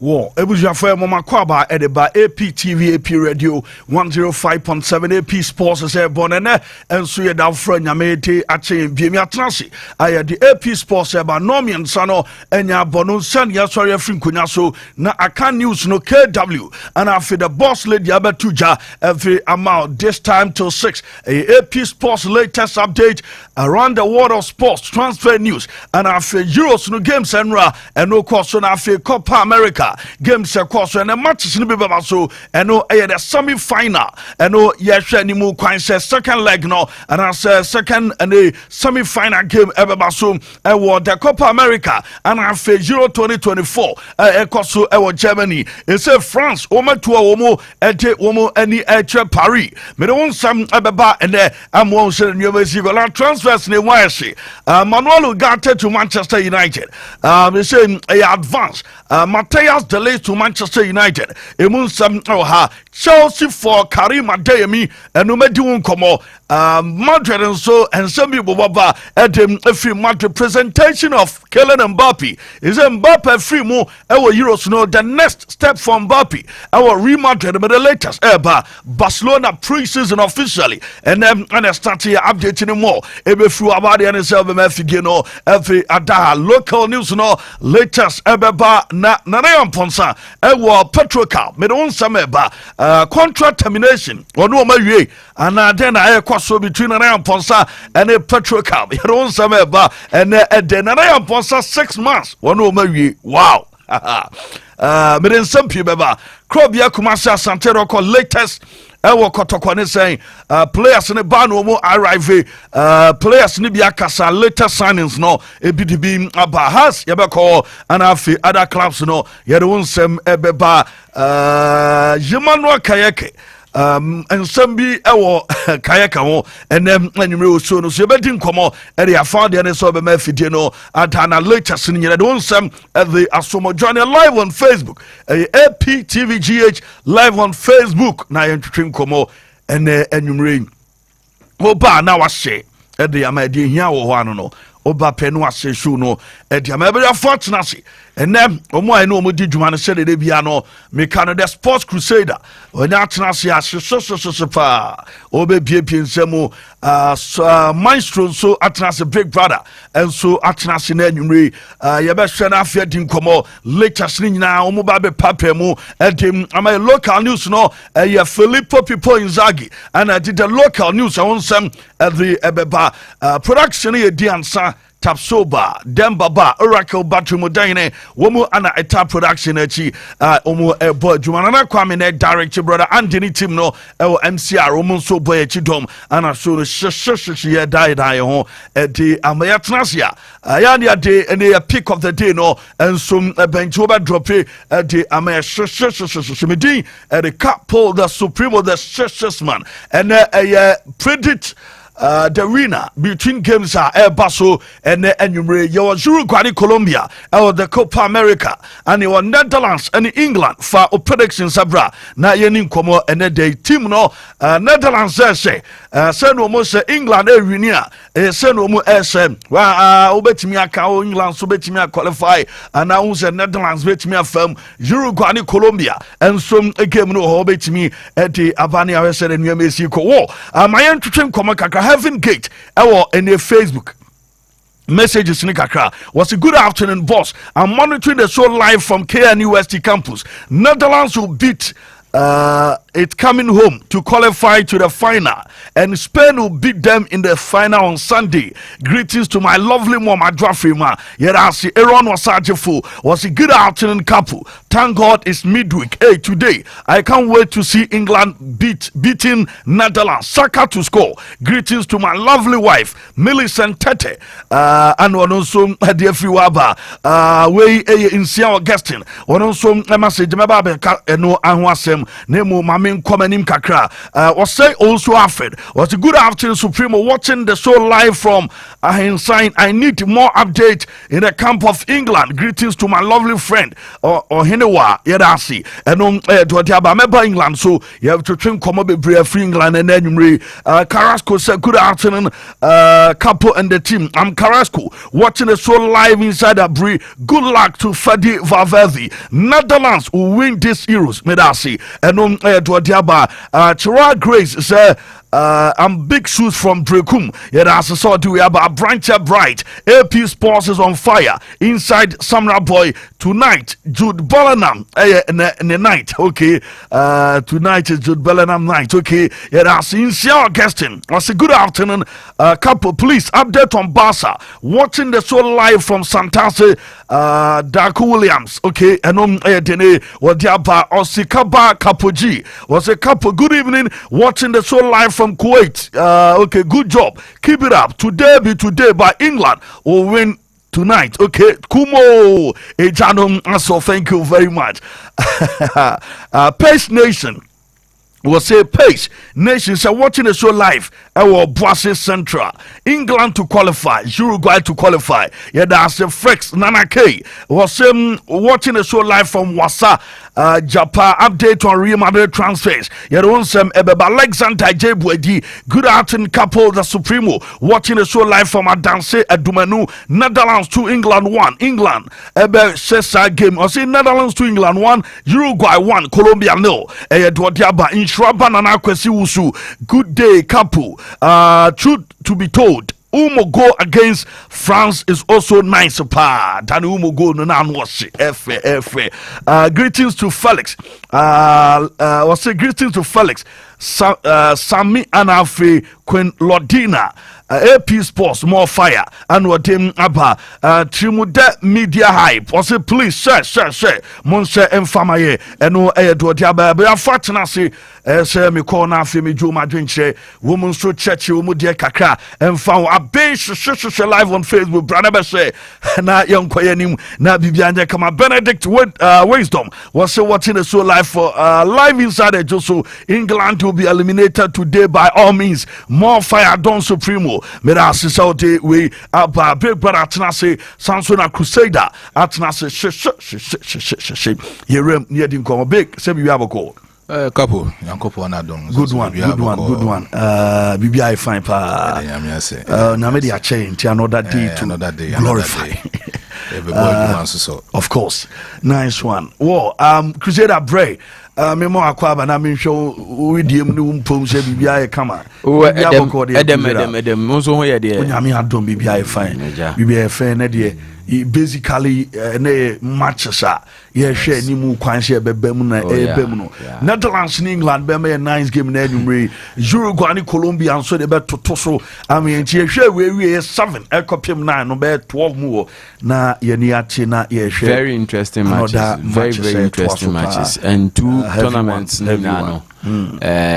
War Ebuja for Mama Kwaba Edeba APTV AP Radio 105.7 AP Sports is bonene and so ye down friend Yamete Ache Bimia Transi. I the AP Sports eba Nomian Sano and ya bono san ya sorry Finkunyaso na akan news no KW and after the boss lady Abatuja every amount this time till 6 a AP Sports latest update around the world of sports transfer news and after Euros no games and no course on after Copa America games course and the matches in the so and no the semi final and no yes any more quite second leg no and I say second and the semi final game ever so and the Copa America and after Euro 2024 course Germany it's France Oma to Omo ete Omo any Paris me don't some ababa and I'm one saying you see transfers ne wise Manuel Ugarte to Manchester United they say advance Matthias Delays to Manchester United emun some Chelsea for Karim Adeyemi and no medun komo Madrid and so and some people baba at a free Madrid presentation of Kylian Mbappe is Mbappe free mo our Euros no the next step for Mbappe our Real Madrid but the latest Barcelona pre-season officially and then and start here updating more ebe through about the NSL mfigino every ada local news no latest ebeba na Ponsa ewo Petrocal me don sameba contract termination ono mawie and then I kwaso between Nana Ponsa and a Petrocal me don sameba and then Nana Ponsa 6 months ono mawie wow me den sampi beba Krobia Kumasi Asante Roko latest ewo kotokwane saying players in the ban no arrive players ni bia kasa latest signings no ebidibi abahas yebeko and afi other clubs no ye de wonsem ebeba Emmanuel Kayeke and some be ewo Kayeka ho and then anyway so no so bedin komo e dey found the so be mafidie no atana latest ni ye de wonsem the asomo join live on Facebook APTVGH live on Facebook na ye twetwe komo ene anwumre oba na wahye e dey amade hia wo ho ano no oba penu ase show no e dey amabere fortunate enem omo ai no omo di dwuma no sele de bia no meka no the sports crusader onya atenase a pa obebie piensemu maestro so atenase big brother and so atenase na anwumre ye be hwe na afia di nkomo latest ni nyina omo ba be papemu edim ama local news no ye Philipo people Inzaghi and I did the local news on some the ebeba production ye di ansa Tapsoba, Dembaba, Oracle Battery Modine, Womo ana eta production echi, Omo boy, Jumanana Kwame direct brother Anthony Timno, MCR, Omo so boy chidom, ana so she died home at the Amayatnasia. Ayania day and a pick of the day no, and some benchoba drop at the Amaya at the Capo, the Supremo, the man, and a predict. The arena between games are El Basso and Enumere. You was Uruguay, Colombia, or the Copa America, and you were Netherlands and England for prediction Sabra. Na yenin komo and the team no Netherlands say send almost England area send almost SM. Well, obetimi aka England so betimi qualify and now say Netherlands betimi afam Uruguay, Colombia, and some game no obetimi at the Avania said and Mexico. My entertain komo kaka Heaven Gate, in their Facebook messages Nikakra was a good afternoon, boss. I'm monitoring the show live from KNUST campus. Netherlands will beat it coming home to qualify to the final, and Spain will beat them in the final on Sunday. Greetings to my lovely mom, Adrafima. Yerasi Aaron Wasajefo was a good afternoon couple. Thank God it's midweek. Hey, today I can't wait to see England beating Netherlands. Saka to score. Greetings to my lovely wife, Millicent Tete, and also dear Friwaba. We in Sia Augustine. One also message me no anwasem nemo main Komanim Kakra. Was say also Alfred. Was a good afternoon, Supremo, watching the show live from Ahensine. I need more update in the camp of England. Greetings to my lovely friend or Hinewa Yedasi. And to Atiaba England. So you have to train Komobe free England and then Carrasco said good afternoon, Capo and the team. I'm Carrasco watching the show live inside a Brie. Good luck to Fadi Valverde. Netherlands will win this Euros, Medasi. And to Atiaba Chira Grace said I'm big shoes from Brekum. Yeah, that's a sort we have a branch bright. AP Sports is on fire inside Samra Boy tonight. Jude Bellingham in the night. Okay, tonight is Jude Bellingham night. Okay, yeah, that's Insia Augustine. That's a good afternoon. Capo, please update on Barca. Watching the show live from Santase, Darko Williams. Okay, and Dene Wadiaba Osikaba Capo G. Was a Capo. Good evening. Watching the show live from Kuwait. Okay, good job. Keep it up. Today be today, but England will win tonight. Okay, Kumo Ejanum. So thank you very much. Pace Nation. We'll say Pace Nations are watching the show live. Our Boise Central, England to qualify, Uruguay to qualify. Yeah, that's a Frex Nana K. Was watching the show live from Wasa, Japan. Update on Real Madrid transfers. Yeah, the one some Alexander Jebwedi. Good afternoon, Capo, the Supremo. Watching the show live from Adanse Adumanu. Netherlands to England 1. England Sessa game. I say Netherlands to England 1. Uruguay 1. Colombia 0. Shraba Nana Kwesi Wusu. Good day, Capo. Truth to be told, Umo go against France is also nice. Than Umo go no nan was greetings to Felix. Was say greetings to Felix. Sami Anafe Queen Lordina. AP Sports more fire and what him Abba Trimude Media Hype. Was it please share Monse and Famaye and no air to Diaba. But unfortunately, say me call now for me Juma drink share woman so church Mudia Kaka and found a base live on Facebook. Brother say na young Koyanim na Bibianja come Benedict Wisdom was watching the show live for live inside the Joso. England will be eliminated today by all means. More fire Don Supremo. Mera sisaute we aba big brother Atenase Sansona Crusader Atenase Yerem Yedim Komo big say we have a call. Capo, Yankopo Anadon. Good one. BBI fine pa. Namedi a chain to another day to glorify. Of course. Nice one. Whoa, Crusader Bray. Memo akwaba na me show we diem no mpom se bibia e kama edem monso ho ye de onyame adom bibia e fine bibia e fine na de basically na matches a ye hwe ni mu kwan se bebam na ebem no Netherlands in England be me nice game na anumre Uruguay and Colombia so de be toto so ame nti ye hwe we 7 ekopim 9 no be 12 mu na ye ni ati na ye hwe very interesting matches very interesting matches and two tournaments no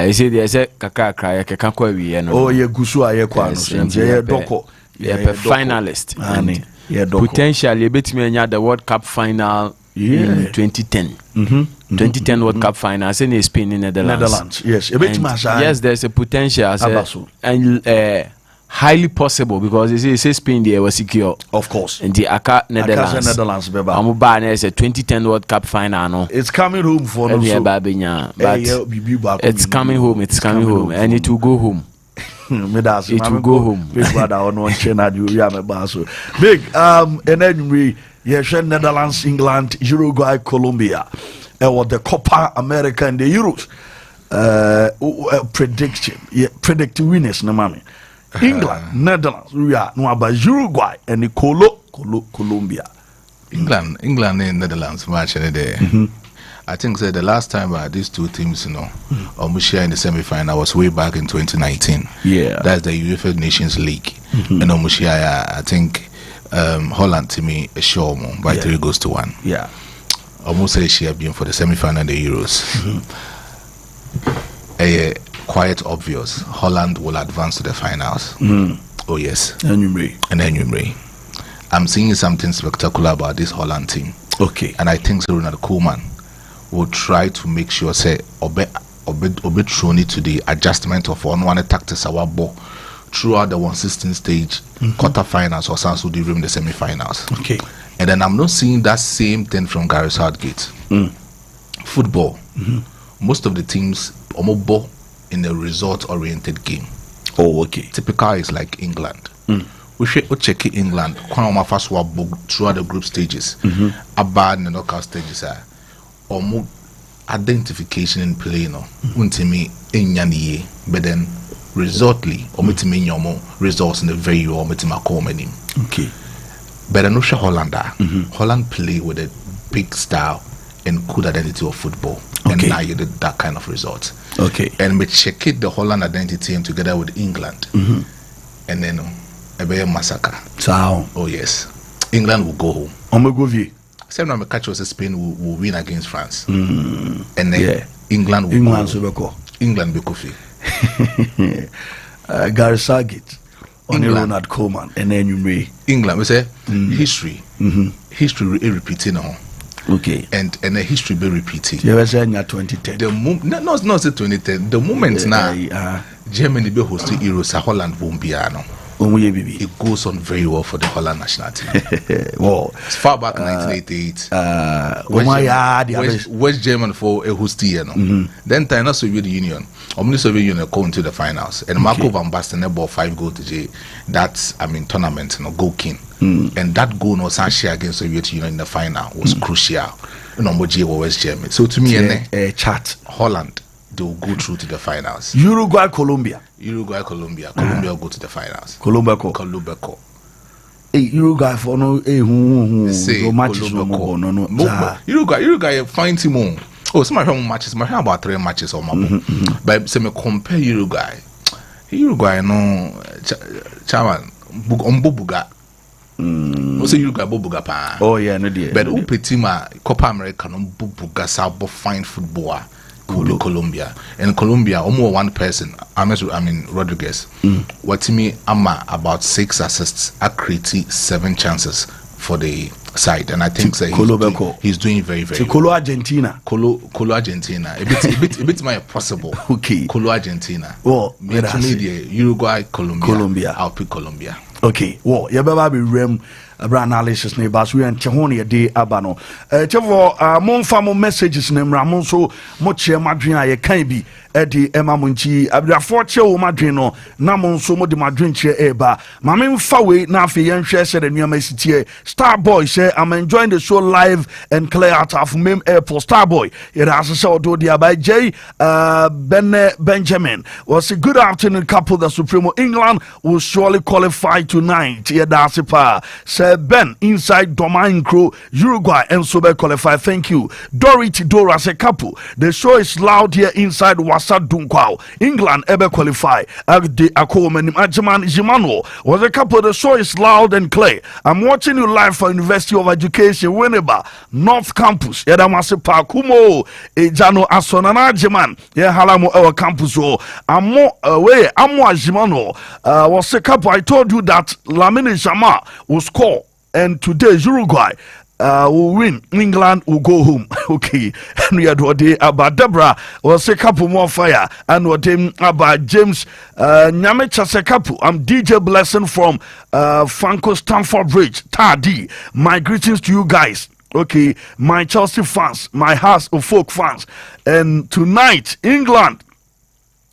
you see there's a kakakra ya kekakwa wi no oh ye gusu aye kwa no so ye doko ye finalist and potentially betimi anya the World Cup final in 2010 2010 World Cup final in Spain in Netherlands yes yes there's a potential and highly possible because they say Spain they were secure of course in the Netherlands beba is a 2010 World Cup final no it's coming home for no so but it's coming home and it will go home. It will go home. Big brother on one chain at you big and then we Netherlands, England, Uruguay, Colombia what the Copa America and the Euros predict winners no mommy. England, Netherlands, we are no about Uruguay and the Colombia. England and Netherlands match in the day. I think the last time these two teams, almost share in the semi-final was way back in 2019. Yeah, that's the UEFA Nations League, and almost I think Holland to me a show by 3-1. Yeah, almost say she have been for the semi-final in the Euros. Quite obvious, Holland will advance to the finals. Oh yes, and then I'm seeing something spectacular about this Holland team. Okay, and I think Ronald Koeman will try to make sure say bit thrown to the adjustment of one tactics our ball throughout the 1/16 stage, quarterfinals, or some during the semi-finals. Okay. And then I'm not seeing that same thing from Gary Southgate. Football, most of the teams ball in a result-oriented game. Oh, okay. Typical is like England. We should check England. Throughout the group stages, about the knockout stages are identification in play. No, untimi enyaniye, but then resultly, omitimi nyomo results in the very well. Omitima komenim. Okay. But I know Hollander. Holland play with a big style and good identity of football. Okay. And now you did that kind of result. Okay. And we check it the Holland identity and together with England. And then a bear massacre. So oh yes. England will go home. Omegovie. Same time catch us Spain will win against France. And then England will go. England will go. Gary Southgate. Only Ronald Koeman and then you may England we say history. History repeating. Okay. And the history be repeated. You ever said 2010? The not say 2010. The moment now Germany be hosting Euros, Holland won't be it goes on very well for the Holland national team. Well, it's far back 1988. West Germany for a host year. Then China Soviet Union. Omni Soviet Union go into the finals. And Marco Van Basten bought 5 goals to J. That's tournament, goal king. And that goal no share against Soviet Union in the final was crucial. West Germany. So to me, a chat. Holland, they will go through to the finals. Uruguay, Colombia. Colombia will go to the finals. Uruguay for no matches no. Uruguay fine team. Oh, some matches. My about 3 matches or more. But say me compare Uruguay no chairman Buga. Also Uruguay Buga pa. Oh yeah, no dear. But Upetima Copa America no Buga sabo fine footballer. Colombia and Colombia almost one person Rodriguez what me ama about 6 assists at creating 7 chances for the side and I think he's doing very very well. Colo Argentina a bit more possible. Okay. Colo Argentina Uruguay Colombia I'll pick Colombia. Okay, well, you better be rem analysis neighbors. We and Chehoni a day abano. Mon famo messages name Ramon so much madrina ye can be Eddie Emma Munchi. Abra forche o madrino, Namon so mo de madrinche eba. Mamin fawe na fi yen share said the new message. Starboy say I'm enjoying the show live and clear out of Mim Airport. Starboy, it has a show do dia by J. Benjamin was a good afternoon couple. The Supremo England will surely qualify tonight. Yeah, that's it. Sir Ben inside domain crew Uruguay and Sober qualify. Thank you. Dorothy Dora say Capo. The show is loud here inside Wasa Dunkwao. England ever qualify. The Akoman Ajaman Jimano was a couple. The show is loud and clear. I'm watching you live for University of Education Winneba North Campus. Yeah, that must pa Kumo Ejano Asonana Jaman. Yeah, Halamo our campus. Amo away Amo Jimano was a couple. I told you that Lamine Jama will score, and today Uruguay will win. England will go home. Okay, and we had what they about Deborah was a couple more fire, and what them about James Nyamecha Sekapu. I'm DJ Blessing from Franco Stamford Bridge. Tadi, my greetings to you guys. Okay, my Chelsea fans, my Hearts of Folk fans, and tonight England.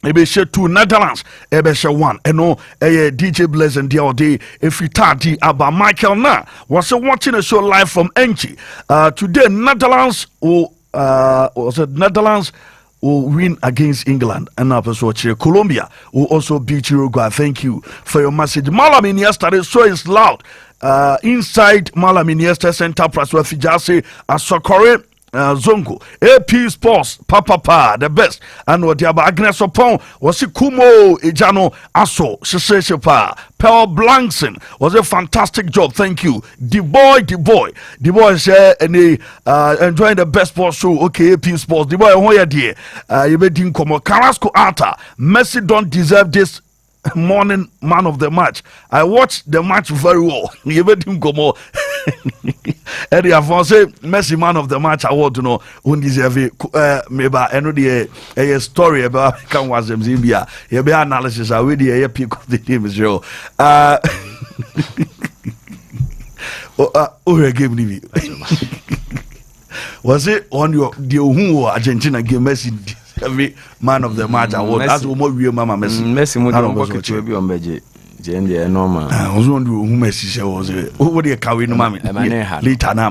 Ebe share 2 Netherlands, ebe share 1. Eno DJ Blessing the other day. If you tardy about Michael Na was watching a show live from Enchi. Today Netherlands will win against England, and now Colombia will also beat Uruguay. Thank you for your message. Malamin yesterday show is loud. Inside Malamin yesterday Center Press where Fijase Asokore. Zongo APSPORTS Papa the best and what the Agnes upon was Kumo Ejano Aso Sheshepa Pearl Blankson was a fantastic job. Thank you. The boy share and enjoying the best sports show. Okay, APSPORTS the boy hoya dear you bedding como Carrasco Arta Messi don't deserve this morning man of the match. I watched the match very well. You bedding como Eddie Afonso Messi man of the match award no won deserve meba eno de a story about can was them Zimbia. You be analysis we the pick of the team is real. Game ni was it on your the Argentina game Messi every man of the match award? That's what we mama Messi mo don go to be on beje je normal was on who Messi say was what dey kawe no mama later na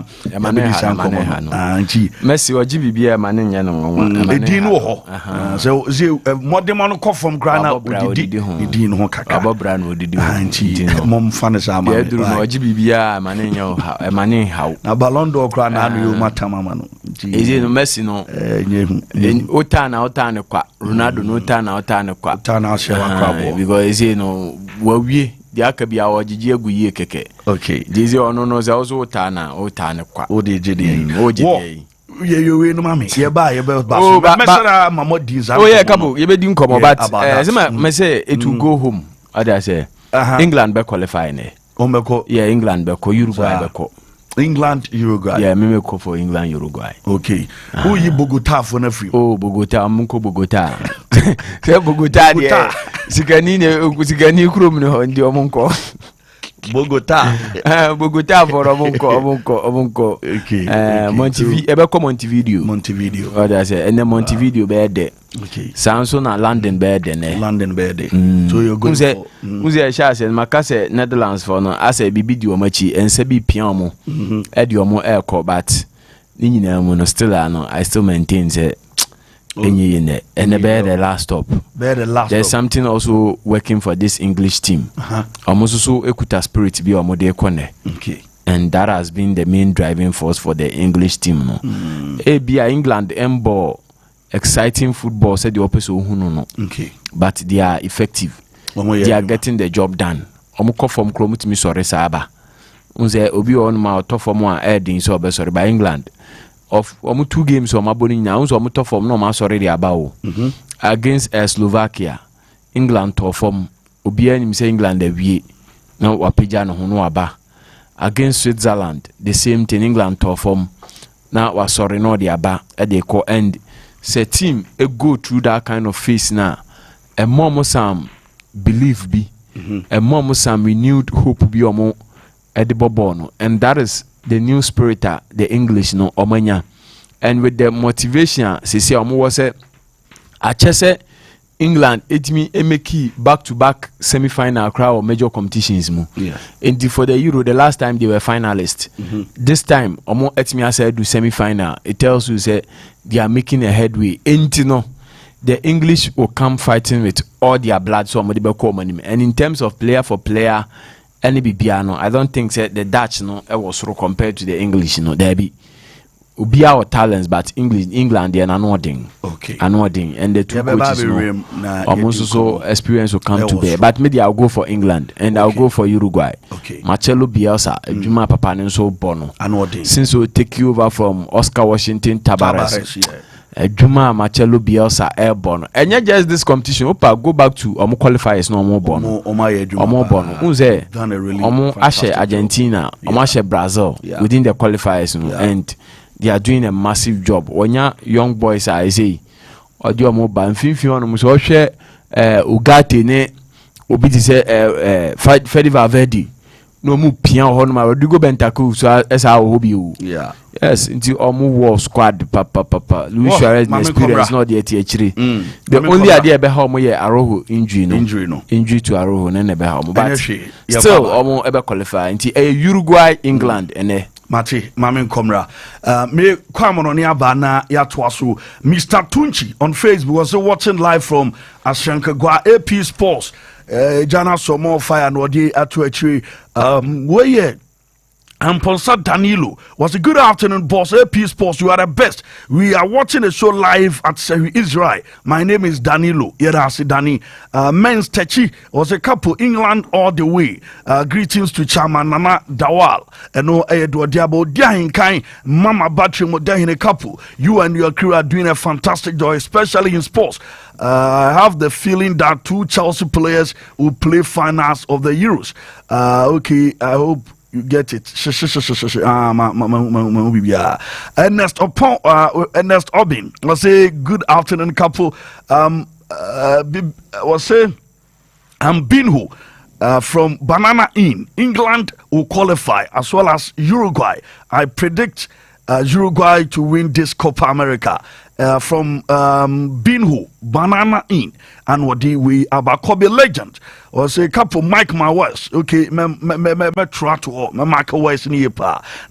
Messi o GBB ma ne nya no edin wo ho so modern man come from Ghana edin ho kaka abobra na odidi mom fan sa ma ya duru no GBB ma ne nya ma ne haw na Ballon d'Or kra na no mata mama no ezi no Messi no ota na kwa Ronaldo no ota na kwa shewa kwa because ezi no wawie dia ka bia wajiji aguye keke okay dizi ono no za ozo ota na kwa odejede ojide ye no mami ye ba mesara mama dinza oh yeah Capo ye be din komo but me say it will go home ada say England be qualify ne omeko yeah England be ko Uruguay be ko England Uruguay yeah me ko for England Uruguay okay who yi Bogota for na free oh Bogota munko Bogota se Bogota dia sikani krom no ndi omunko Bogota for omunko okay Montevideo ebe ko Montevideo oh that's it and Montevideo be there okay Sanso na London be there so you're going for uze sha se makase Netherlands for no asa bibi di omachi ense bi pian mo e di omo e ko but ni nyina mo no still I still maintain say enyi ne and the last stop there's something also working for this English team almost so ekuta spirit bi omo de kone okay and that has been the main driving force for the English team no bia England embo exciting football said the opposite no okay but they are effective they are getting the job done omo ko form kro mutimi sore saaba unze obi on ma to form a edin so be sorry by England of omo 2 games o ma boni nya unze omo to form no ma sorry dey about against Slovakia England to form obi anim say England awie na wapeja no ho no aba against Switzerland the same thing England to form na wa sorry no dey aba e dey ko end say team e go through that kind of phase now a mom some belief be a mom some renewed hope be omo edibobo no and that is the new spirit the English no omanya and with the motivation say omo was say achese England etimi emeki back to back semi-final crowd or major competitions mu and for the Euro the last time they were finalists this time omo etimi asa do semi-final it tells you say they are making a headway enti no the English will come fighting with all their blood so mo de be call money and in terms of player for player any bibiano I don't think say the Dutch no was so compared to the English no there be ubia or talents but England they are anodding okay anodding and the two coaches no almost so experience will come to bear but maybe I'll go for England and I'll go for Uruguay okay Marcelo Bielsa Juma Papa Nenso Bono anodding since we take you over from Oscar Washington Tabares Juma Marcelo Bielsa airborne and not just this competition opa go back to qualifiers no more bono bono unze ashe Argentina ashe Brazil within the qualifiers and they are doing a massive job onya young boys I say odi omo ba mfimfin onu so hwe Ugarte ne obi ti say Fede Valverde no mu pian ho no ma Rodrigo Bentancur so esa wo bi o yes nti omo war squad papa Luis Suarez experience no dey ati the only idea be how omo ye Arojo injury to Arojo ne be how omo but still omo ebe qualify nti Uruguay England ene Mate, Mamin Komra. Me Kwamon aba na ya twaso. Mr. Tunchi on Facebook was watching live from Ashankagwa AP Sports. Jana Somo Fire no di atu actually. Where Amponsa Danilo was a good afternoon, boss. AP Sports, you are the best. We are watching a show live at Sehu Israel. My name is Danilo. Yerasi Dani. Men's Techi was a couple England all the way. Greetings to Chairman Nana Dawal. And no Edward Diabo Diahin Kai Mama Battery Modahin a couple. You and your crew are doing a fantastic job, especially in sports. I have the feeling that 2 Chelsea players will play finals of the Euros. Okay, I hope you get it. Ernest upon Ernest Obin was say good afternoon, couple. Was say Binhu from Banana Inn, England will qualify as well as Uruguay. I predict Uruguay to win this Copa America. From Binhu, Banana Inn, and what do we about Kobe legend? Or say couple Mike Mawes, okay, me try to Mike West in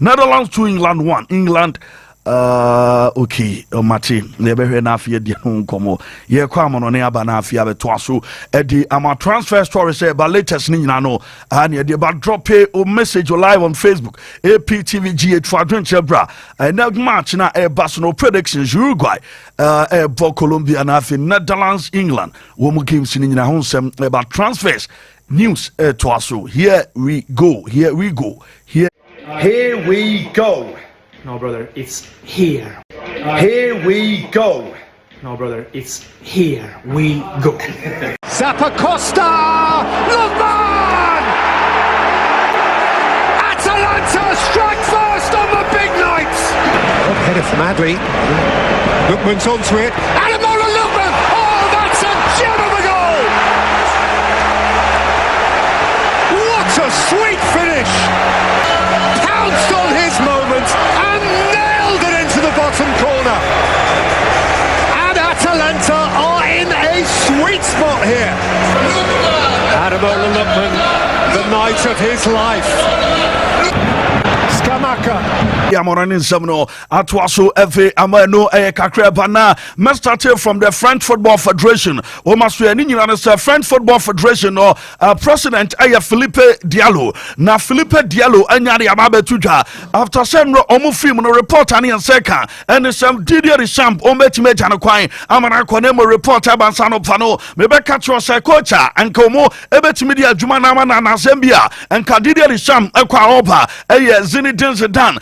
Netherlands 2, England 1. England okay, Mati, never heard enough yet. Komo, ye come on aba na afia beto so edi ama transfer story say but latest ni no and ye about drop a message live on Facebook APTVGH for adventure bra and now match na e Barcelona predictions Uruguay Colombia na afi Netherlands England wo mu games ni nyina honsem about transfers news to so here we go here we go. No, brother, it's here. Here we go. No, brother, it's here we go. Zappa Costa! Lukman! Atalanta strike first on the big night! Header from Adli. Lukman's onto it. Adamola Lukman! Oh, that's a gem of a goal! What a sweet finish! Pounced on his moment and nailed it into the bottom corner. And Atalanta are in a sweet spot here. Adamola Lukman, the night of his life. Skamaka. Morning Semno Atwaso FA Amano Kakra Bana must start from the French Football Federation. O Masuyani Nina French Football Federation or President Philippe Diallo. Na Philippe Diallo anyari ababe tuja after Semno Omufim no report ani anseka and some Didier Deschamps ometime jana kwan amana konemo report abansano pano mebe catch your coach and komo ebetimi dia adwuma na ama na Zambia and Didier Deschamps ekwa oba Zinedine Zidane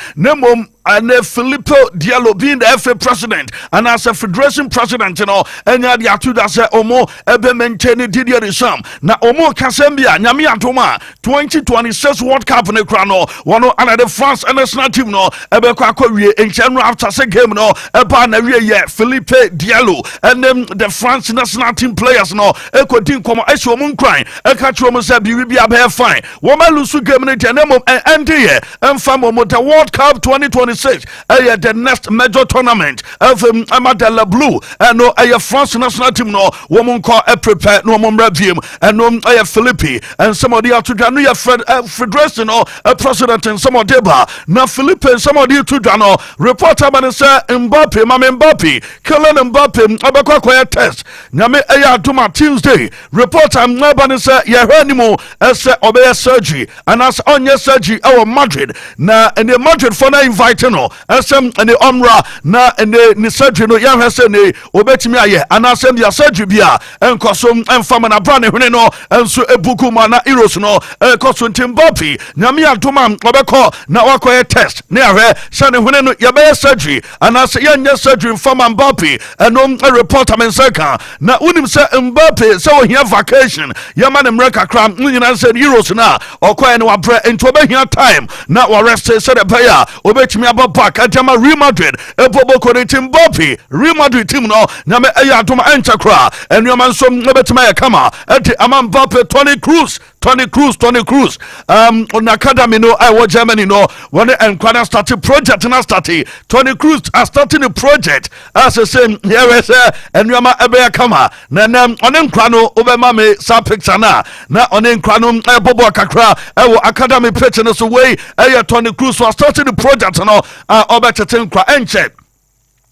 and Philipo Diallo being the FA president and as a federation president, you know, and ya diatu da se omo ebe maintain Didier Deschamps na omo Kasembia nyami antoma 2026 World Cup ne krano wano another France national team no ebe kwa wie enchenu after se game no eba na wie ye Philippe Diallo and then the France national team players no ekodin komo ehwe omo nkran eka tro mo se bi bia be fine wo ma lusu game ne tenemo ende ye emfa mo the World Cup 2026 the next major tournament of Amadella Blue and no France national team no woman call prepare no mom review and no Philippe and some of the other to federation or president and some of deba na Philippe and some of the to no reporter man say Mbappe mama Mbappe Kylian Mbappe abakwa kwa test nyame aduma Tuesday reporter maba say ye animo say obey surgery and as onye surgery our Madrid na and the Madrid for na invite no asem ne omra na ne surgery no ya hwese ne obetimi aye anasem dia surgery bia enkosom emfama na bra ne hwene no enso ebuku ma na eros no ekoso Mbappe nyame adoma obekọ na wakoye test ne ahwe se ne hwene no ya be surgery anase ya nya surgery mfama Mbappe enom reporter mensaka na unim se Mbappe se wo hia vacation ya ma ne mreka kram nyina se eros na okoye ne wabre ento obehia time na wa rest se de baya obetimi back at Real Madrid Ebobo Mbappe Real Madrid team no na me adoma enchakra and your man some betima kama at Mbappe Tony Cruz on academy no I was Germany no when and started project na started Tony Cruz starting a project as the same here is and your man ebe kama na on krano obema me sa picture na on krano Ebobo kakra academy pitch no so way Tony Cruz was starting the project no Obetetin Kra Enche.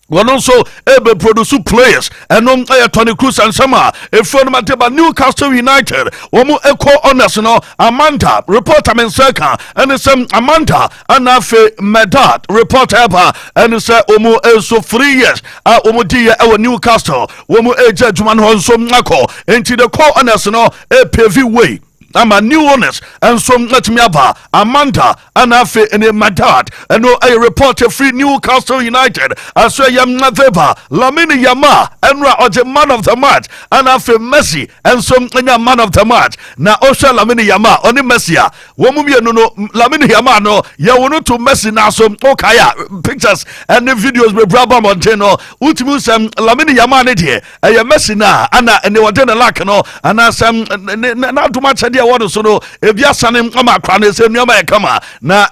One also able produce players and Tony Cruz and Sama a friend of Newcastle United. Omo echo honors no Amanda reporter Menseka and the same Amanda Anafe Medad reporter ever and the say Omo also 3 years Omo dia our Newcastle Omo eja Juman Honso Nako into the call honors no a PV way. ama new owners and so let me aba Amanda and afe and my dad and no a reporter free Newcastle United as so yam Naveba Lamine Yama and the man of the match and afe Messi and some man of the match na Osha Lamine Yama oni Messia womumie no Lamine Yama no ya wono to Messi na so okaya pictures and the videos be braba monteno ultimu sem Lamine Yama ne de e Messi na ana ne wode na lack no ana sem na to match dia wodo so no e bia sane ama kra na sem nyoma e kama na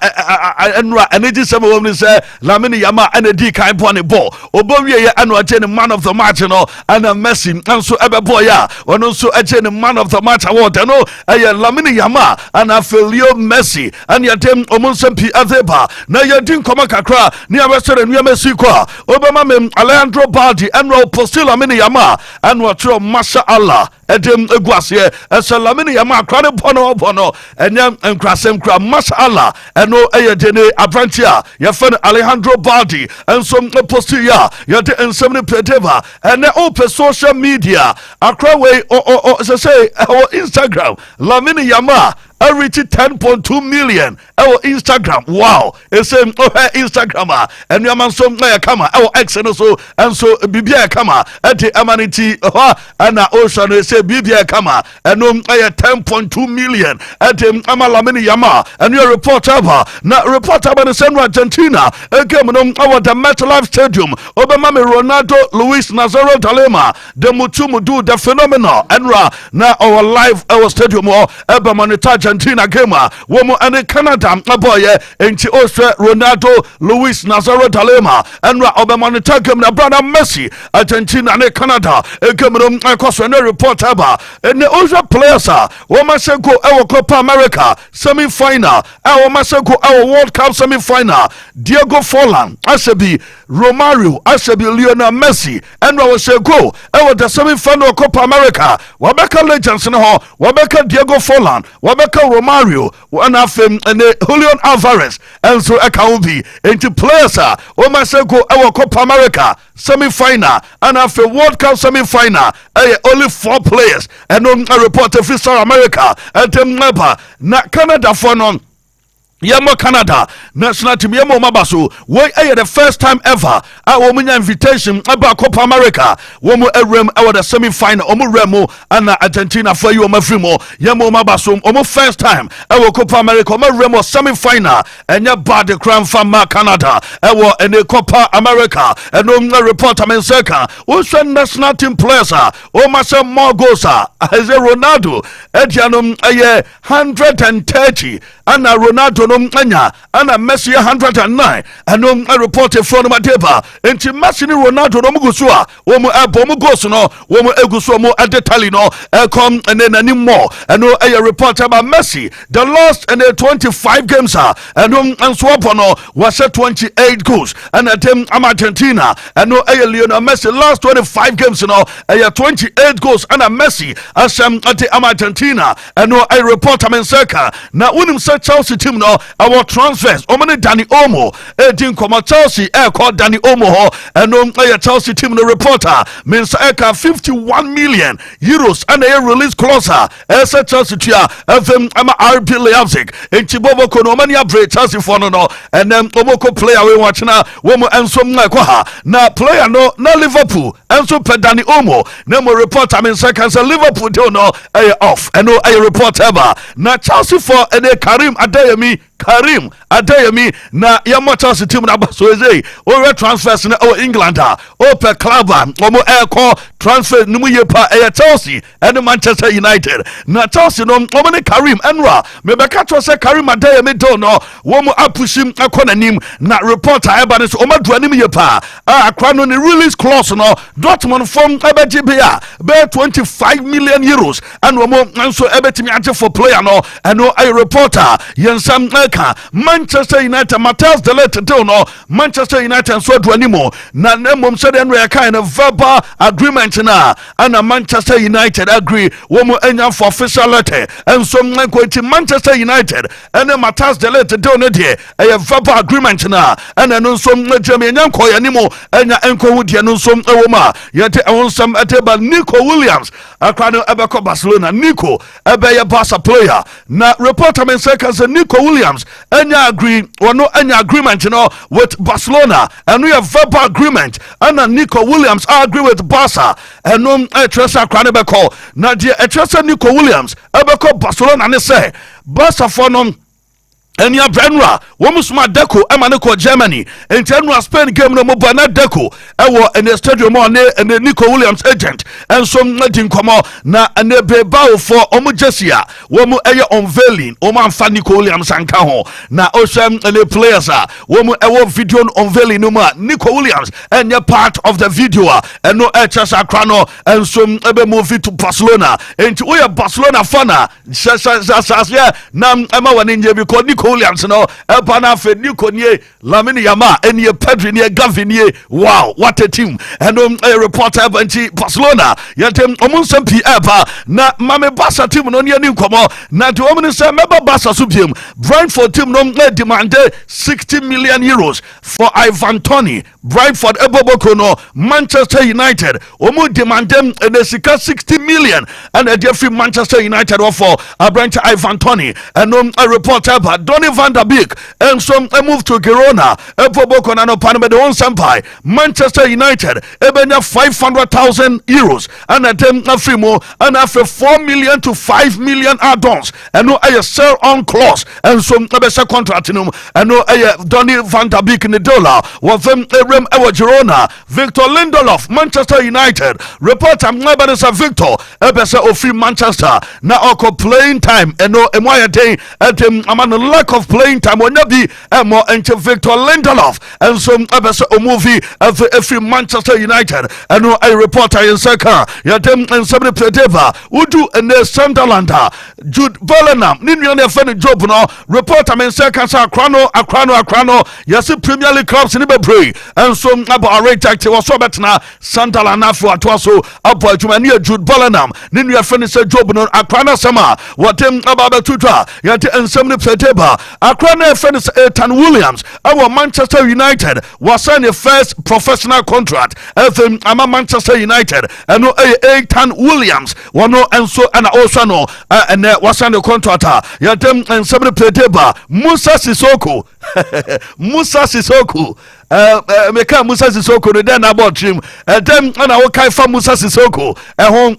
enra energy sem wo ni say Lamine Yama ana di kan po ne ball obowie ye ana oje ne man of the match no ana Messi nso ebe boy ya wono nso eje ne man of the match award no e Lamine Yama ana Leo Messi and yatem omonsempi azeba na yadin koma kakra ni abesere nu Messi kwa obama mem Alejandro Baldi and ro postila Lamine Yama and watro masha Allah edem eguase Lamine Yama krane bono enyam enkrasem kra masha Allah eno eyedene abrantia yefen Alejandro Baldi and some postiya yade ensem ne pedeva and open social media akra way o say our Instagram Lamine Yama I reached 10.2 million. Our Instagram, wow! It's Instagram, and your man some kama. Our X and so Bibia kama at the Amanity, and Ocean say Bibia kama, and 10.2 million at the Amalamini Yama, and your reporter, not reporter by the Central Argentina, again our the MetLife Stadium, Obama Ronaldo, Luis Nazario Dalema, the Mutumudu, the phenomenal, and now our live our stadium or Ebamanita. Argentina Gema, Womo and Canada, Aboye, and Austria, Ronaldo, Luis Nazario Dalema, and Obemonita Gema, brother Messi, Argentina and Canada, a Geminum, a Cosway report aba, and the Austria players are Womaseko, our Copa America semi final, our Maseko, our World Cup semi final, Diego Forlan, Asebi, Romario, Asebi, Lionel Messi, and Rawaseko, our the semi final Copa America, Wabeka Legends in Hall, Wabeka Diego Forlan, Wabeka Romario, one of them and Julian Alvarez, and so Akaubi, into players are Omaseko, our Copa America semi final, and after World Cup semi final, only 4 players, and a reporter for South America, and them never, not Canada for none. Yamo Canada national team Yamo Mabaso we the first time ever a woman invitation about Copa America womo erem our the semi final omo remo and Argentina for you mafrimo Yamo Mabaso omo first time our Copa America omo remo semi final and ya bad the crown from Canada ewo and the Copa America and no report am second also national team players o masa more goals as Ronaldo edianum 130 and Ronaldo no anya and Messi 109 and no reported from Mateba enti Messi ni Ronaldo no muguso a wo mu ebo mu goals no wo mu eguso mo adetali no come and then any more and no a report about Messi the last and the 25 games and swap no was 28 goals and at them Argentina and no a Lionel Messi last 25 games no a 28 goals and a Messi as at Argentina and no a report am circa na unim Chelsea team no our transfers omani Danny Olmo edin koma Chelsea called Danny Olmo and no Chelsea team no reporter means 51 million euros and a release clause as Chelsea tia FM RB Leipzig in Chibobo kono mani abre Chelsea for no and then omoko player we watch na womo enso mwa na player no na Liverpool enso pe Danny Olmo na mo reporter means say Liverpool do no off and no a reporter na Chelsea for and Karim Adeyemi na yamo Chelsea team na baso eze o transfers na o England o per club omo call transfer numu yepa Chelsea and Manchester United na Chelsea no omo ne Karim Enra me be ka to say Karim Adeyemi do no wo mu apushim akona nim na reporter eba ne so omo do anim yepa akwa no ne release clause no Dortmund from ebejibia be 25 million euros and omo nso ebetimi ante for player no and no a reporter yensam eka Manchester United Matthias de Ligt do no Manchester United so do animo na nemom so de no ya kind of verbal agreement na ana Manchester United agree wo mo anya for official letter and so nko Manchester United and Matthias de Ligt do no de a verbal agreement na ana no so Jeremy nyanko ya nimo anya enko hu de no so ewo ma yete ewonsam ateba Nico Williams akwano ebeko Barcelona Nico ebe ye Barca player na reporter men say Nico Williams anya agree wono anya agreement with Barcelona and we have verbal agreement and Nico Williams agree with Barca and no Tresa akwano beko na die Tresa Nico Williams ebeko Barcelona ne say Barca for no eni abrenwa womusuma Deco emaniko Germany entenwa Spain game no mobana Deco ewo ene stadium on ne Nico Williams agent enso ngadi nkomo na ene beba for omu jesia womu eye unveiling omu amfa Nico Williams anka ho na osem ene players womu ewo video unveiling no ma Nico Williams enye part of the video eno echasa krano enso ebe move to Barcelona enti we Barcelona fana sasa na ema waninje because Nico Williams no Ebana fe Nico nie Lamine Yamal enie Pedri nie Gavi nie wow what a team and a reporter banchi Barcelona yatem omunsam pi eba na mame Barca team no nie ni nkomo na de omni say meba Barca subiem Brentford team no demand 60 million euros for Ivan Toney Brentford eboboko no Manchester United omu demand them sika 60 million and a free Manchester United for a branch Ivan Toney and a reporter but Donny van der Beek and some move to Girona eboboko na no panme de on sampai Manchester United ebenya 500,000 euros and a them free more and after 4 million to 5 million add-ons and no a sell on clause and some ebesa contract no and no a Donny van der Beek in the dollar was them ewa Girona Victor Lindelof Manchester United reporter mwabanesa Victor ebesa ofi Manchester na oko playing time and no emwaya day at him amano lack of playing time when be more into Victor Lindelof and some ebesa o movie of every Manchester United and no a reporter in Saka yatem and somebody predeva udu and Sunderland Jude Bellingham ninyo ne fa job no reporter men Saka sa akrano yasi Premier League clubs ni bebree and so about rate active was so betna Sunderland afu atwaso abo adwuma ne Jude Bellingham ninyo fa ne job no akrana sama watem ababa tutwa yate ensem ne predeva akrana fa ne Ethan Williams our Manchester United was signed a first professional contract FM ama Manchester United and no Ethan Williams wano enso and also no and was signed a contract yatem ensem ne predeva Musa Sissoko meka Musa Sissoko no den about trim dem na wo kai fa Musa Sissoko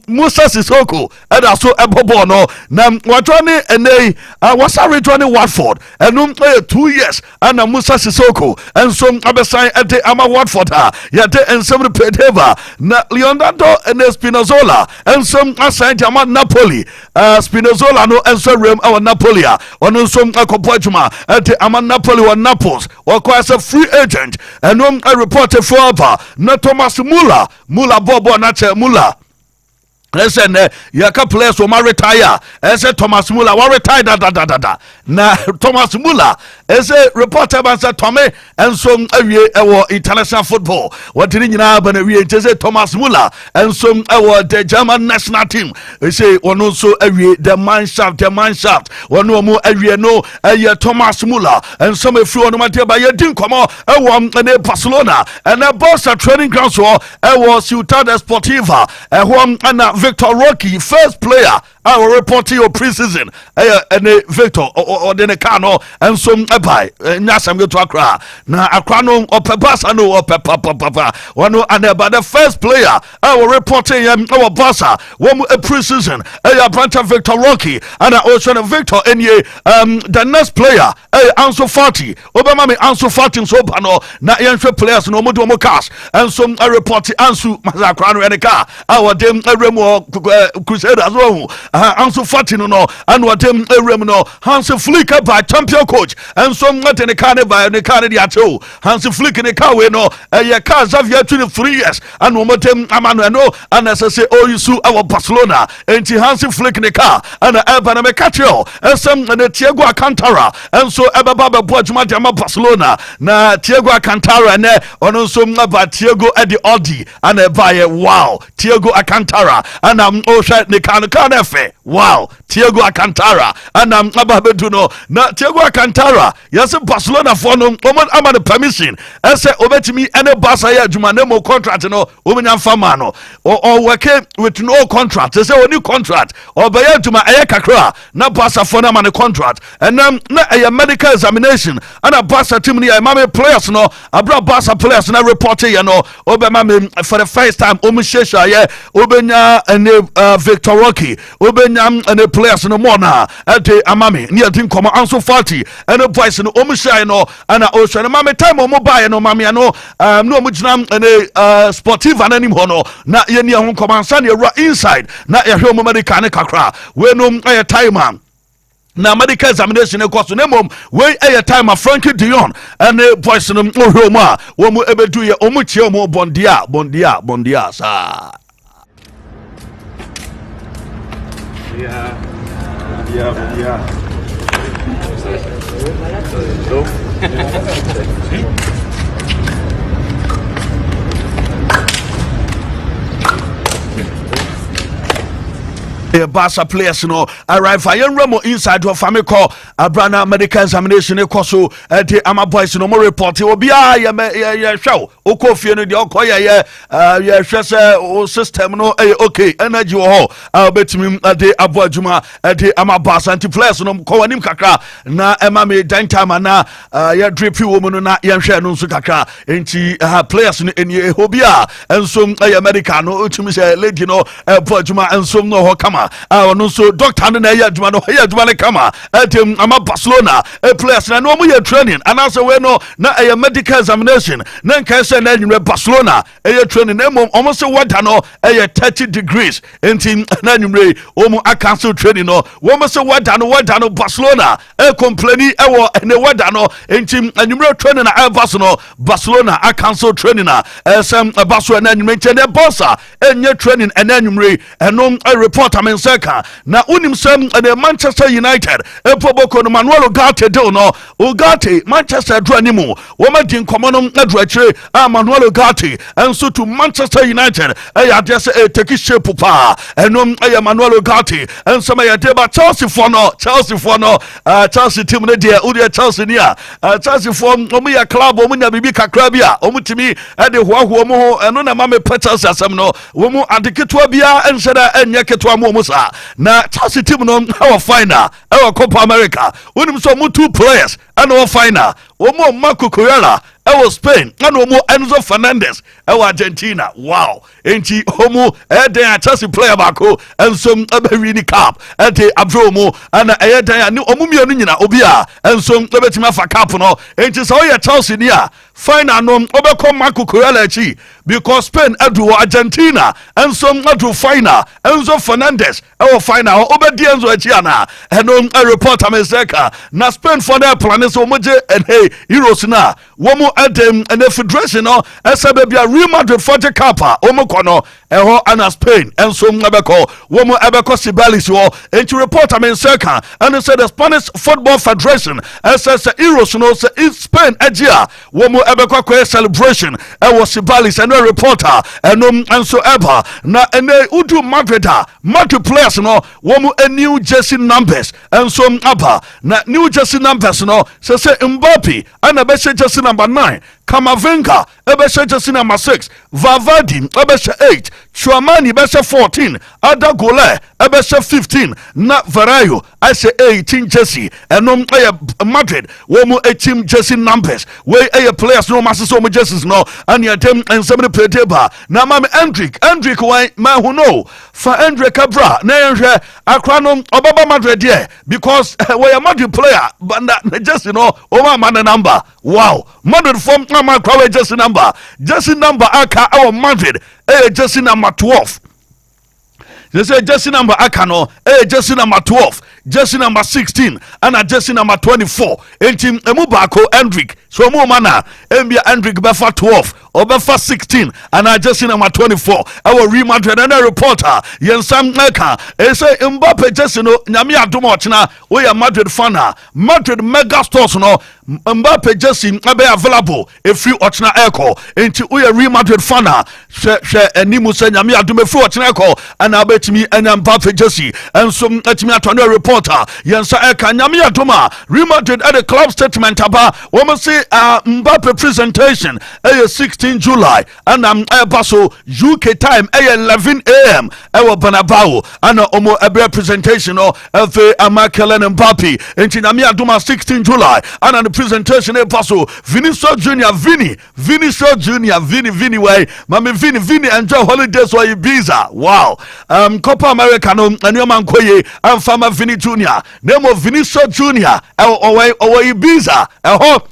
Musa Sissoko and so ebobo no na watone enei was returning Watford and 2 years and Musa Sissoko and so abesan ete ama Watford yate ensem pedeva na Leonardo and Spinazzola and some assigned ama Napoli Spinazzola no and so rem our Napoli ono so akopojuma ete ama Napoli or Naples or quite a free agent and a reporter for na Thomas Muller Bobo na Muller listen yaka players will retire ese Thomas Muller wa retire da na Thomas Muller ese reporter ban say Tommy enso awie ewo international football what did nyina ba na wie ese Thomas Muller enso ewo the German national team ese wono so awie the Mannschaft wono mu awie no Thomas Muller enso me free wono mate ba ye din komo ewo ne Barcelona and the Barca training ground so ewo Ciudad Deportiva ana Victor Roque first player I will report to your preseason and Victor or the Necano and some by Nasam to Accra na Accra no or Pepasa no or Papa one and about the first player I will report to him our Barca one a preseason a branch of Victor Roque and also Victor and the next player Ansu Fati Obama me Ansu Fati so pano na young players no more cash and some I report to Ansu Mazakrano and a car our dem Remo Crusaders Ansu Fati no and watem Erem no Hansi Flick by champion coach and so not in the car by the car the ato Hansi Flick in the car we no a car Xavier 23 years and womatem Amano no and as I say oh you sue our Barcelona and Hansi Flick in the car and Urban Mecatrio and some and the Thiago Alcantara and so Baba Boajuma Barcelona na Thiago Alcantara ne ono so ba Thiago at the Audi and by wow Thiago Alcantara and Osha ne kan efe wow Thiago Alcantara and ababedu no na Thiago Alcantara yes Barcelona for no ama the permission say obetimi ene Barca ya adwuma na mo contract no omenya fama no or work with no contract say oni contract or be adwuma eye kakra na Barca for na man contract and na a medical examination and a Barca team ni mama players no abra Barca players na report you know obema me for the first time omushesha ye obenya ene Victor Rocky obenya ene players no more na ate amame ni atin komo Ansu Fati ene boys no omushai no ana oshane mama time omo buy no mama no no omugina ene sportive ananim ho no na ye ni ho komo ansa na ra inside na ye hwe omo medical ne kakra we no aye time na medical examination e koso na mom we aye time of Frankie Dion and boys no ohwe mu a wo mu ebedu ye omu chie omu bondia sa Yeah. Barca players no arrive ayen remo inside of famiko abrana medical examination ekoso the ama boys no more report obi ya show okofie no de okoye ye hwese o system no okay energy ho betimi de aboadwuma de ama Barca anti players no ko wanim kakra na ema me dan time na ya drip wo mu no na ye hwe no nso kakra enti players no eni ehobia enso ya medical no otimi se lady no aboadwuma enso no ho kama no so doctor na ya adwuma no ya adwuma ne kama etem ama Barcelona players na no mo ya training and also we no na medical examination na nka se na anwure Barcelona training na mom almost weather no 30 degrees enti na anwure omo cancel training no wo mo se weather no Barcelona complain wo ne weather no enti anwure training na Barcelona cancel training na some Barcelona anwure enti na Barca enye training and anwure eno report seka na unim sem the Manchester United epoboko no Manuel Ugarte do no Ugarte Manchester do animu wo ma din komo no adu akire Manuel Ugarte enso to Manchester United ya just take shape pa eno Manuel Ugarte enso ma ya deba Chelsea for no Chelsea team ne dia udi Chelsea ni Chelsea for omu ya club omu nya bibi kakra bia omu timi de hoaho omu eno na ma me Chelsea asem no wo mu adeketwa bia enheda enye ketwa mu musa na Chelsea team no our final our Copa America unim so mu two players and our final omo Marco Correa Spain and omo Enzo Fernandez Argentina wow enti omo den Chelsea player bako enso abawini cup enti abromo ana den ni omo mienu nyina obi a enso betima fa cup no enti so ye Chelsea ni a final no obeko Marco Correa echi because Spain adu Argentina enso adu final Enzo Fernandez final obedi Enzo echi ana eno report ameseka na Spain for their plan so moje Euros na womo adem and the federation no esabebia Real Madrid 40 Kappa omokono eho ana Spain enso mbeko womo ebeko Sibalis wo enti report ameseka and said the Spanish Football Federation SS Euros no se Spain agia womo ebeko kwa celebration was Sibalis and reporter enso eba na ene udu Madrid players no womo new jersey numbers enso aba na new jersey numbers no se Mbappe ana be jersey number 9 Kamavinga ebeshe jersey number 6 Vavadi ebeshe 8 Chouamani ebeshe 14 Ada Gole ebeshe 15 na Varayo ase 18 jersey enom Madrid womu 18 jersey numbers we players no masses so jerseys no and yatem and somebody play table na mama Hendrik why ma who know for Hendrik Cabra na yenhwe akra no obaba Madrid there because we a Madrid player but na jersey no over man number wow Madrid form na kwa jersey number aka our Madrid jersey number 12 They say jersey number akano, jersey number 12, jersey number 16, and jersey number 24. Enti emubako Hendrick. So mo mana embia Hendrick befa 12 or befa 16 and jersey number 24. Our Real Madrid and a reporter Yensam Neka. They say Mbappe jersey no nyami adumo china. We are Madrid fan. Madrid mega stores no Mbappe jersey be available if you ochina echo. Enti we are Real Madrid fan. She enimu se nyami adume fu ochina echo and abetimi and Mbappe jersey and some etimi atone reporter Yensa Eka nyami aduma Real Madrid at the club statement aba woman say Mbappe presentation 16 July and baso UK time 11 a.m. Bernabeu and omo ebe presentation of Amakelen Mbappe enti nyami aduma 16 July and the presentation baso Vinicius Junior Vini way mami Vini enjoy holidays or Ibiza. Wow. Copa America no anyoma nkoye amfama Vini Junior name of Vinicius Junior or Ibiza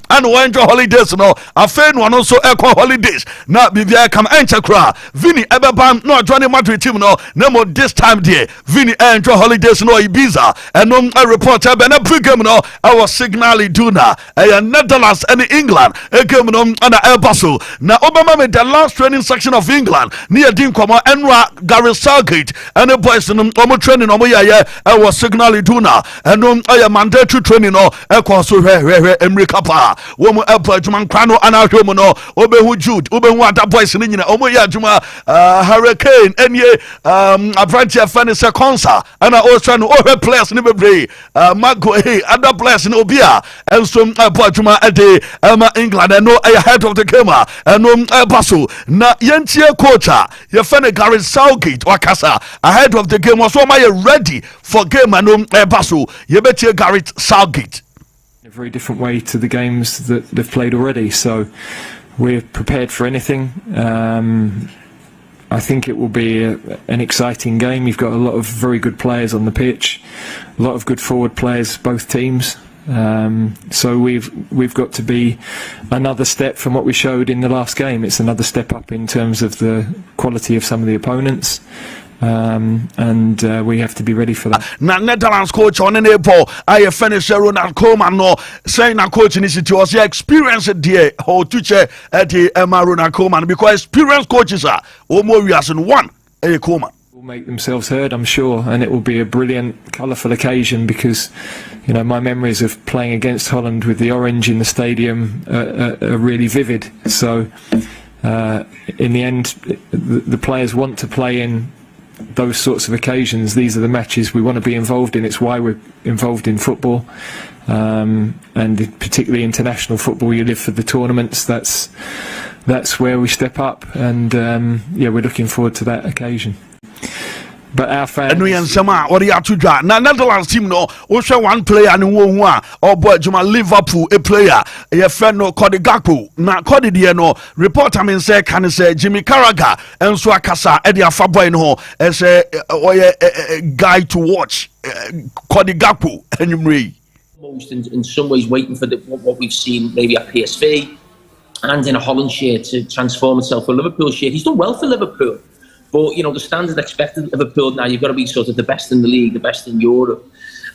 and enjoy holidays no afen one also echo holidays na bibia come enchakra Vini ebebam no join Madrid team no name of this time there Vini enjoy holidays no Ibiza and no reporter be na program no our Signal Iduna Netherlands and England game no na Elbaso na Obama made the last training section of England near Dinkomo Enra Gary Southgate and the boys no training no ya our Signal Iduna and no mandatory training no ekwa so Emre Kapa wo mo juma kwano ana hwemu no obehu Jude obehu ada boys ni nyina omo ya juma Hurricane enye Avrantia fan se Konsa ana also no ohwe players ni bebre Mago other players ni obia and so juma ade England and no ahead of the game and no baso na yentie coach ye fan Gary Southgate wakasa ahead of the game so my ready for game and no baso ye betie Gary Southgate. A very different way to the games that they've played already, so we're prepared for anything. I think it will be an exciting game. You've got a lot of very good players on the pitch, a lot of good forward players, both teams. So we've got to be another step from what we showed in the last game. It's another step up in terms of the quality of some of the opponents. And we have to be ready for that. Na Netherlands coach on an airport, I finish Ronald Koeman no saying a coach in the city was experience there how to check at the Ronald Koeman because experienced coaches are more than one a Koeman. Will make themselves heard, I'm sure, and it will be a brilliant, colourful occasion because, you know, my memories of playing against Holland with the orange in the stadium are really vivid. So, in the end, the players want to play in those sorts of occasions. These are the matches we want to be involved in. It's why we're involved in football, and particularly international football. You live for the tournaments. That's where we step up, and yeah, we're looking forward to that occasion. But our fans. And we and Sama or the Atuja. Now Netherlands team no. Also one player and one or boy Juma Liverpool a player. A friend no called Capo. Now called the no report. I mean say can say Jimmy Carragher and so Akasa Eddie Afaboy no as a guy to watch. Called Capo and you may. Most in some ways waiting for what we've seen maybe at PSV and in a Holland shirt to transform itself for Liverpool shirt. He's done well for Liverpool. But, you know, the standard expected of Liverpool now, you've got to be sort of the best in the league, the best in Europe.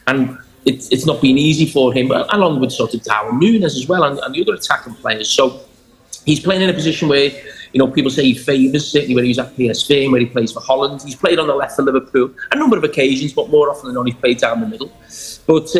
And it's not been easy for him, along with sort of Darwin Núñez as well and the other attacking players. So he's playing in a position where, you know, people say he favours, certainly when he was at PSV and where he plays for Holland. He's played on the left for Liverpool a number of occasions, but more often than not, he's played down the middle. But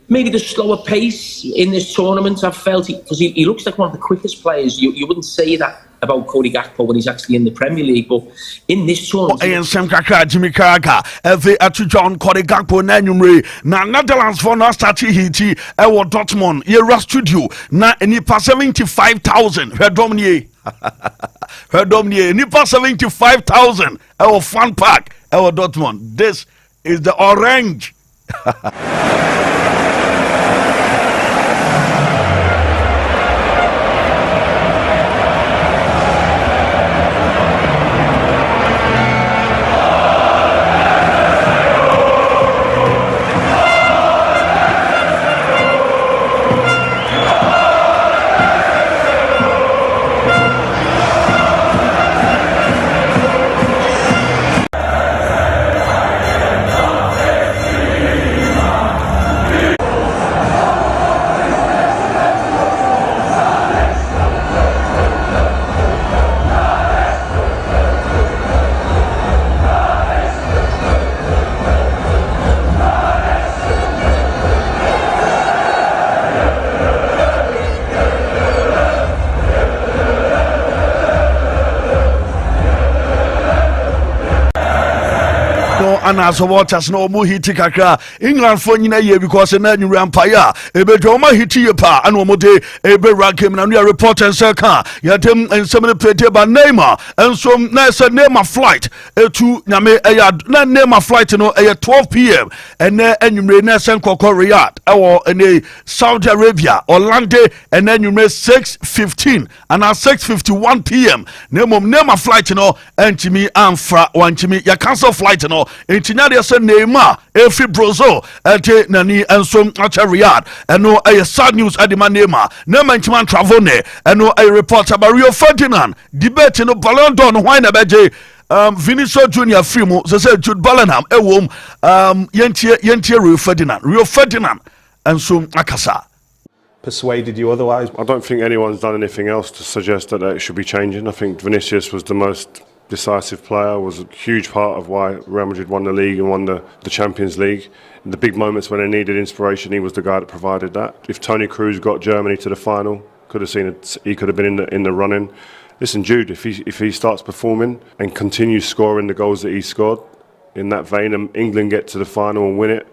maybe the slower pace in this tournament, I've felt, because he looks like one of the quickest players. You wouldn't say that about Cody Gakpo when he's actually in the Premier League, but in this tournament... Jimmy Carragher, every John Cody Gakpo, Nanumre, na Netherlands for now starting Hiti, Ewa Dortmund, Yera Studio, na nipa 75,000, her dominier, nipa 75,000, our fan pack, Ewa Dortmund. This is the orange. ana supporters no omo hiti kakra England for nyina ye because na nyu empire ebedwa omo hiti ye pa ana omo de ebe rankem na no report and say kan yadem ensem pete ba Neymar enso na say Neymar flight etu nyame eya na Neymar flight no 12 p.m. ene enwumre na sen kokko Riyadh ewo ene Saudi Arabia Orlando ene enwumre 6:15 and 6:51 p.m. Neymar flight no entimi amfra wanchimi ya cancel flight no entinya de say Neymar every Brazil ete nani enso acha Riyadh eno sad news adima Neymar ntimi travel ne eno report about Rio Ferdinand debate no Ballon d'Or no why na beje Vinicius Junior Frimo say Jude Bellingham ewom yentie Rio Ferdinand and so akasa persuaded you otherwise? I don't think anyone's done anything else to suggest that it should be changing. I think Vinicius was the most decisive player, was a huge part of why Real Madrid won the league and won the Champions League. In the big moments when they needed inspiration, he was the guy that provided that. If Toni Kroos got Germany to the final, could have seen it, he could have been in the running. Listen, Jude, if he starts performing and continues scoring the goals that he scored in that vein, and England get to the final and win it,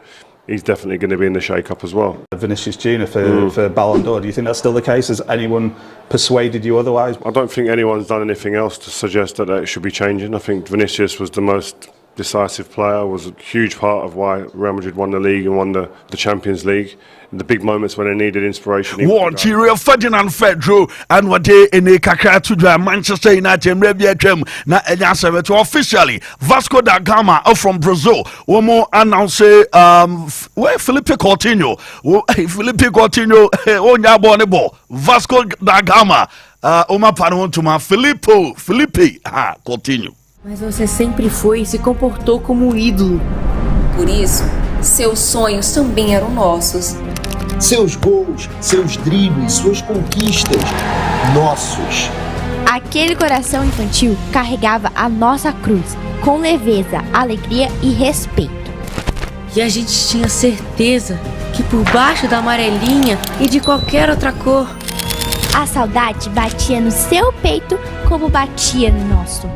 he's definitely going to be in the shake-up as well. Vinicius Junior for Ballon d'Or, do you think that's still the case? Has anyone persuaded you otherwise? I don't think anyone's done anything else to suggest that it should be changing. I think Vinicius was the most decisive player, was a huge part of why Real Madrid won the league and won the Champions League. In the big moments when they needed inspiration. Rio Ferdinand Fedro and what day in a kakra to Manchester United Rebia na enyasebe to officially Vasco da Gama from Brazil. Womo announce where Philipo Coutinho onya bonebo Vasco da Gama uma panhontuma Philippe Coutinho. Mas você sempre foi e se comportou como um ídolo. Por isso, seus sonhos também eram nossos. Seus gols, seus dribles, suas conquistas, nossos. Aquele coração infantil carregava a nossa cruz com leveza, alegria e respeito. E a gente tinha certeza que por baixo da amarelinha e de qualquer outra cor, a saudade batia no seu peito como batia no nosso.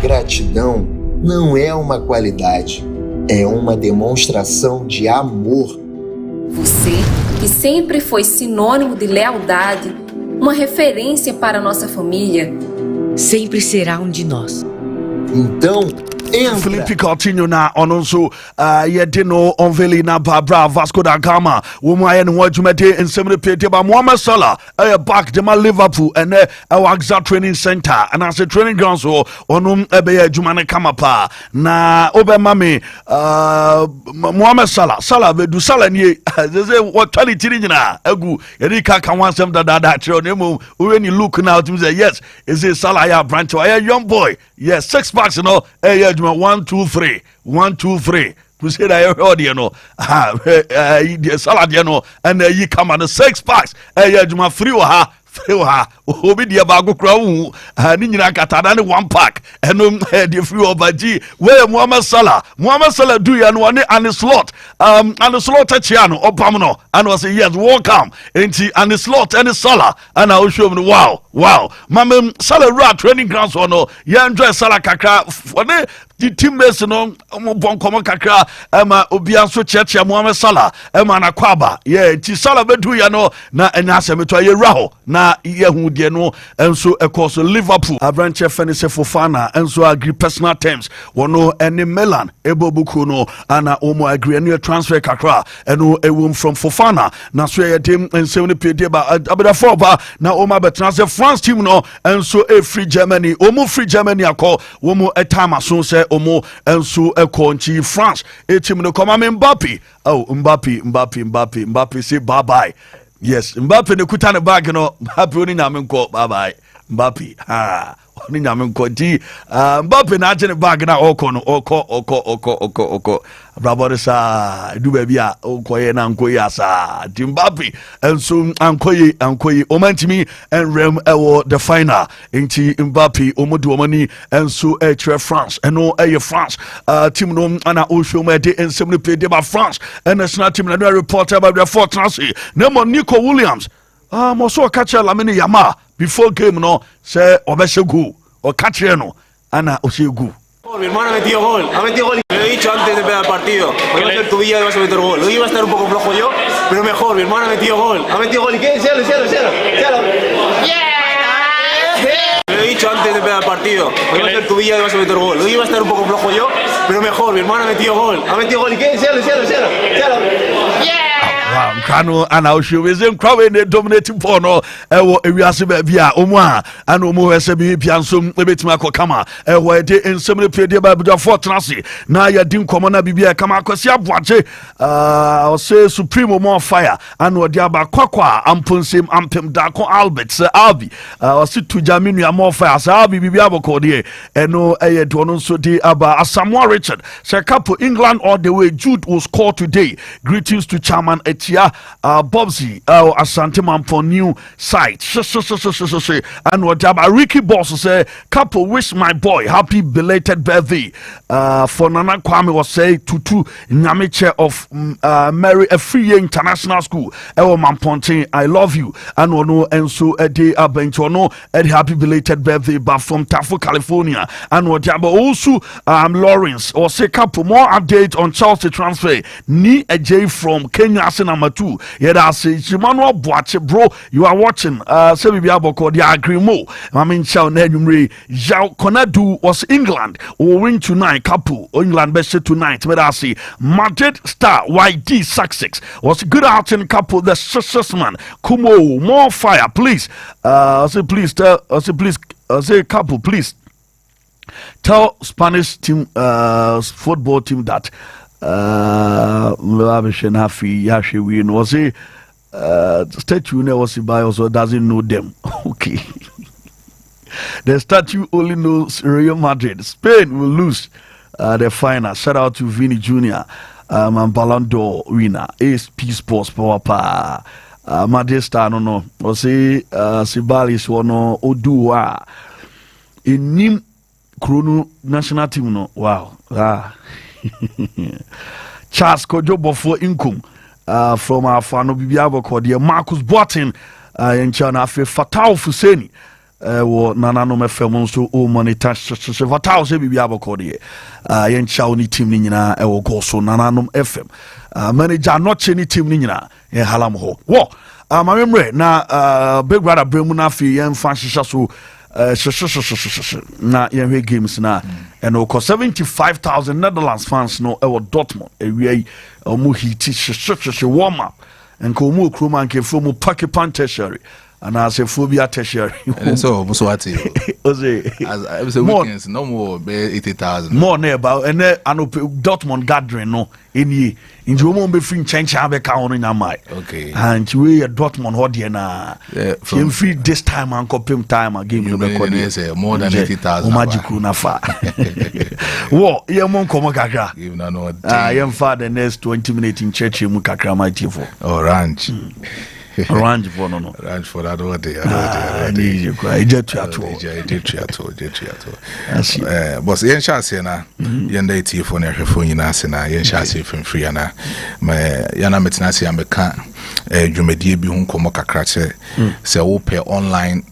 Gratidão não é uma qualidade, é uma demonstração de amor. Você, que sempre foi sinônimo de lealdade, uma referência para a nossa família, sempre será um de nós. Então, Philippe Coutinho na ononso yedino onveli na Barbara Vasco da Gama woman and wajumete in semre pete ba Mohamed Salah back de ma Liverpool and Awaxa training center and as a training ground so onum ebe jumane kama pa na obemame Mohamed Salah be du Salah ni they say what 23 nyina agu yedi ka kan wansem da tro nemu when you look now to say yes is it Salah ya branch or young boy yes 6 packs you know 1 2 3 1 2 3 to say that you heard you know the salad you know and you come on the 6 packs you free obi dia bago kra wu ni nyina katada ne 1 pack eno the free obaji where Mohamed Salah do ya no and the slot and the slot achia no opam no and was say yes welcome enti and the slot and the Salah and I will show me wow mama Salah ra training grounds or no ya enjoy Salah kakra for the teammates no bon komo kakra ma obi anso cheche Mohamed Salah ma na kwaba yeah enti Salah bedu ya no na enya asemeto ye raho na yehu de no enso ekos Liverpool abranche fenise Fofana enso agree personal terms wono ene Milan ebobuku no ana omo agree any transfer kakra eno ewum from Fofana na so ye dem ensem pede ba abeda for ba na omo betransfer France team no enso free Germany omo free Germany akọ womo etama so se omo enso ekonchi France team no come Mbappe Mbappe say bye bye. Yes, Mbappe ne kuta ne bag no Mbappe oni nyame nko bye bye Mbappe oni nyame nko di Mbappe na agene bag na oko brabore sa du ba bia okoye na nkoyi asa di Mbappe enso ankoyi omantimi enrem ewo the final enti Mbappe omodi omani enso etre France eno eye France team no ana oshomo de ensem no pede ba France and national team na reporter about the fourth transfer nemo Nico Williams mo so catch Lamine Yamal before game no say obeshegu o catch no ana oshegu Mi hermano ha metido gol, Lo he dicho antes de empezar el partido. Hoy va a ser tu día y vas a meter gol. Hoy iba a estar un poco flojo yo, pero mejor. Mi hermano ha metido gol. ¿Y qué? Séalo. Lo he dicho antes de empezar el partido. Hoy va a ser tu día y vas a meter gol. Hoy iba a estar un poco flojo yo, pero mejor. Mi hermano ha metido gol. ¿Y qué? Séalo. Wow, Kano and our show is in crowding the dominating porno. We are Sebia, Omwa, and Omo SB Piansum, a bit Mako Kama, where they in some play the Bible for Trassi. Now you didn't come on a Bibia Kama, because you have watched I'll say Supremo more fire, and what Yaba Quaqua, Ampunsim, Ampim Dako Albert, Sir Albi, I'll sit to Jaminu more fire, Sir Albi Bibiabo Cordie, and no a Donon Sodi Abba, a Samuel Richard, Sir Capo, England all the way. Jude will score today. Greetings to Chairman Etia Bobsy Asante man for new site. And whatever Ricky Boss say, Capo wish my boy happy belated birthday. For Nana Kwame was say to Nyamiche of Mary a Free International School. Ewo Mamponte, I love you. And no and so a day abenchono a happy belated birthday but from Tafo, California. And whatever also Lawrence or say Capo more update on Chelsea transfer. Ni a J from Kenya number 2. Yeah, that's it. Shimano Boache, bro. You are watching. Say we have called the Agrimo. I mean, Chow Nedumri. Jao Konadu was England. Will win tonight. Capo. England best tonight. But I see Madrid star YD Sussex was good out in Capo. The success man. Kumo more fire, please. Say please tell. Say Capo, please tell Spanish team, football team that. Was a statue was by also doesn't know them. Okay. The statue only knows Real Madrid. Spain will lose the final. Shout out to Vinny Jr. And Ballon d'Or winner. APSPORTS Power. Madrid star no. Was say Sibalis wono Odua. In Nim Krono national team no. Wow. Charles Kojo Bofo Inkum from our Fano Bibiabo called Marcus Boatin in China Fatal Fuseni Nana no me so o monitor Fatal se Bibiabo called yen Chawni team Nina e go so Nananum FM manager not cheni team Nina in Halam Ho. Wo my memory na big brother Bremuna fi yen fan shisha so na yɛhwɛ games na ɛno kɔ 75,000 Netherlands fans no ɛwɔ Dortmund ɛwie ɔmo hiti hyehyɛ warm up nka ɔmo okuroma nka ɛfo mu paki pan tertiary anaasɛ phobia tertiary so ɔmo so ate ose weekends no more 80,000 more na ɛba ɛnɛ anope Dortmund gathering no ɛnie nti ɔmo bɛfiri nkyɛnkyɛn abɛka ho no nyamae nti wei yɛ Dortmund hɔ deɛ na yɛmfiri this time ankɔpem time a game no bɛkɔ more than 80,000 ɔmagye na fa wɔ yɛmmɔ nkɔmmɔ kakra yɛmfa the next 20 minutes nkyerɛkyerɛ mu kakra ma tiefo orange Orange for no. Orange for that all day. Boss, yen chance na yen dey tie for na hwefo nyina ase na yen chance free na me yana metina se ameka dwumadie bi hu nkomo kakra che se wo pay online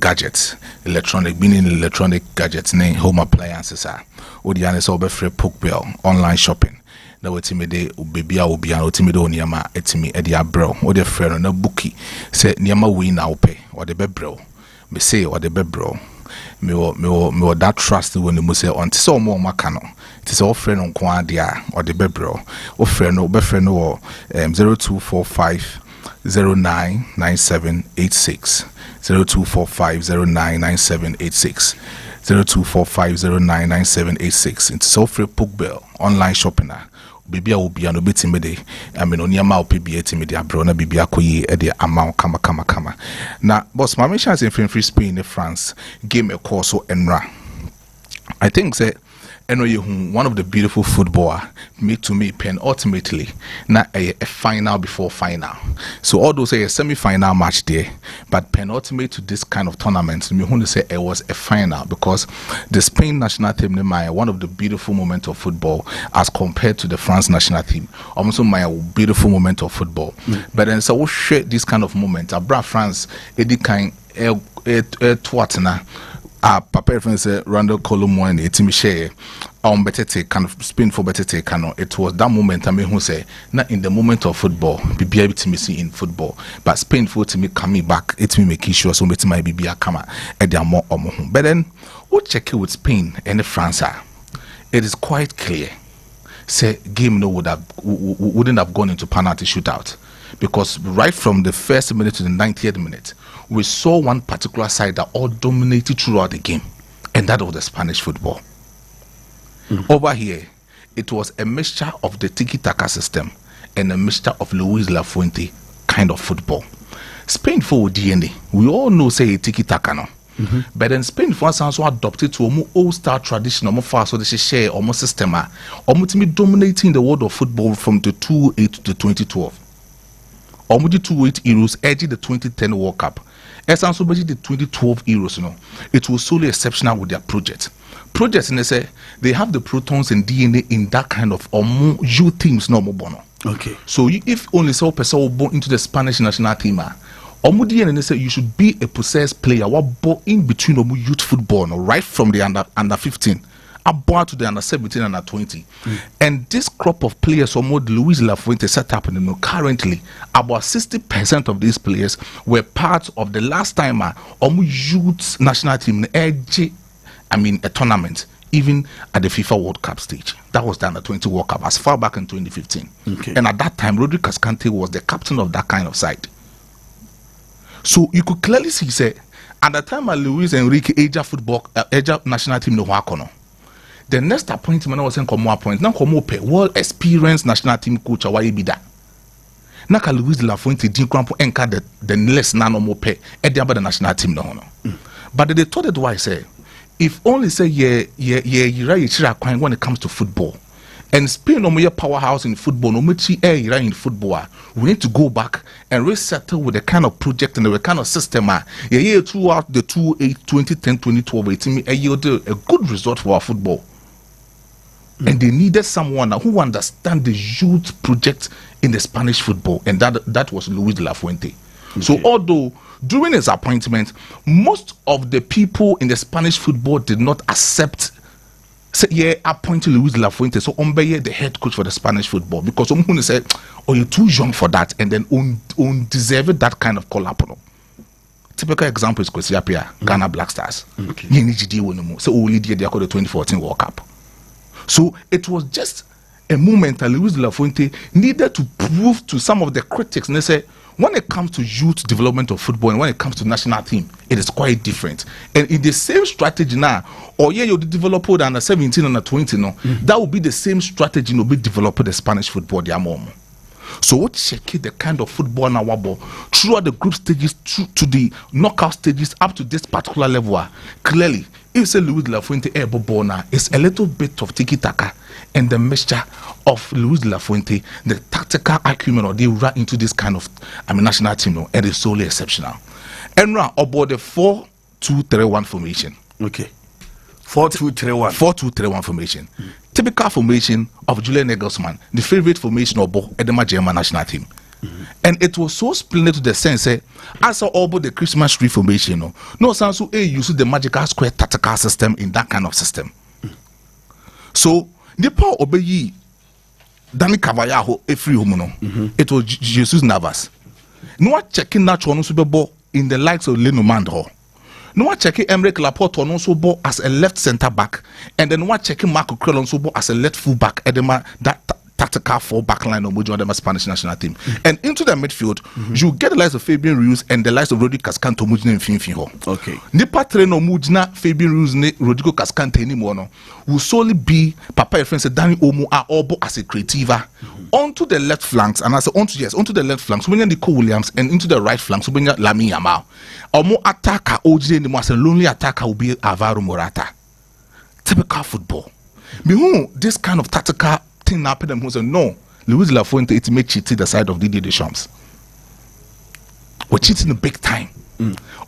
gadgets, electronic gadgets ne home appliances odi ane se obefre poke bell online shopping. Na wetimi de obebia obi an otimi de oniama etimi e de abrel o de frɛ no na bookie sɛ niama we na ope o de bebrel me say o de bebrel me o that trust when mu say on ti sɛ o mo maka no ti sɛ o frɛ no nko ade a o de bebrel o frɛ no befrɛ no 0245 099786 0245 099786 0245 099786 into so free poke bell online shopping baby will be an obitim de oniama opbi etimi de abro na bibia koyi e de amount kama na boss my mission is in free Spain in France game a course so enra I think say one of the beautiful footballer made to me pen ultimately na a final before final. So although say a semi-final match there, but penultimate to this kind of tournament, me want to say it was a final because the Spain national team one of the beautiful moments of football as compared to the France national team. Also my beautiful moment of football. But then so we share this kind of moment. Abra France, Eddie kind Papa friend say Randall Colomo and Etimi share better take kind of spin for better take it was that moment I mean who say not in the moment of football be able to see in football but Spain for to me coming back it me make sure so it might be a come at their more but then what check it with Spain and France it is quite clear say game wouldn't have gone into penalty shootout because right from the first minute to the 90th minute we saw one particular side that all dominated throughout the game, and that was the Spanish football. Over here, it was a mixture of the tiki-taka system and a mixture of Luis Lafuente kind of football. Spain for DNA, we all know say tiki-taka no. But then Spain for us also adopted to a old-style tradition, almost fast so they share almost system, almost dominating the world of football from the 2008 to the 2012. Almost the 2008 Euros, edging the 2010 World Cup. As also the 2012 Euros, it was solely exceptional with their project. Projects, and they say they have the protons and DNA in that kind of you teams no more. Okay. So if only so person will born into the Spanish national team, and they say you should be a possessed player. What born in between youth football, right from the under 15. About to the under 17 and under 20. And this crop of players, Luis Lafuente set up currently, about 60% of these players were part of the last time youth national team a tournament, even at the FIFA World Cup stage. That was the under 20 World Cup as far back in 2015. Okay. And at that time, Rodri Cascante was the captain of that kind of side. So you could clearly see, say, at the time Luis Enrique Asia national team no. The next appointment was saying more appointment. Now come up world experienced national team coach away be that. Now Luis Lafuente din crampo enka the less nano more pay at the other national team no. But they thought that why say if only say when it comes to football and Spain no more powerhouse in football no much in football we need to go back and resettle with the kind of project and the kind of system throughout the 2010 2012 it yielded a good result for our football. And they needed someone who understand the youth project in the Spanish football, and that was Luis Lafuente. Okay. So although during his appointment, most of the people in the Spanish football did not accept appointing Luis Lafuente, so Ombeye the head coach for the Spanish football, because someone said, "Oh, you're too young for that," and then deserved that kind of collapse. Typical example is Kwesiapia, Ghana Black Stars. So only they got the 2014 World Cup. So it was just a moment that Luis Lafuente needed to prove to some of the critics, and they say, when it comes to youth development of football and when it comes to national team, it is quite different. And in the same strategy now, you develop under 17 and 20, that will be the same strategy be developed the Spanish football. So what check the kind of football now throughout the group stages to the knockout stages up to this particular level. Clearly, if say Luis Lafuente Ebobona is a little bit of tiki-taka and the mixture of Luis Lafuente, the tactical acumen or they run into this kind of national team, it is solely exceptional. And now about the 4-2-3-1 formation. Okay. 4-2-3-1. 4-2-3-1 formation. Typical formation of Julian Nagelsmann, the favorite formation of the German national team. And it was so splendid to the sense, as all the Christmas tree formation, no sense to use the magical square tactical system in that kind of system. So, the power obey Danny Cavallaho, a free woman, it was Jesus Navas. No one checking natural Super Bowl in the likes of Leno Mandro. No one checking Emerick Laporte on also ball as a left centre back, and then one checking Marco Krell also ball as a left full back, and then that tactical four back line of the Spanish national team. And into the midfield, you get the likes of Fabian Ruiz and the likes of Rodrigo Cascante Mujina and Finfiho. Okay. Nipa Treno Mujina, Fabian Ruiz, Rodrigo Cascante anymore will solely be Papa friends Danny Omo are all as a creativa. Onto the left flanks, and I say onto the left flanks, when Nico Williams, and into the right flanks, when Lami Yamal. Or more attacker, OJ and the most lonely attacker will be Alvaro Morata. Typical football. Behold, this kind of tactical thing happened who said, no, Luis Lafuente it may cheat the side of Didier Deschamps. We're cheating the big time.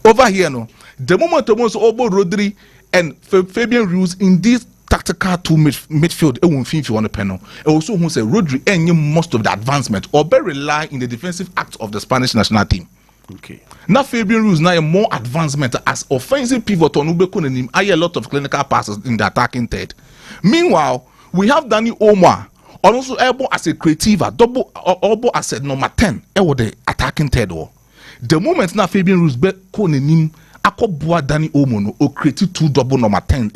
Over here, the moment almost Obo Rodri and Fabian Ruiz in this tactical two midfield, it won't feel if you want to panel. Also, who say Rodri and most of the advancement or better rely in the defensive act of the Spanish national team. Okay. Now Fabian Ruiz now a more advancement as offensive pivot on Ubekonenim. I a lot of clinical passes in the attacking third. Meanwhile, we have Danny Omar also able as a creative, double elbow as a number 10. The attacking third. The moment now Fabian Ruiz Bekonenim akobua Danny Omar or creative 2 double number 10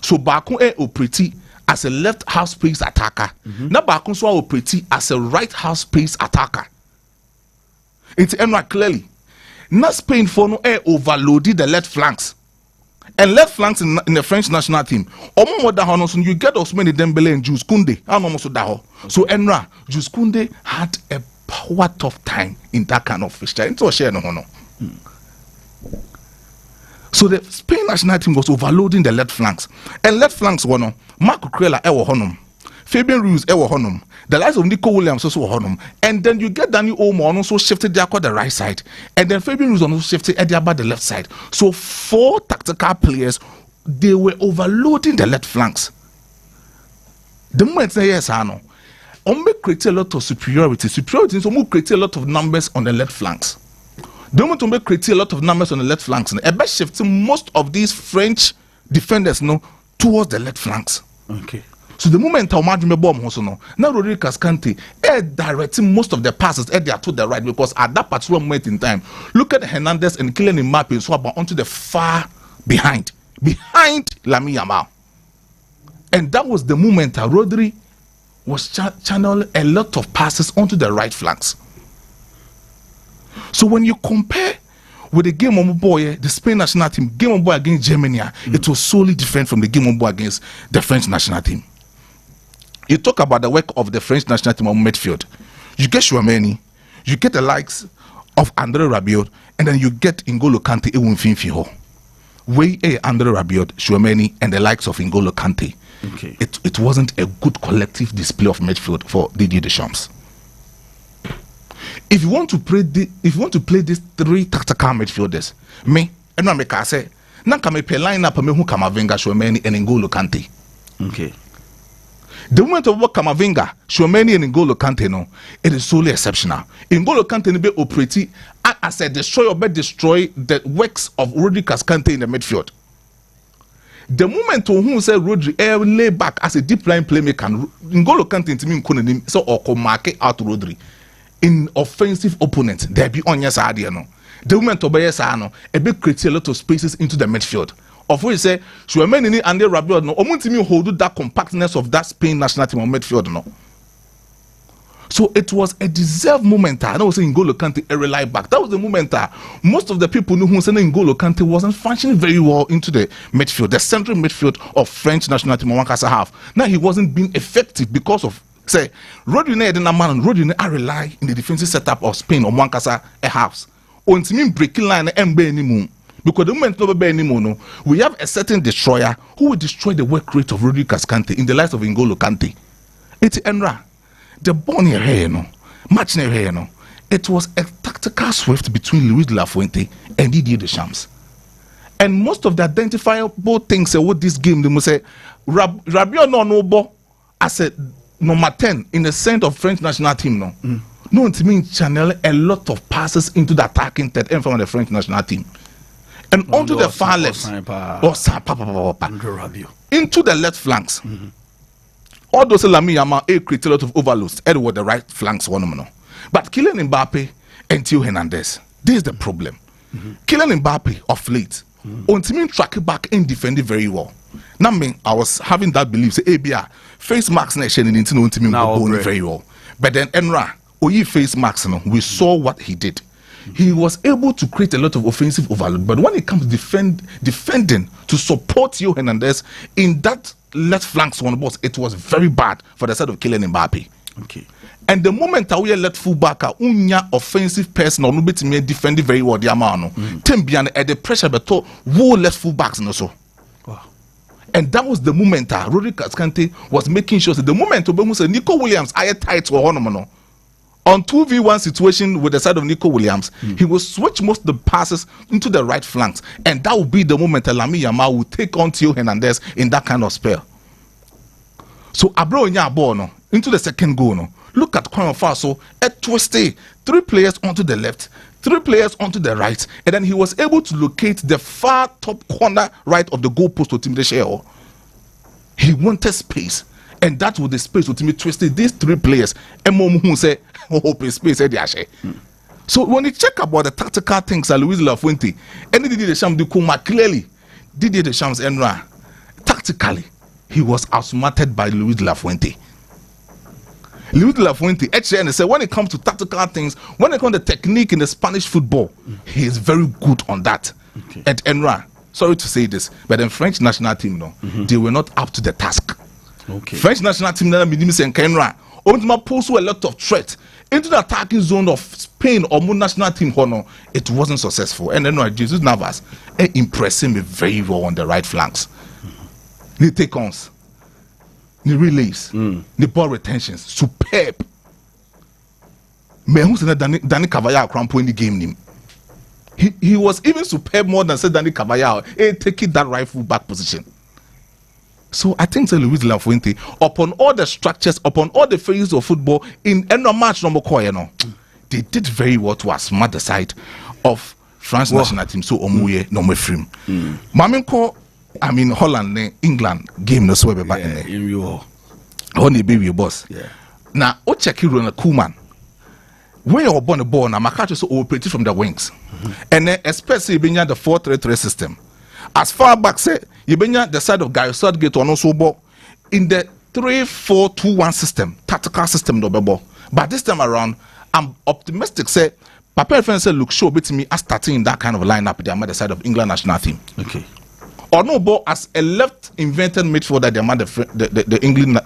So Bakun operate as a left half space attacker. Now Bakun so operate as a right half space attacker. It's clearly. Not Spain for no overloaded the left flanks. And left flanks in the French national team. You get Ousmane Dembele and Jules Koundé. So Enra, Jules Koundé had a power tough time in that kind of fixture. So the Spain national team was overloading the left flanks. And left flanks were no Marco Cucurella honum. Fabian Ruiz honum. The likes of Nico Williams also honum. And then you get Danny Olmo also shifted there the right side. And then Fabian Ruiz also shifted about the left side. So 4 tactical players, they were overloading the left flanks. The moment they yes, I know. Create a lot of superiority. Superiority so create a lot of numbers on the left flanks. The moment we create a lot of numbers on the left flanks, and best shifting most of these French defenders towards the left flanks. Okay. So the moment now Rodri Cascante directing most of the passes they are to the right, because at that particular moment in time, look at Hernandez and Kylian Mbappe so about onto the far behind Lamine Yamal. And that was the moment Rodri was channeling a lot of passes onto the right flanks. So when you compare with the game on boy, the Spain national team, game on boy against Germany, it was solely different from the game on boy against the French national team. You talk about the work of the French national team on midfield. You get Chouameni, you get the likes of Andre Rabiot, and then you get N'Golo Kante Ewunfinfiho. Andre Rabiot, Chouameni, and the likes of N'Golo Kante. Okay. It wasn't a good collective display of midfield for Didier Deschamps. If you want to play these 3 tactical midfielders, me and I make say, na kame pe line up me who Camavinga, Chouameni, and N'Golo Kante. Okay. The moment of what Camavinga, Chouameni, and N'Golo Kante, it is solely exceptional. N'Golo Kante be operate as a destroyer, but destroy the works of Rodri Cascante in the midfield. The moment who said Rodri lay back as a deep line playmaker, N'Golo Kante to me so or mark out Rodri in offensive opponents. There be on your side, The moment of Bayesano, a big create a lot of spaces into the midfield. Of which say Chouameni and Rabiot omuntimi hold that compactness of that Spain national team on midfield So it was a deserved moment. I was saying N'Golo Kante a rely back. That was the moment most of the people knew who said N'Golo Kante wasn't functioning very well into the midfield, the central midfield of French national team on Wankasa half. Now he wasn't being effective because of say Rodri I rely in the defensive setup of Spain on Wankasa a halves. On team breaking line and anymore. Because the moment anymore, we have a certain destroyer who will destroy the work rate of Rodri Cascante in the lives of N'Golo Kante. It's Enra. The ball near here, match near here, it was a tactical swift between Luis de la Fuente and Didier Deschamps. And most of the identifiable things with this game, they must say, Rabiot no as a number 10 in the center of French national team, No, it means channel a lot of passes into the attacking third end from the French national team. And onto the far left, into the left flanks. All those Lamine Yamal create a lot of overloads. With the right flanks, but Kylian Mbappe and Theo Hernandez, this is the problem. Kylian Mbappe of late, on team track back and defending very well. Now, I was having that belief. Say, ABR face marks nation in team going very well. But then Enra, face marks, we saw what he did. He was able to create a lot of offensive overload, but when it comes to defending to support Theo Hernandez in that left flanks one boss, it was very bad for the side of Kylian Mbappe. Okay. And the moment we let fullback unya offensive person or nobody me defending very well the amano, tembian at the pressure but who left fullbacks no so. Wow. And that was the moment Rodri Cascante was making sure that the moment Obama said Nico Williams I tight or no. On 2v1 situation with the side of Nico Williams, he will switch most of the passes into the right flanks. And that will be the moment Lamine Yamal will take on Theo Hernandez in that kind of spell. So Abro Nya ball into the second goal. Look at Kwame Faso, a twisty, 3 players onto the left, 3 players onto the right, and then he was able to locate the far top corner right of the goalpost to Tim Desheo. He wanted space, and that was the space to Tim twisted these 3 players. And who say, open space, So when you check about the tactical things, Luis Lafuente, and Didier Deschamps do Kuma clearly, Didier Deschamps Enra, tactically, he was outsmarted by Luis Lafuente. Luis Lafuente, HN said when it comes to tactical things, when it comes to technique in the Spanish football, he is very good on that. Okay. And Enra, sorry to say this, but the French national team, they were not up to the task. Okay. French national team, Enra, posed a lot of threat into the attacking zone of Spain or national team. It wasn't successful. And then Jesus Navas impressing me very well on the right flanks. The take-ons, the relays, the ball retentions, superb. Me who said Danny Carvajal crampo in the game. He was even superb more than said Danny Carvajal. Taking that right full back position. So I think Luis Lafuente, upon all the structures, upon all the phases of football in no match number they did very well to outsmart the side of France national team. So Omuye no me frame. Maminko, I mean Holland, England game no swear back in there. Only baby boss. Yeah. Now o check you Ronald Koeman. When you're born the ball now, Makacho so operated from the wings, and then especially being the 4-3-3 system. As far back say you been the side of Guy Southgate on also ball in the 3-4-2-1 system, tactical system no ball. But this time around, I'm optimistic. Say Papa friend say look show bit me as starting in that kind of lineup the other side of England national team. Okay. Or no ball as a left invented midfielder the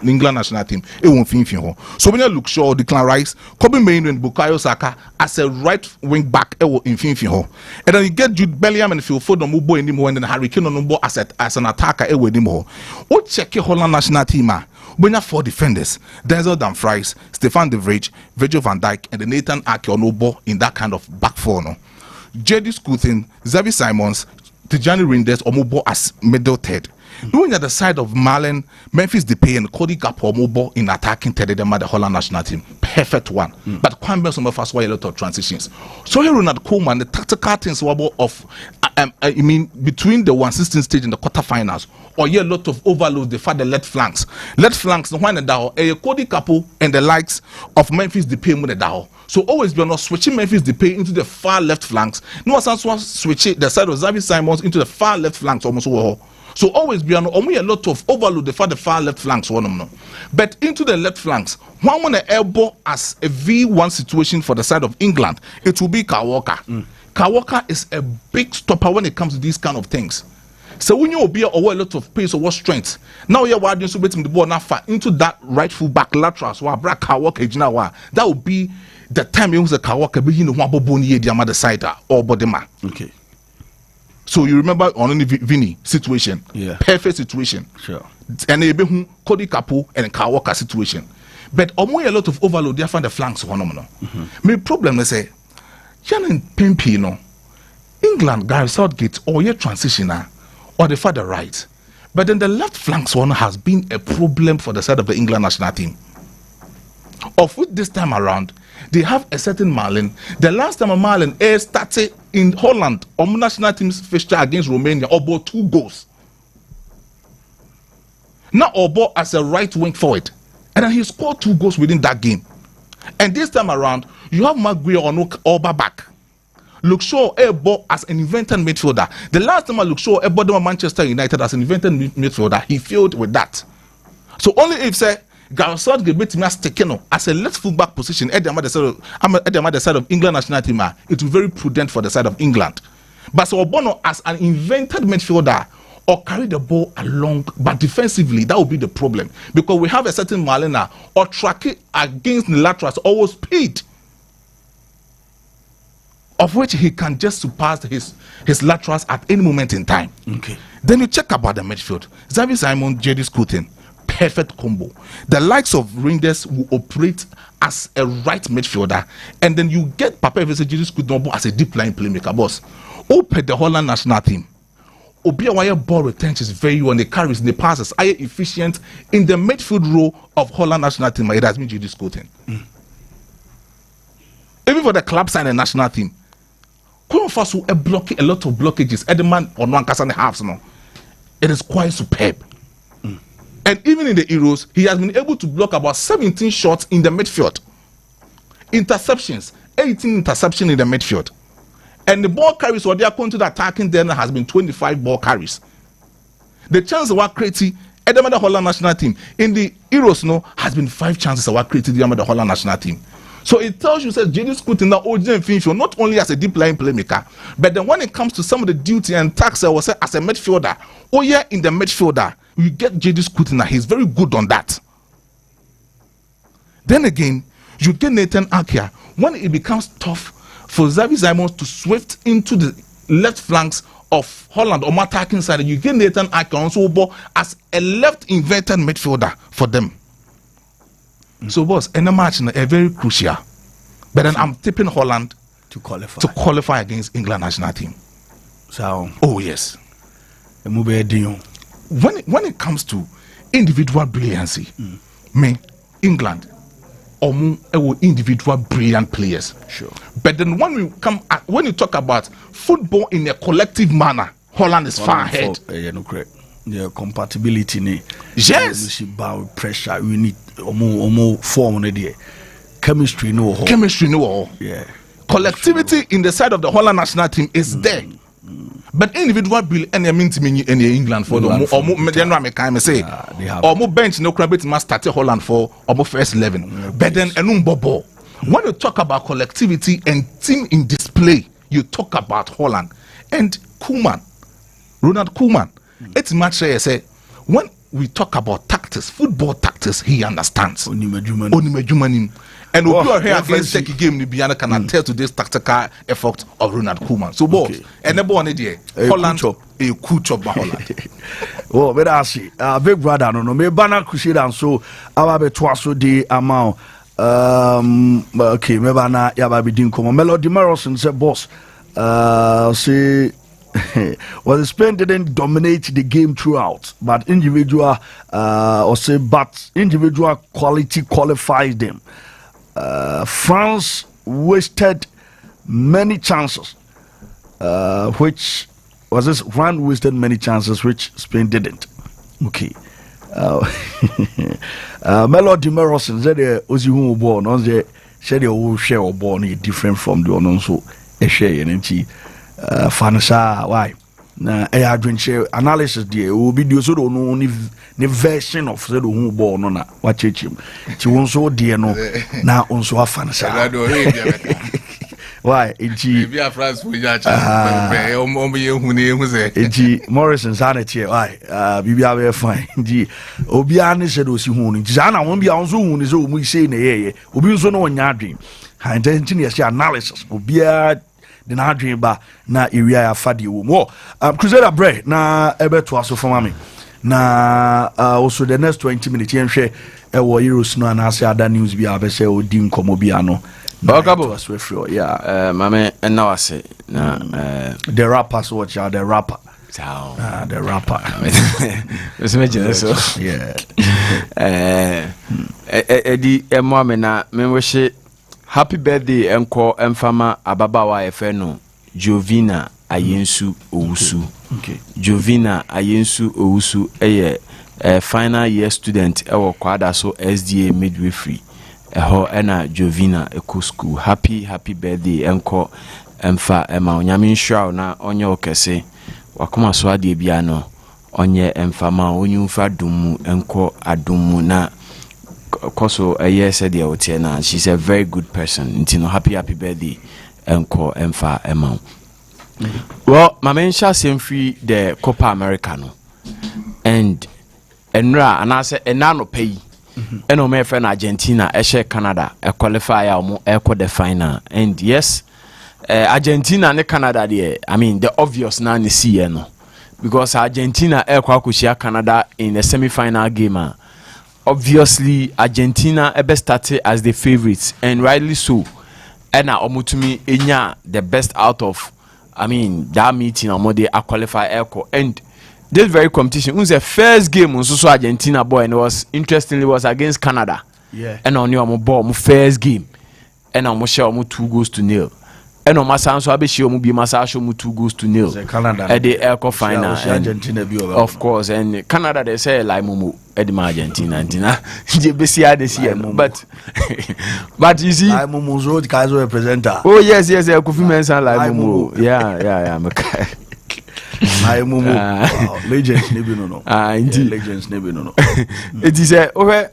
England national team. It won't fin. So when you look Shaw, Declan Rice, Kobe Mainoo and Bukayo Saka as a right wing back, it will in fin. And then you get Jude Bellingham and Phil Foden Mubo anymore, and then Harry Kane on ball as an attacker, it will anymore. What check your Holland national team? When you have 4 defenders, Denzel Dumfries, Stefan De Vrij, Virgil van Dijk, and then Nathan Ake on ball in that kind of back four. No? Jedi Scoutin, Xavi Simons, Tijani Reinders Omobo as middle third. Doing at the side of Malen, Memphis Depay and Cody Capo Omobo in attacking third them at the Holland national team. Perfect one. But Kwame some of us were a lot of transitions. So here Ronald Koeman, the tactical things of I mean between the 1/16 stage and the quarterfinals, or a lot of overload the far the left flanks. Left flanks no one a Cody Capo and the likes of Memphis Depay with the Dao. So always be not switching Memphis Depay into the far left flanks. No one switching the side of Xavi Simons into the far left flanks almost. So always be on a lot of overload the far left flanks one. But into the left flanks, one want to elbow as a V1 situation for the side of England, it will be Kyle Walker. Kyle Walker is a big stopper when it comes to these kind of things. So when you be a lot of pace or what strength, now you're wide so betting the ball now far into that right full back lateral. So I break Kyle Walker that would be the time you use a Kyle Walker begin to one boboni the other side or bodema. Okay. So you remember on the Vinny situation, perfect situation. Sure. And they be Cody Capo and Kyle Walker situation. But a lot of overload, they find the flanks one. My problem is say, Jan Pempi, no, England, Guy Southgate, or your transitioner, or the further right. But then the left flanks one has been a problem for the side of the England national team. Of which this time around, they have a certain Marlin. The last time a Marlin started in Holland on national team's fixture against Romania, Obo 2 goals. Now Obo as a right wing forward, and then he scored 2 goals within that game. And this time around, you have Maguire on Oba back. Luke Shaw Ebo as an invented midfielder. The last time I Luke Shaw Ebo Manchester United as an invented midfielder, he failed with that. So only if say Gareth Southgate beat me as a left full back position at the other side of England national team, it will be very prudent for the side of England. But so Obono as an invented midfielder or carry the ball along, but defensively that will be the problem because we have a certain Marlena or track it against the laterals always speed, of which he can just surpass his laterals at any moment in time. Okay. Then you check about the midfield. Xavi Simons, Jedi Scoutin, perfect combo. The likes of Reinders will operate as a right midfielder, and then you get Papa Jedi Scoutin as a deep line playmaker. Boss, open the Holland national team. Obia wire ball retention is very on the carries, the passes, are efficient in the midfield role of Holland national team. It has been Judy Scotland. Even for the club side and national team. Quite fast a lot of blockages. Edman on 1 and a half. No, it is quite superb. And even in the Euros, he has been able to block about 17 shots in the midfield. Interceptions, 18 interceptions in the midfield. And the ball carries, what they are going to the attacking then has been 25 ball carries. The chance of what creating the Holland national team in the Euros has been 5 chances of what creating the Holland national team. So it tells you that Jadon Scott in the original finish not only as a deep line playmaker, but then when it comes to some of the duty and tasks, I was say as a midfielder, in the midfielder, you get Jadon Scott in, he's very good on that. Then again, you get Nathan Akia when it becomes tough for Xavi Simons to swift into the left flanks of Holland or attacking side, you get Nathan Akia also as a left inverted midfielder for them. So boss, in the match is very crucial. But then I'm tipping Holland to qualify against England national team. So yes. When it comes to individual brilliancy, England individual brilliant players. Sure. But then when you talk about football in a collective manner, Holland is far ahead. The compatibility, yes. Pressure, we need form there. Chemistry, yeah. Collectivity in the side of the Holland national team is there. But individual bill and in England for them or bench no crabit must start Holland for almost first 11. But then when you talk about collectivity and team in display, you talk about Holland and Ronald Koeman. It's much say when we talk about tactics, football tactics, he understands. And we are here against the game, Nibiana can attest to this tactical effort of Ronald Koeman. So, and the one idea, Holland, a cool job by Holland. Oh, but I see, big brother, no, me banner Kushida, and so I will be twice a day amount. Okay, me banner, Yababi Dinko, Melody Morrison said, boss, say, well, Spain didn't dominate the game throughout, but individual quality qualifies them. France wasted many chances, which Spain didn't. Okay. Melody Morrison said Ozihu born on the said the share born different from the one so a share and Fanasa, why? Na I drink share analysis there will be the so no ni version of the who born no na watch him. She won't so dear no now on so Fanasa. Why? Maybe a France for Morrison sanity. Why? Bibia fine. Obiani said Osihuni. Jana won't be on Zoom is all we say in the air. Obi so no one yarding. I intend analysis. Obia. The na dream ba na area ya fadi wo mo Crusader bread na ebeto aso for me na also the next 20 minutes yen hwe e wo Euros no na ase ada news bi abese odi nkomo bi ano Capo yeah mame na wase na the rappers watch out the rapper the rapper so yeah edi emo amena me wish happy birthday enko emfama ababawa efeno Jovina Ayensu Owusu. Okay. Jovina Ayensu Owusu final year student ewo kwada so SDA midwifery eho ena Jovina eco school. Happy birthday enko emfa ema onyame nhwa na onye okese wakoma so ade bia no onye emfama onyumfa dumu enko adumu na Koso said the she's a very good person. Happy birthday enko emfa emma. Well, my mention same free the Copa America no. And I say enano pay. Eno me friend Argentina, Canada, a qualifier mo the final. And yes, Argentina and Canada there. I mean the obvious na ni see no. Because Argentina kushia Canada in the semi-final game. Obviously, Argentina ever started as the favorites, and rightly so. And now, Omutumi Enya the best out of I mean, that meeting they are qualify echo and this very competition. Was the first game on so Argentina boy and it was interestingly was against Canada. Yeah. And on your ball first game. And on share 2-0. And on my son so I be sure be Masasho 2-0. Canada at the Echo final. Argentina of course, and Canada they say like Mumu at Argentina and this year. But you see like Mumu's road guys were presenter. Oh yes, Kofi Mensah like Mumu. Yeah, I'm okay. I Mumu legends nebi no. Indeed legends nebi no. It is okay.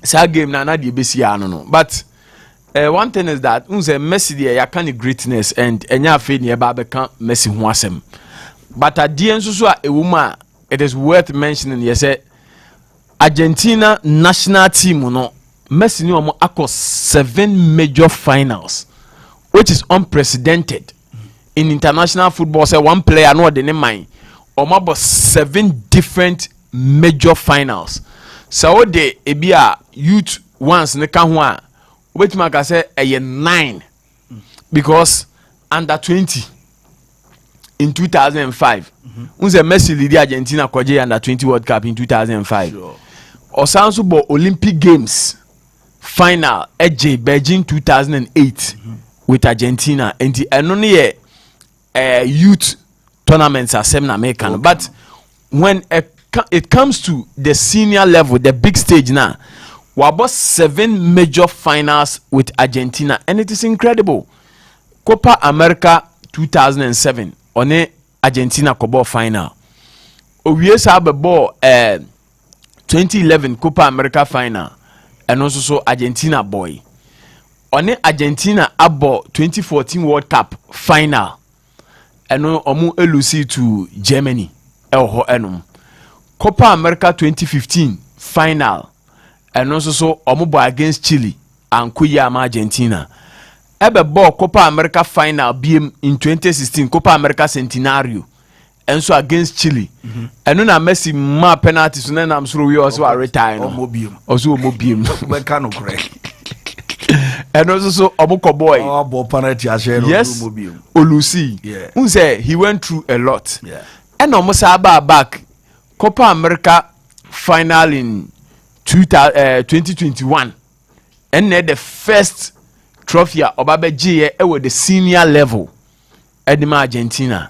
Sa game na the besia no. But one thing is that unse Messi there ya can greatness and enya afi ne ba beka Messi ho asem. But at the end so a woman it is worth mentioning yes Argentina national team no Messi ni omo across 7 major finals which is unprecedented in international football. Say one player no the name mine omo about 7 different major finals. So de ebia youth once ne ka ho a which man can say a 9 because under 20 in 2005 unse Messi lead Argentina kwaje under 20 World Cup in 2005 osanso bo Olympic Games final EJ Beijing 2008 with Argentina and eno ne youth tournaments are same American but when it comes to the senior level the big stage now we about 7 major finals with Argentina and it is incredible. Copa America 2007 on Argentina Copa final. We have a ball 2011 Copa America final and also so Argentina boy. On Argentina abo 2014 World Cup final and omu elusi to Germany. Copa America 2015 final and also so omubo against Chile and Kuyama Argentina. Ebe ball Copa America final BM in 2016 Copa America Centenario and so against Chile. And then Messi ma penalty so then I'm sure we also are retiring. Also mobium. And also so Obuko boy. Yes. Olusi. Yeah. Who say he went through a lot. Yeah. And almost back Copa America final in 2021 and the first trophy obabe G with the senior level at the Argentina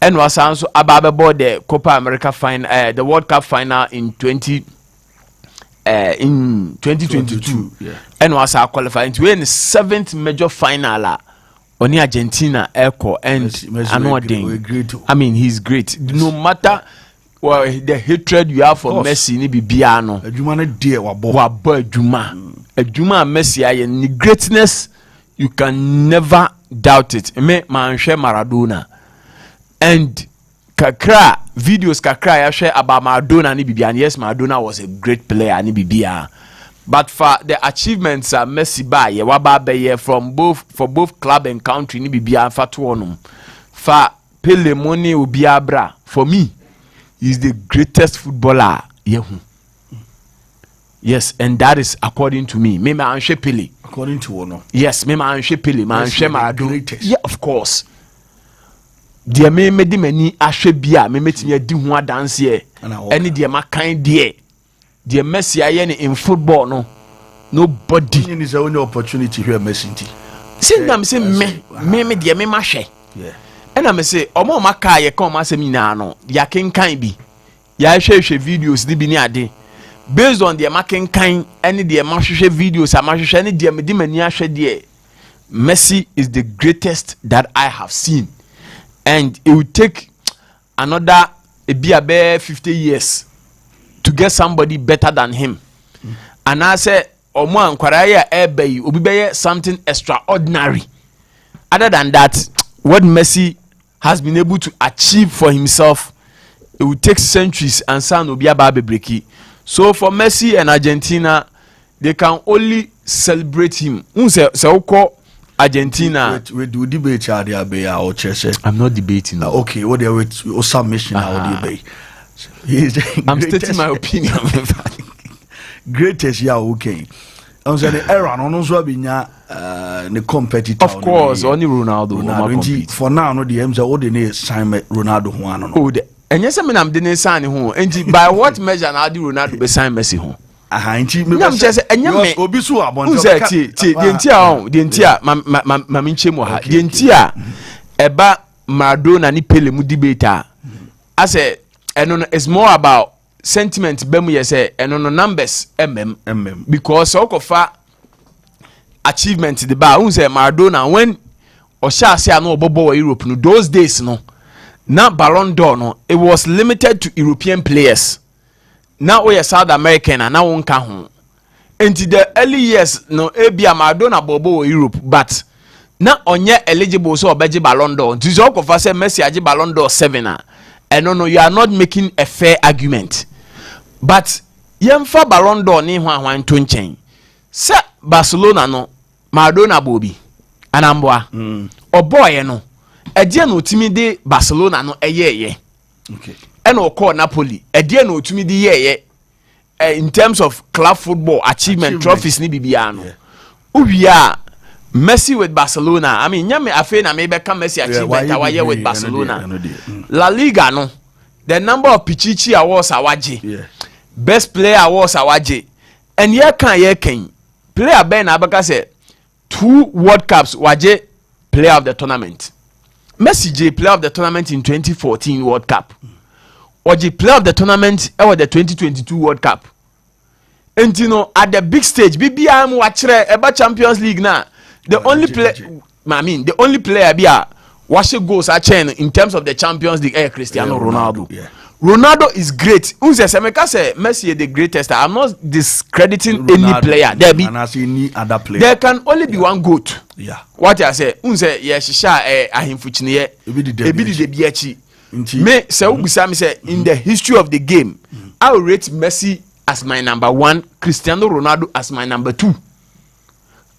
and was also about the Copa America final the World Cup final in 2022 yeah. And was qualifying to win the 7th major final on Argentina Echo and Messi I mean he's great no matter well, the hatred you have for Messi ni bibiano. Adwuma ne de wabo adwuma. Adwuma Messi aye ni greatness you can never doubt it. Me manhwe Maradona. And kakra videos kakra ya share about Maradona ni bibiano. Yes, Maradona was a great player ni bibia. But for the achievements Messi ba ye waba be from both club and country ni bibia fa to onum. For Pele money ubiabra for me he's the greatest footballer. Yes, and that is according to me. Me Anshe Pele. According to Ono. Yes, me Anshe Pele. Anshe Maradona. Yeah, of course. Dear me di many ashe bia me metimi di ho dance here. Any dear ma kind dear. Dear Messi aye in football no. Nobody. It is only opportunity here Messi. Say them say me dear me mashe. Yeah. And I say, Omo maka ye come as mina no, ya ken kan bi. Ya share videos ni bi ni ade. Based on the making kind any the share videos, share any the me di mani ahwe de. Messi is the greatest that I have seen. And it will take another a 50 years to get somebody better than him. And I say, Omo ankwara ya ebe obi be something extraordinary. Other than that, what Messi has been able to achieve for himself, it will take centuries and San Obiaba Bebreki. So for Messi and Argentina, they can only celebrate him. Argentina. We do debate or Chelsea. I'm not debating. Okay, what they with submission debate. I'm stating my opinion. Greatest, yeah, okay. On say the era no so abinya the competitor. Of course, only Ronaldo. For now, no the MZ all the sign Ronaldo ho ano. Oh, and yes, I mean I'm the sign ho. And by what measure now do Ronaldo be sign Messi ho? Aha, nti me say enye obi so abon. Who say the entia ma minche mo ha. The entia eba Maradona ni Pele mu debate a. I say eno is more about sentiment bemu ye say eno no numbers because okofa achievement the ba who say Maradona when osha say no obobo Europe no those days no na Ballon d'Or no it was limited to European players. Now we are South American and now won't ho. Into the early years no ebia Maradona bobo Europe but na onye eligible so obeji Ballon d'Or. This okofa say Messi aji Ballon d'Or 7 and no you are not making a fair argument. But yemfa Ballon d'Or ni hwan to nchen. Se Barcelona no Maradona bobi anambwa. O boy no edie no otimi de Barcelona no eyeye. Okay. And o call Napoli edie no otimi de yeye in terms of club football achievement trophies ni bibia no. Uwia Messi with Barcelona. I mean nyame afi na me be ka Messi achievement awaye with Barcelona. La Liga no the number of Pichichi awards awaje. Yeah. Best player awards awaje. And ye kan player Ben Abaka say 2 World Cups waje player of the tournament. Messi J player of the tournament in 2014 World Cup. Oji player of the tournament over the 2022 World Cup. And you know at the big stage BBM wachre eba Champions League na the only player the only player bia wash goals are chain in terms of the Champions League Cristiano Ronaldo. Yeah. Ronaldo is great. Unse Semeka say Messi is the greatest. I'm not discrediting Ronaldo, any player. There be any other player. There can only be one GOAT. Yeah. What I say, unse yeshisha ahimfuchiniye. Ebi de biachi. Me say ubisa me say in the history of the game, I will rate Messi as my number 1, Cristiano Ronaldo as my number 2.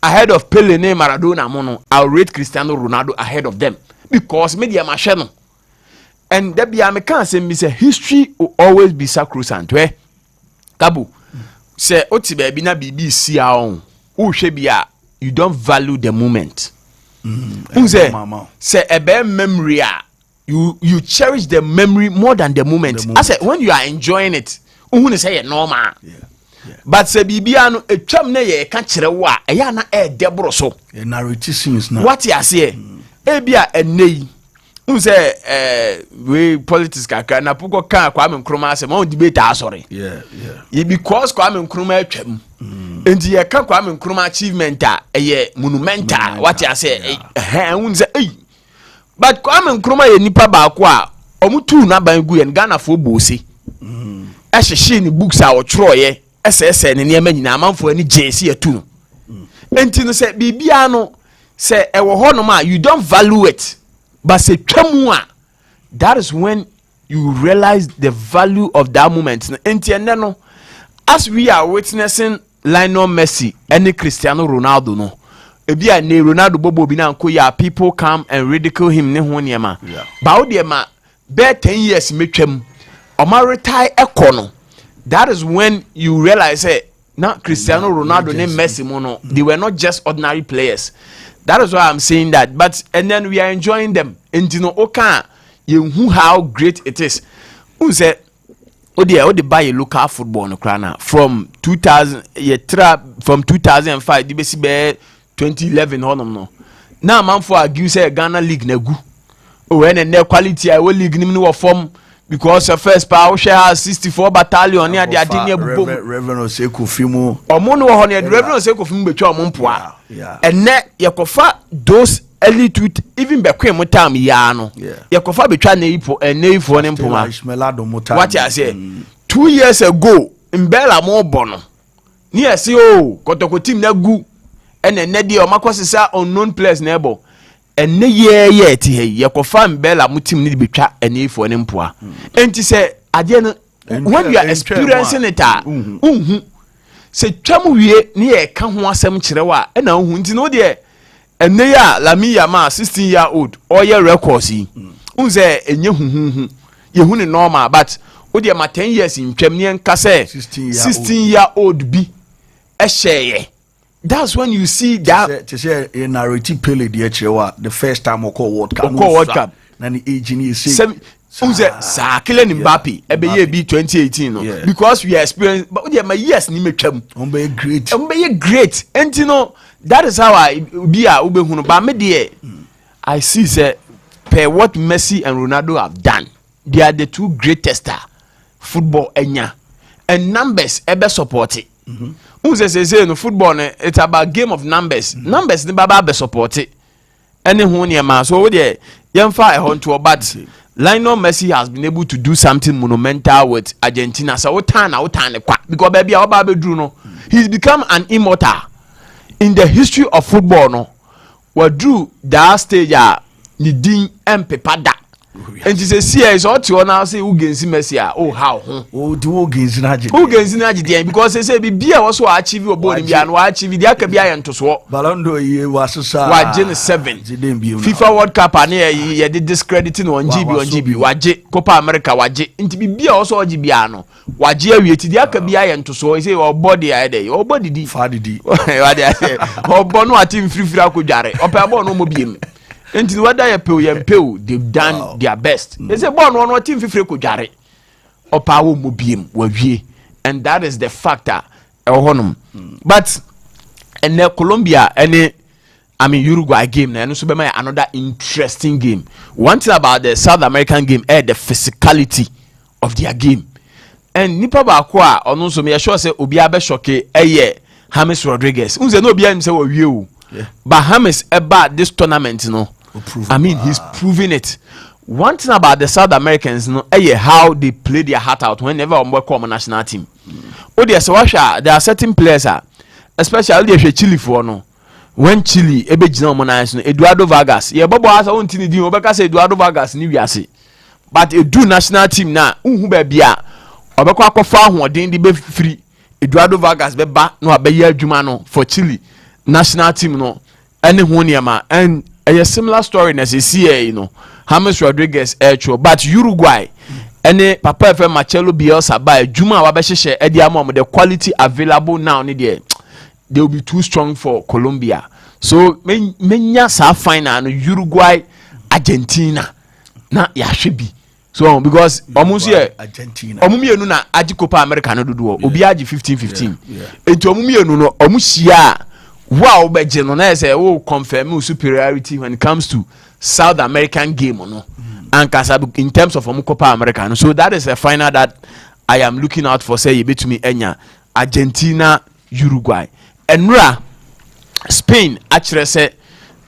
Ahead of Pele, Maradona, Mono, I will rate Cristiano Ronaldo ahead of them because media machine. And there be a can say me say history will always be sacrosanct. Where Capo say oti baby na BBC a on you don't value the moment. Say a memory you cherish the memory more than the moment. I say when you are enjoying it, say normal. But say bibiano a cham na ye ka kire wo a eya na debro so. Narrative scenes now. What you say? Ebia enei we politics kaka na poko kan Kwame Nkrumah ase ma debate asori. Yeah. Because Kwame Nkrumah atwam. Enti ye ka Kwame Nkrumah achievement a monumental. What you say? But Kwame Nkrumah ye nipa ba ko a omutu na ban gu ye Ghana fo bosi. Ehhehhe ni books a otro ye ese ne ne nyina amanfo ani JC atu. Enti no say bibia no say ewo ho no ma you don't value it. But say that is when you realize the value of that moment. No, as we are witnessing Lionel Messi and Cristiano Ronaldo, no, Ronaldo Bobo Binanko, people come and ridicule him. But bear 10 years make him or retire econo. That is when you realize, hey, not Cristiano Ronaldo and Messi mono. They were not just ordinary players. That is why I'm saying that. But and then we are enjoying them. And you know, okay, you know how great it is. Who said, oh dear, buy a local football no crana from 2000 from 2005, DBC 2011 no. Now man for argue say Ghana League na gu. Oh, and their quality I will league no form because the first power share 64 battalion near the Adenia Reverend Oseko Fimo. Omono ho ne Reverend Oseko Fimo betwa ompoa. Yeah. And net yakofa those early tweet even bekwe motam ya no. Yakofa betwa neifo ne mpoma. What I say? 2 years ago Mbella mo bono. Ni ase o kotoko team na gu ene nedi o makosisa unknown players na ebo. Ene ye ti he yakofa Mbella mo team ni betwa neifo ne mpoma. Enti say ade no when you are experiencing it se twam wie ne ye ka ho asem kirewa e na hu nti no de enne ya Lamia ma 16-year-old oye records yi unze enye huhuhu ye hu ne normal but o de ma 10 years in twam ne nka se 16-year-old bi e hyeye that's when you see that. To say a narrative Pele the first time I call World Cup. World Cup. Nani age ni say. Kylian Mbappe ebe ye be 2018 no because we are experienced but my years ni metwam be great and you know that is how I be a ubehunu but me there I see say per what Messi and Ronaldo have done they are the two greatest football enya and numbers ebe support it who say no football it's about game of numbers numbers ni baba be support it any hu ne ma so we there yemfa e hon to but Lionel Messi has been able to do something monumental with Argentina. So because baby, he's become an immortal in the history of football. No, what drew that stage ni din empepada. And she says, "See, it's all to now say who gains Messi? Oh how? Oh, who gains Naji? Because they say be also achieve your body and achieve the Akabia and to swap. Ballon d'Or was 7 FIFA World Cup and yeah did discrediting on GB waje Copa America waje into be also GBiano waje we ti the Akabia and to so say your body your body di fadidi or bono atim free could jare or pebo no mobile. Until whether you pay, they've done their best. They say, "Born one team fifty could jare or power mobium we," and that is the factor. But and Colombia, Uruguay game, and also another interesting game. One thing about the South American game is the physicality of their game. And Nipa Bakwa, or no, so me sure say Obiabe Shoke, James Rodriguez. Unse no Obiam say you. But James about this tournament, he's proving it. One thing about the South Americans, how they play their heart out whenever on work on national team. There are certain players, especially if Chile for no. When Chile, Eduardo Vargas, Bobo has own team. Eduardo Vargas, but a do national team now. Ubebia, Obeko far who didn't be free. Eduardo Vargas be back no abeya Jumano for Chile national team no any honiama and a similar story as you see James Rodriguez but Uruguay any Papa F Marcelo Bielsa by Juma Wabeshe Ediamo the quality available now they will be too strong for Colombia so menya sa final Uruguay Argentina na ya should be so because almost here Argentina omumienu na aji Copa America no dodo obi aji 15-15 enti omumienu no omuhia wow beje no na say we confirm superiority when it comes to South American game no and in terms of Copa America no so that is a final that I am looking out for say you bet me enya Argentina Uruguay and Spain actually say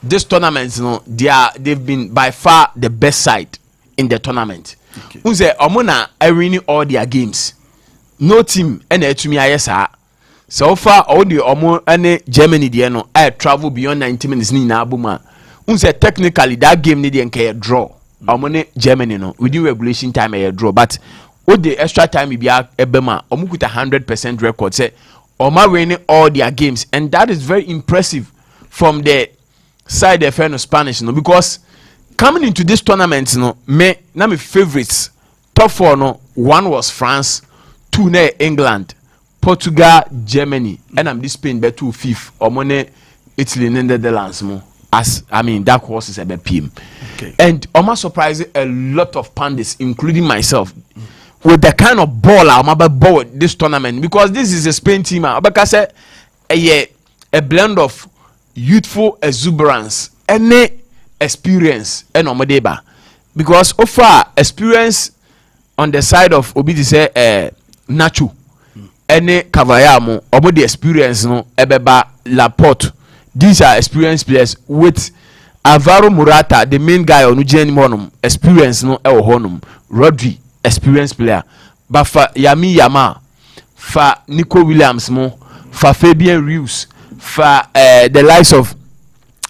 this tournament they've been by far the best side in the tournament. Unse omuna winning all their games. No team ene etumi ayesa. So far all the omo ene Germany dey no travel beyond 90 minutes ni na abuma. Unse technically that game ni dey nke draw. Omo ne Germany no within regulation time a draw but with the extra time e bia ebema omo kuta 100% record say omo winning all their games and that is very impressive from the side of Spanish no because coming into this tournament, my favorites top 4 1 was France, 2 England, Portugal, Germany, and I'm this Spain bet 2 5th or money Italy and Netherlands that horse is a PM. Okay. And almost surprising a lot of pundits, including myself, with the kind of ball I'm about ball this tournament because this is a Spain team. Because a blend of youthful exuberance and experience and omodeba because offer experience on the side of obi say Nacho any Cavallamo obo the experience no ebeba Laporte these are experienced players with Alvaro Morata the main guy on Ujeni Monum experience no e honum Rodri experienced player but for Yami Yama for Nico Williams mo for Fabian Ruiz for the likes of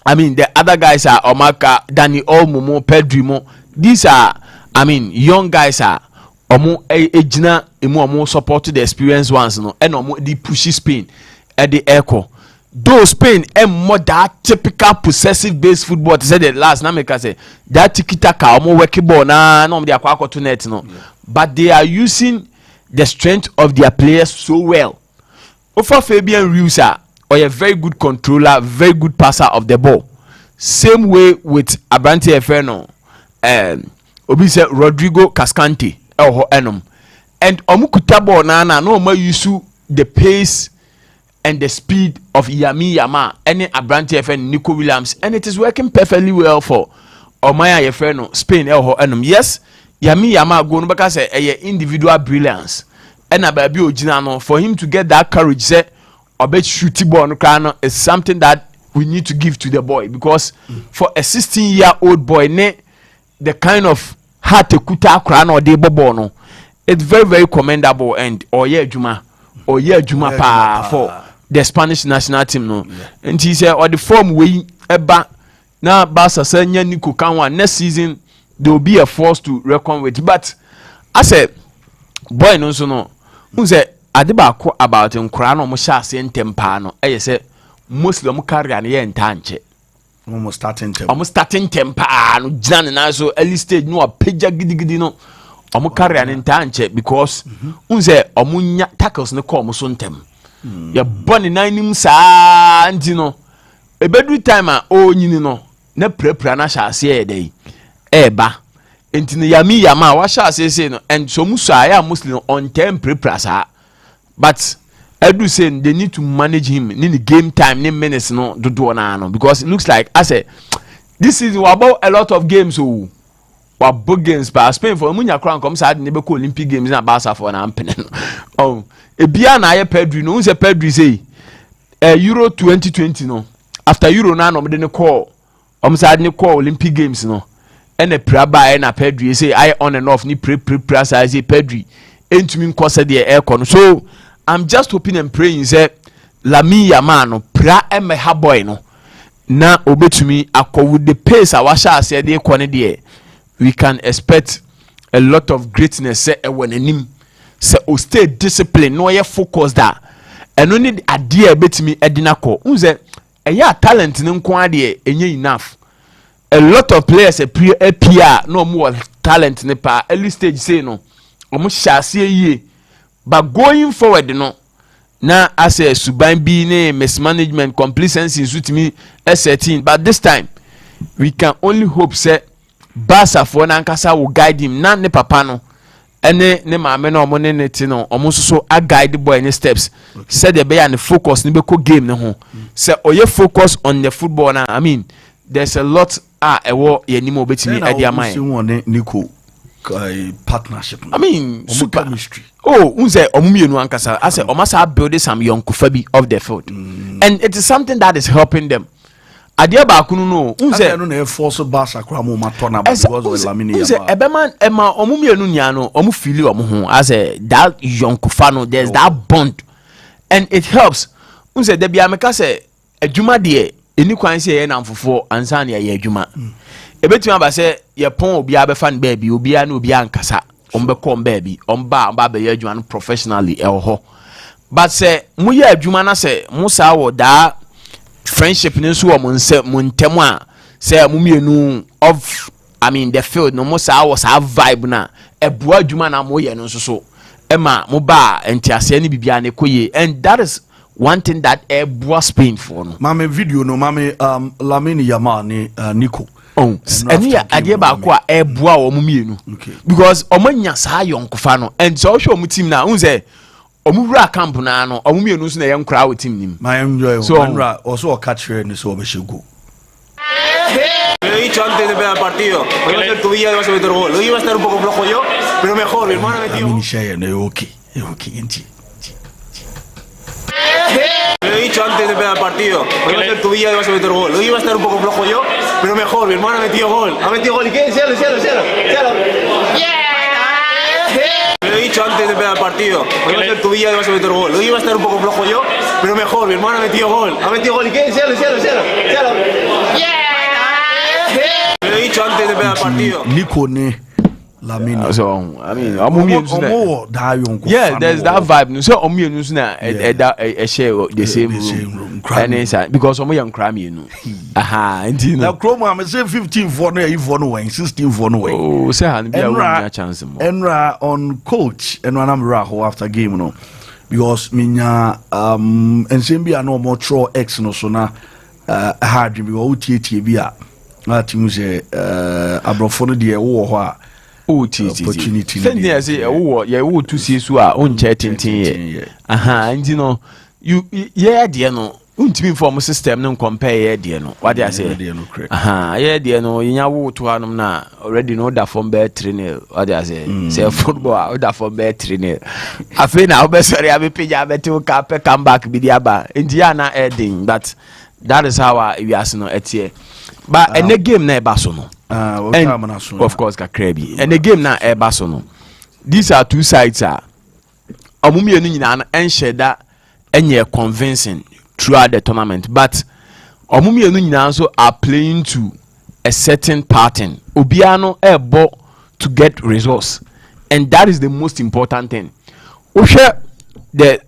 the other guys are Omaka, Danny Olmo, Pedri Mo. These are, young guys are Omo Ejina Emo supported the experienced ones, and Omo the pushy Spain at the echo. Though Spain and more that typical possessive based football, said the last Nameka say that tiki taka Omo working ball no they are to net no, but they are using the strength of their players so well. For Fabian Ruiz or a very good controller, very good passer of the ball. Same way with Abrante Efeno, obi say Rodrigo Cascante, and omukuta ball na no ma use the pace and the speed of Yami Yama, any Abrante Efeno, Nico Williams, and it is working perfectly well for Omaya Efeno, Spain, yes, Yami Yama go no because individual brilliance, and a baby ojina for him to get that courage, say, obet shooty ball no is something that we need to give to the boy, because for a 16-year-old boy, the kind of heart to kuta crown or de bobono, it's very, very commendable. And Juma pa for the Spanish national team, no. And he said, or the form we eba now Barca senya Nico Kanwa next season there will be a force to reckon with. But I said, boy, no, so no, who said Adeba about him crown or Musha Saint Tempano, I said. Muslim carry an yen tanche. Almost starting temper. Jan and I so early stage no a pija giddy no. Carry an tanche because unze omunya tackles no call musuntem. Ya bonny 9 sa antino. A bedroom timer oh no. Ne prepra shall say a day. Eba. Intino yami yama what shall say no and so musa Muslim on 10 preprasa. But Edu saying they need to manage him in the game time, in minutes no do no because it looks like I said this is about a lot of games who were big games but Spain for Munya Crown comes out never call Olympic games in Barca for an ampen. Oh, a Biana Pedri no say Pedri say Euro 2020 no after Euro now no didn't call call Olympic games no and a praba and a Pedri say I on and off ni pre say Pedri ain't me cause the air con so I'm just hoping and praying say Lami Yamano pra eme ha boy no na obetumi akọ with the pace awasha say dey kwone we can expect a lot of greatness say e wonanim say o stay discipline no ye focus that and only adie betumi edinako unze eya talent ne nko ade enye enough a lot of players appear no more talent ne pa early stage say no omo hyase yie. But going forward, no, now as a suban be mismanagement, complacency suit me S13. But this time, we can only hope say Barca for Nankasa will guide him. None ne papa no, and ne mama no money netino, almost so a guide the boy in the steps. Said the bear and the focus nibeko game no ho. Say you focus on the football now. I mean, there's a lot a war ye nimo betimi edia mind. Nico. Partnership. I mean, super chemistry. Oh, unse omumienu ankasa. I say omasa build some young kufabi of the field, and it is something that is helping them. Adia ba kunu no. Unse no na force Barca kwa mo matona because of Lamine. Unse ebeman ema omumienu nya no omu feel omu ho as a that young kufano. There's that bond, and it helps. Unse de bia meka say adwuma de eni kwan say ye namfofo ansa na ye adwuma. Ebetumi aba say ye pon obi abefan baby obi a na obi ankasa ombeko baby omba be ye adwuma professionally ho but say muye adwuma na say musa wo da friendship ne so wo nse muntem a say mumienu of I mean the field no musa wo sa vibe na ebua adwuma na moye no so ema mo ba entiase ne bibia ne koye and that is one thing that ebua Spain for no mame video no mame Lamine Yamal ni Nico. Oh, and yeah, idea ba kwa ebua wo mumienu because omanya sa yonkofa no and so show mu team na unze omura camp na no omumienu so na ye nkra wo team nim my enjoy so onra also catch here ni so obeshego. Lo he dicho antes de empezar el partido, hoy va a ser tu día y vas a meter gol. Hoy iba a estar un poco flojo yo, pero mejor, mi hermano ha metido. Lo he dicho antes de empezar el partido, hoy va a ser tu día y vas a meter gol. Hoy iba a estar un poco flojo yo, pero mejor, mi hermano ha metido gol. Ha metido gol y qué, cielo. Lo he dicho antes de empezar el partido, hoy va a ser tu día y vas a meter gol. Hoy iba a estar un poco flojo yo, pero mejor, mi hermano ha metido gol. Ha metido gol y qué, cielo. Lo he dicho antes de empezar el partido. Nico ne Lamine. So I mean, yeah, there's that vibe. So omumienu na share the same room. And because omu young crime you know. Aha, and now Chroma am say 15 for no you for no way, 16 for no way. Oh, say han be a chance more. Enra on coach and when I'm raho after game no. because minya ensem bi no mo tro x no so na hard bi wo tietie bi a na timu se abrofo no de wo ho a opportunity no dey say wo ye wo to see so a onche tintin ye nti no you ye de no untimi form system no compare ye de no what dey say ye de no yinya wo to anum na already no da form be 3-0 what dey say football da form be 3-0 afi na obesori abepija betu ka pe comeback bi dia ba nti ya na ending but that is how we are no etie but in the game na e ba so no of course Kakrabi and the game na e ba so no these are two sides omumie no nyina na enhye da enye convincing throughout the tournament but omumie no nyina so are playing to a certain pattern obiano ebo to get results and that is the most important thing the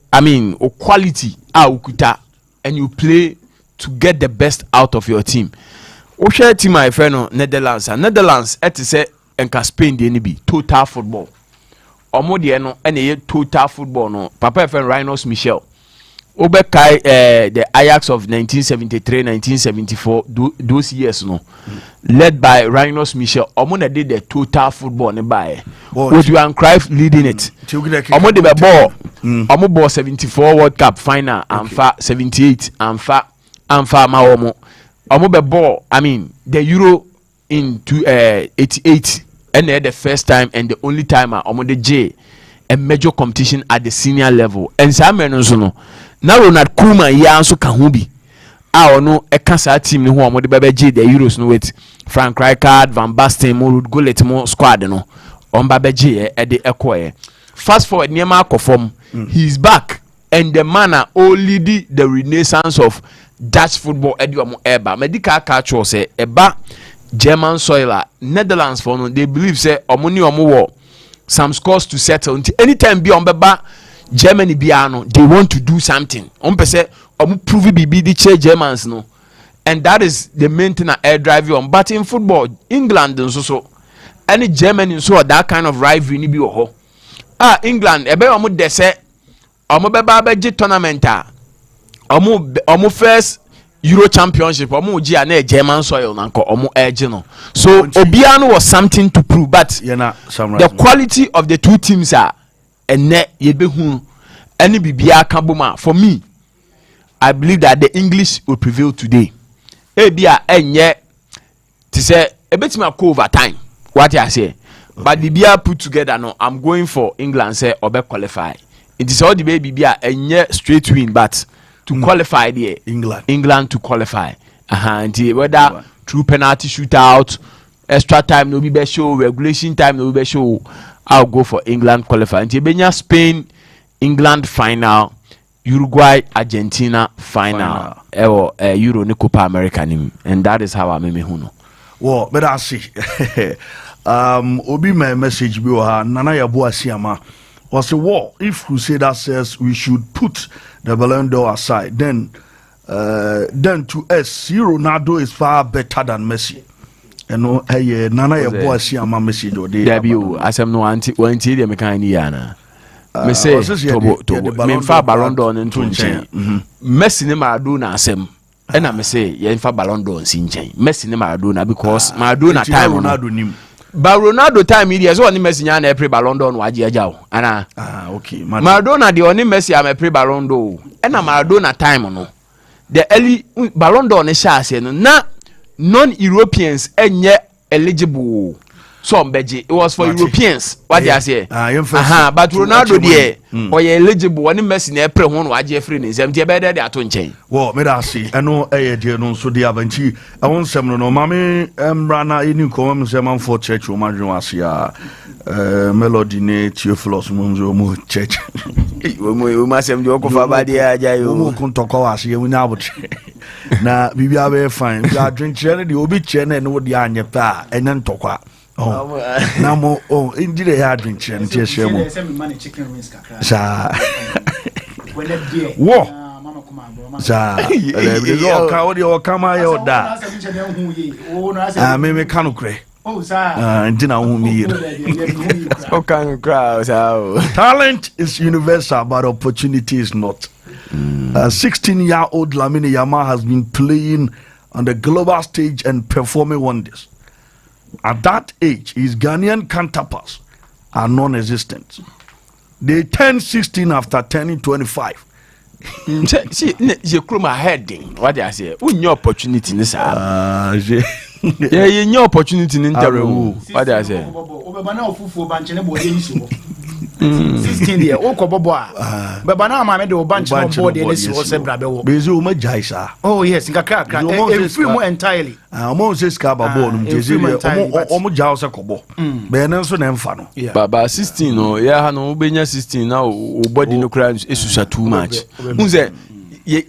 quality ukuta and you play to get the best out of your team. Share team my friend Netherlands say enka Spain dey ni bi total football. Omo de no ene total football no. Papa friend Rhinos Michel. Obekai the Ajax of 1973, 1974 those years no. Led by Rhinos Michel. Omo na did the total football ne buy. With Johan Cruyff leading it. Omo de ball. Omo ball 74 World Cup final and 78 and ma omo be ball the Euro in 88 and the first time and the only time omo the J a major competition at the senior level and some so no na Ronald Koeman ya nso ka ho bi ono e ka sa team ni ho omo de bebe J the Euros no with Frank Rijkaard, Van Basten, Ruud Gullit mo squad no omba be J e de ekoe fast forward niema akofom he's back and the man only the renaissance of Dutch football eduamo eba medical catch say eba German soil Netherlands for no they believe say omoni omo some scores to settle until anytime be on beba Germany biano they want to do something say omo prove bibi di che Germans no and that is the main thing air drive you on but in football England so any Germany so that kind of rivalry ni bi ho England ebe omo de say omo beba be tournament omo first Euro Championship omo gi na German soil nanko omo edge no so obiano was something to prove but the quality of the two teams are ene yebehu any bibia kaboma for me I believe that the English will prevail today ebia enye to say ebetima go over time what I say but the bia put together no I'm going for England say obe qualify it is all the baby bia enye straight win but to qualify there England to qualify and whether through penalty shootout extra time no be show regulation time no be show I'll go for England qualify and Benya Spain England final Uruguay Argentina final Euro ni Copa America nim and that is how I me huno well but I see obi my message bi ha nana yabo asiama was a war if Crusader says we should put the Ballon d'Or aside then to us Ronaldo is far better than Messi nana yabo asiama message o dey asem no anti dey me kan ni yana me say to me fa Ballon d'Or nto nchen Messi ne Maradona asem na me say ye fa Ballon d'Or nchen Messi ne Maradona because Maradona time Ronaldo nim but Ronaldo time here so oni Messi nya na pre Ballon d'Or no agi aja o ana okay Maradona de oni Messi am pre Ballon d'Or na Maradona time no the early Ballon d'Or ne sha ase no na non-Europeans enye eligible so mbeji it was for Europeans what they say but Ronaldo there or eligible oni Messi na pre ho no agi free ne sem tie be de ato nchen wo me da see eno de no so de avanti awon sem no mame rana eni ko sem am for church o madwen asia melody ne Theophilus munzo mo church we ma sem de okofa ba de aja yo mo kun toko asia we na abotre na bibia be fine ya drink chere de obi chere na no de anye pa enen tokwa na mo indire ya drink chere ntie shemo sa wo sa le ka o kama yo da me kanu kre Oh, sir. Talent is universal, but opportunity is not. 16-year-old Lamine Yamal has been playing on the global stage and performing wonders. At that age, his Ghanaian counterparts are non-existent. They turn 16 after turning 25. See, you come ahead. What do I say? We no opportunity in this. Yeah, you no opportunity in interview. What do I say? 16 year old Koboboa. But now I'm a bunch of board in this was a brabo. Oh, yes, in Kakaka, free more entirely. Almost says Cababon, almost Jausa Kobo. Benelson and Fano. Baba 16, no, yeah, no, Benya 16 now, body no crimes is too much. Who's that?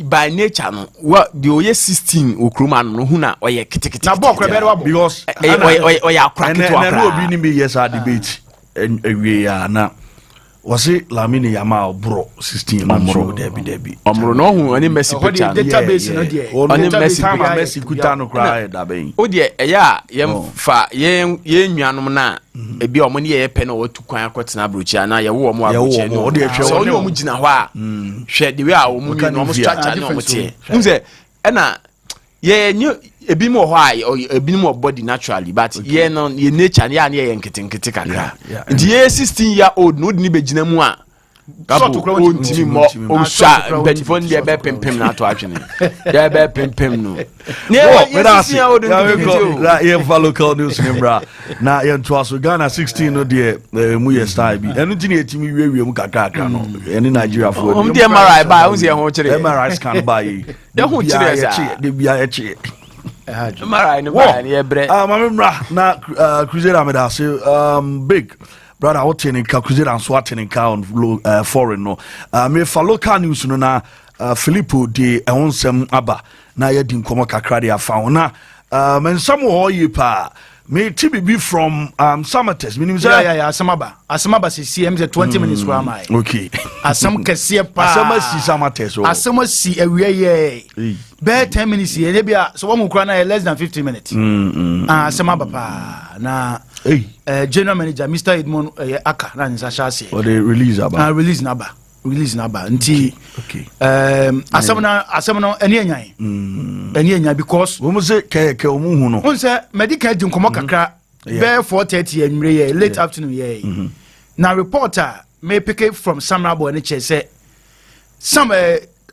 By nature, what the OS 16 Ukruman, Huna, or your kitty, because or your crack it. Yes, our debate, and we are now. Was it Lamine Yamal bro 16 Omro Debbie Omro no who any Messi database no there only Messi kutano cry da ben o de ya yem fa ye nnuanom na ebi omo ne ye pe na watu kwan akotena abrochi na ye wo omo abrochi no o de hwe o ne omo gina ho a hwe de we a omo nwi no omo structure na omo tie nze na ye ebi mo ho a ebi mo body naturally but ye no ye nature ya na ye nkete kakra ndi ye 16-year-old no de ni begina mu a Capo ontimi mo o sha benifon de be pempem na to atwene de be pempem no ne ye 16-year-old na ye local news nimra na ye to aso Ghana 16 no de mu ye style bi enu ti na etimi wiewiem mu kakra no eni Nigeria fo o de MRI ba o se ye ho kire MRI scan ba yi de ho kire za de bia ye kire MRI no ba ni e bre mamemra na Crusader Ameda say big brother what in Crusader and swat in on foreign no me for local news no na Philipo de onsem aba na ye din komo kakra de afa na men some ho yi pa me TBB from Samates meaning yeah Asamaba si CM 20 minutes for my okay Asam kese pa Asama si Samates o Asama si ewie ye be 10 minutes ye ne bia so wo kura na less than 50 minutes Asamaba pa na general manager Mr. Edmond Aka na nsa shase or the release naba nti asam no eni enyan because we must say ke omu hu no unse medical din komo kakra be 4:30 anwure ye late afternoon ye na reporter me pick from Samrabo and che say some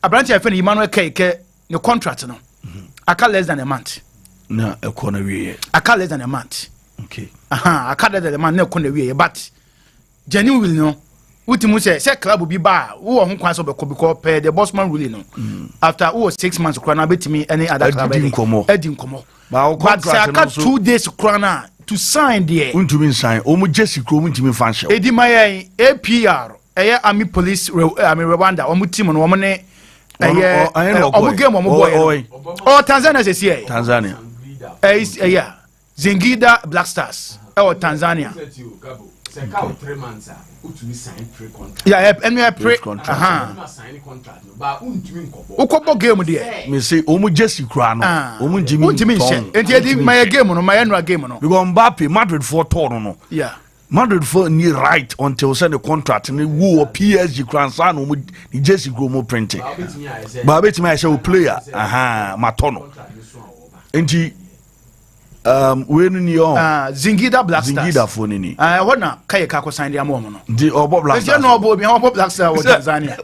abranti afa ni Emmanuel Keke the contract no aka less than a month na ekona wie aka less than a month okay aka less than a month na ekona wie but genuine will no Utimu say club bi ba wo ho kwan so be ko because per the bossman ruling no after 6 months krana betimi any other club edin komo but say aka 2 days krana to sign there untumi sign o mu jesi kro mu ntimi fan show edi mayen APR army police Rwanda o mu team no o mu ne o mu game o mu boy o Tanzania say see Tanzania Zingida Black Stars o Tanzania Capo 3 months utumi sign pre-contract. Yeah, pre-contract. Sign contract no ba untumi nkobo. Ukobo game there. Me say omu jesi kura no. Omu jimi. Enti edi my game no, my annual game no. Because Mbappe Madrid for turn no. Yeah. Madrid for ni right until send the contract ni wo PSG kura nsa no omu ni jesi grow mo printing. Ba betimi I say o player. Matono. Enti when ni on Zingida Black Stars Zingida for ni what na kai ka ko sign dia mo no di obo Black Stars no obo bi obo Black Stars wo Tanzania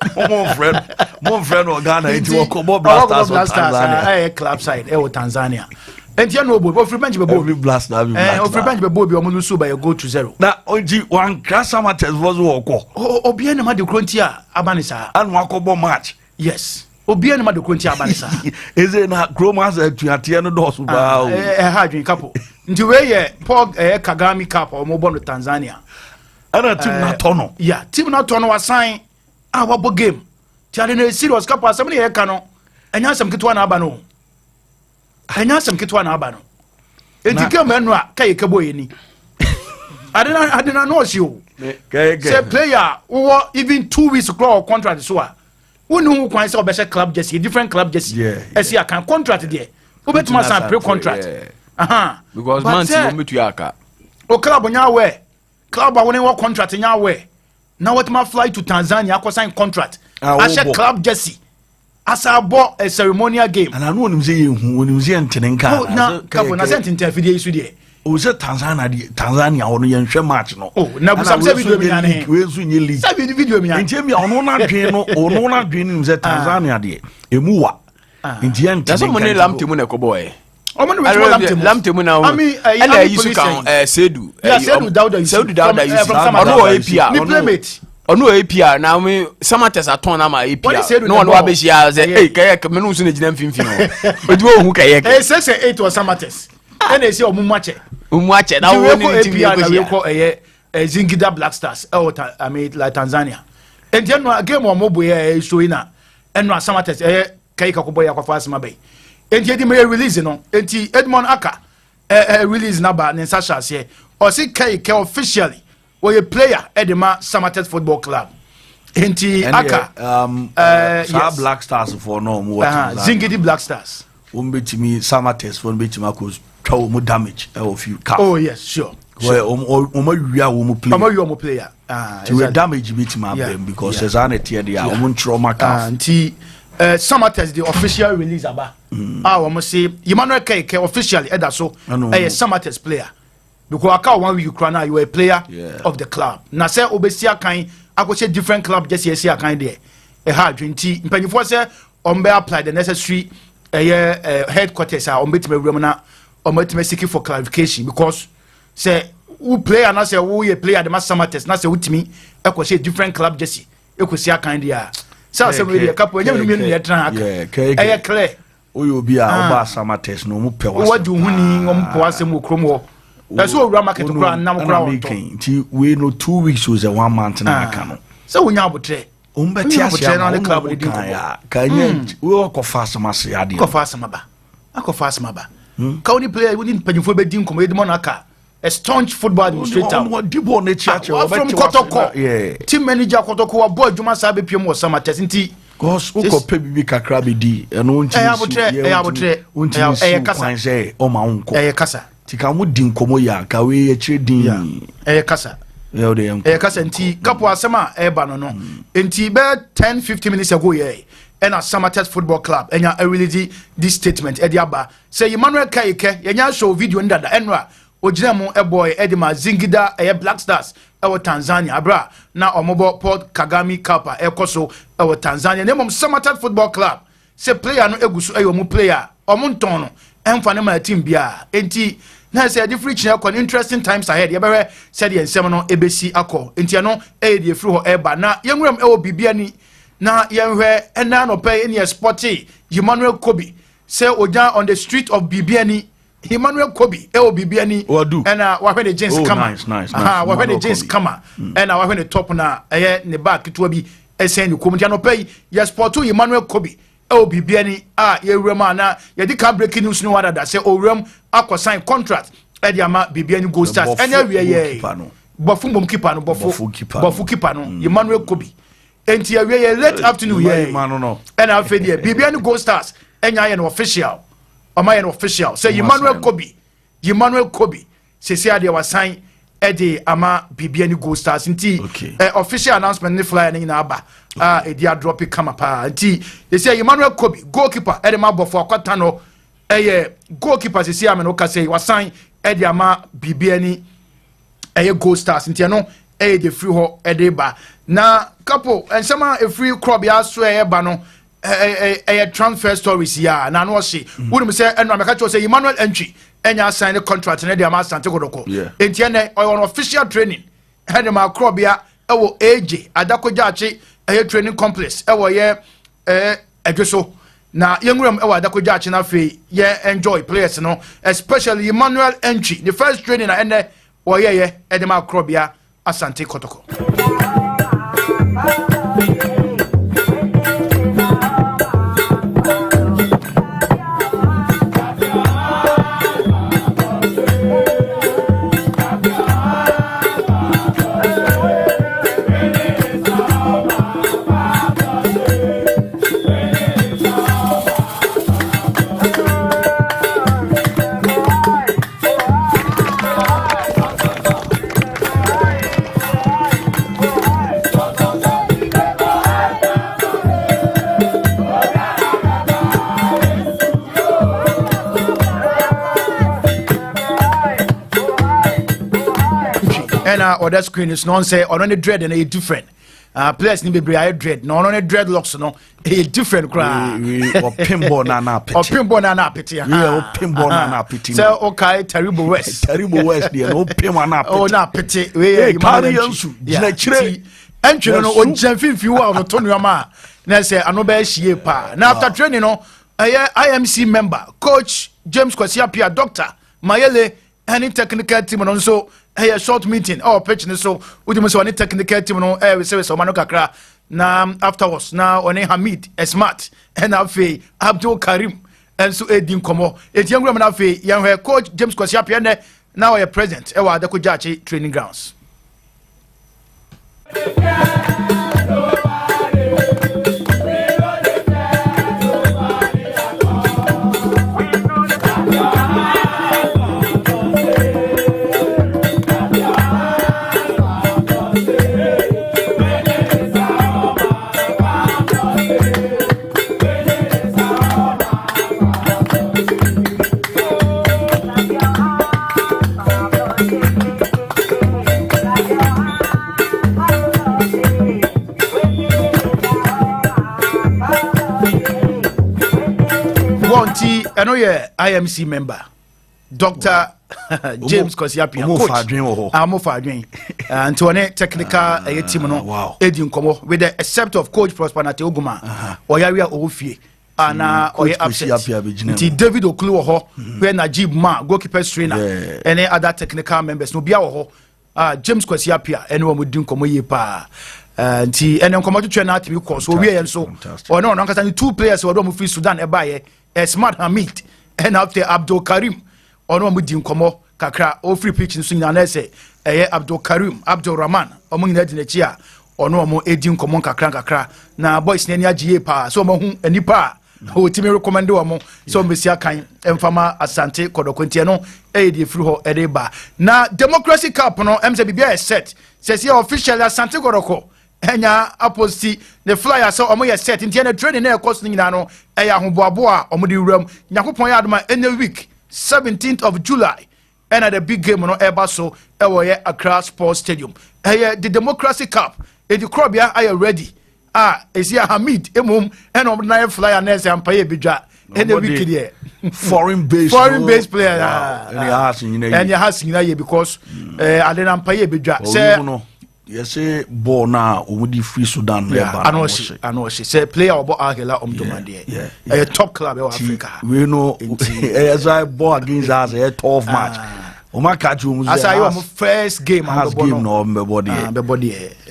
mon friend o Ghana enti wo ko obo Black Stars wo Tanzania club side wo Tanzania enti no obo o free bench be obo Black Stars o free bench be obo o lose by go to 0 na oji one Krasama test was wo ko obi na ma de krontia abanisa anu akobo match yes obi na ma de krontia abanisa eze na Chromas atuate no dosu ba ha dwen Capo nti we ye Paul Kagame Capo o mo bo no Tanzania ana team na tono yeah team na tono wa sign wa bo game ti ade na serious Capo asem na ye ka no enya asem ketwa na aba no enti game no a kai kebo ye ni ade na no si o say player who even 2 weeks contract so a who kwan say obeshe club jersey different club jersey esi akan contract there obetuma sign pre contract Because man see me to yaka. O club nya we. Club a won contract nya we. Now what my fly to Tanzania akọ sign contract. I said club jersey. As I bought a ceremonial game. And I know him say you when say ntenenka. Oh, na Capo na sent interfere isu there. O say Tanzania ono yen hwe match no. Oh, na bu some video mi na he. We so nye league. Say video mi na. Ntie mi ono na dwen no, ono na dwen ni say Tanzania de. Emu wa. Ntie ntenenka. That's money lam temu na ko boy. Omo no lam temu na. Ami yisu kan Sedu. Yeah, Sedu Dauda yisu. Ono APR. Ni playmate. Ono APR na me samates aton na ma APR no one wa be shia say eh kayek me no so na gina mfimfim o di ohu kayek eh 6-8 was samates and they say omumache na wo ni APR na we call Zingida Black Stars I mean like Tanzania and then no game o mobo e showing na and no samates kayek akoboy akwafa asma bay and ye di me release no enti Edmond Aka release na ba ne sasha se o si kayek officially or a player at the Samatex Football Club. Inti Aka yes. Black Stars for no more Zingidi Black Stars. Umbeti me Samatex for mbeti makos twa mo damage of you cap. Oh yes, sure. Where wia wo player. Omo player. To damage bit my because there's an tier there omo trauma cap. Inti Samatex the official release aba. Omo say Emmanuel Keke officially eda so Samatex player. Because aka 1 week Ukraine you were a player of the club. Na say obesia kan akose different club just yes kan there. E hard 20 mpanyifo say ombe apply the necessary headquarters ombetime room na ombetime seeking for clarification because say who player na say who a player the Samatex na say utimi akose different club just ekosia kan there. Say we dey Capo nyam no me tran aka. Clear. Oyo bi a oba Samatex no mu pe wasa. What do huni ngom po asem okrom ho. That's what we market to ground now. We know 2 weeks was a 1 month na aka. So we nyabotre. Umbeti asia na club we kanya. We go fast mass ade. Go fast maba. Ako fast maba. Ka oni player we need panyfo be din komo edmo naka. A staunch football administrator. Dibo na chiache from Kotoko. Yeah. Team manager Kotoko wa boy Juma Sabe PM was Samatex nti cause uko pe bibi kakra be di eno nti. Abotre. Kasa. O ma unko. Kasa. Tika mu din komo ya ka we ye chire din kasa kasa nti Capo asema eba no nti be 10-15 minutes ago ye and Samatex Football Club enya release this statement e aba say Emmanuel Kayike yenya show video ndada enra ogina mu boy edima Zingida Black Stars ewo Tanzania abra na omobo Port Kagame Kapa ekoso ewo Tanzania nemom Samatex Football Club say player no egusu eyo mu player omonton no emfa ne ma team bia enti na say different china kon interesting times ahead ye bewe said the ensem no ebesi akọ enti no e dey free ho eba na yenwram e wo bibia ni na yenhwe ena no pay in sporty Emmanuel Kobi say oja on the street of Bibiani Emmanuel Kobi e wo Bibiani ena wa hwe the jeans kama nice wa hwe the jeans kama ena wa hwe the top na ne back to bi esen ni komiti no pay ye sportu Emmanuel Kobi o bibiani ye wrema na ye di ka breaking news no wada da say o wrem akọ sign contract e di ama bibiani Gold Stars enya wie ye bofu mbom keeper no bofu keeper no Emmanuel Kobi enti ye wie late afternoon ye and after the bibiani Gold Stars enya ye no official o ma ye no official say Emmanuel Kobi say ade wa sign e ama bibiani Gold Stars nti official announcement ni flyer ni na aba edi a drop it kama pa nti they say Emmanuel Kobi goalkeeper e ma bofo akwata no goalkeeper say am no ka say wa sign e di ama bibiani Gold Stars nti no de free ho de ba na Capo ensema free club ya so ba no transfer stories ya na no she wonu say eno ameka cho say Emmanuel entry enya sign the contract na de ama Asante Kodoko nti ene on official training ene ma club ya ewo AJ Adakojachi training complex ewo ye edweso na yenguram ewo Adakojachi na fe ye enjoy players no especially Emmanuel entry the first training na ene wo ye edema club ya Asante Kodoko. and other screen is non say on the dread and a different. Players need to be dread. No, on a dreadlocks, no, a different cry. Or pinball nana pity. Or pinball nana pity. Yeah, pinball nana pity. So, okay, terrible West. Terrible West, dear. No pinball nana pity. Oh, na pity. We carry you. And you know, on Jeffy, if you are on Tony Yama, let's say, I know by Shiepa. Now, after training, no, IMC member, Coach James Kwasiapia, Doctor Mayele, any technical team, and also a short meeting or pitching. So, we must any technical team, no, we say, so Manokakra. Now, afterwards, now, on Hamid, a smart, and Afe, Abdul Karim, and so Edin Komo, it's young woman Afe, young Coach James Kwasiapia, now a president, Ewa Dakujachi training grounds. I know you're IMC member, Dr. James Kwasiapia, coach. I'm for doing. And to a technical team, no, Edin Komo, with the except of Coach Prosper Nate Oguma, or Yaria Ofie, and David Oklu, where Najib Ma, goalkeeper trainer, any other technical members, no Biaho, James Kwasiapia, anyone would do Komo Yepa. And then come out to train out to because so we and so, or no, no, because 2 players who don't move Sudan, a smart Hamid, and after Abdul Karim, or no, we didn't come up, Kakra, or free pitching swing, and I say, Abdul Karim, Abdul Rahman, among the Netia, or no more Edin Common Kakra, now boys Nenia Gia, so Mahum and Nipa, who Timmy recommendo among some Messia kind, and Fama Asante, Codoquentiano, Edi Fruho, Edeba. Now, Democracy Cup, no, MZBB set, says your official Asante Goroko. Enya aposti the flyer so omo ye set ntia na training na cost nyina no eya hoboaboa omo di wuram nyakopon ya adoma any week 17th of July and the big game no eba so ewo ye Accra Sports Stadium the Democracy Cup the Krobia are ready esia Hamid emum and omo na flyer na se ampaye bidwa any week there foreign based player and you has nyina because adena ampaye bidwa say yes, say ball now. Would free Sudan? I know she say player about Agela Domande. A top club in Africa. We know as I ball against us a tough match. Omakaju as I am first game no body.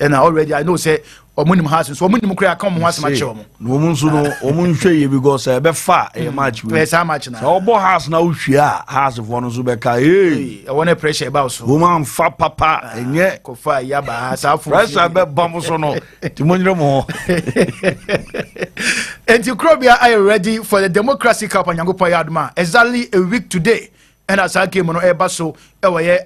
And already I know say Omunim has so Omunim crea come once match. No Munsu no Omunche because be far a match. Play some match now. So ball has now share has of one Zubeka. I want to pressure about so. Woman fa papa and yet Kofa Yaba has a pressure be Bamusono. Timonio mo. And you Krobia are ready for the Democracy Cup and Yango Payadma. Exactly a week today. And as our game on Ebaso,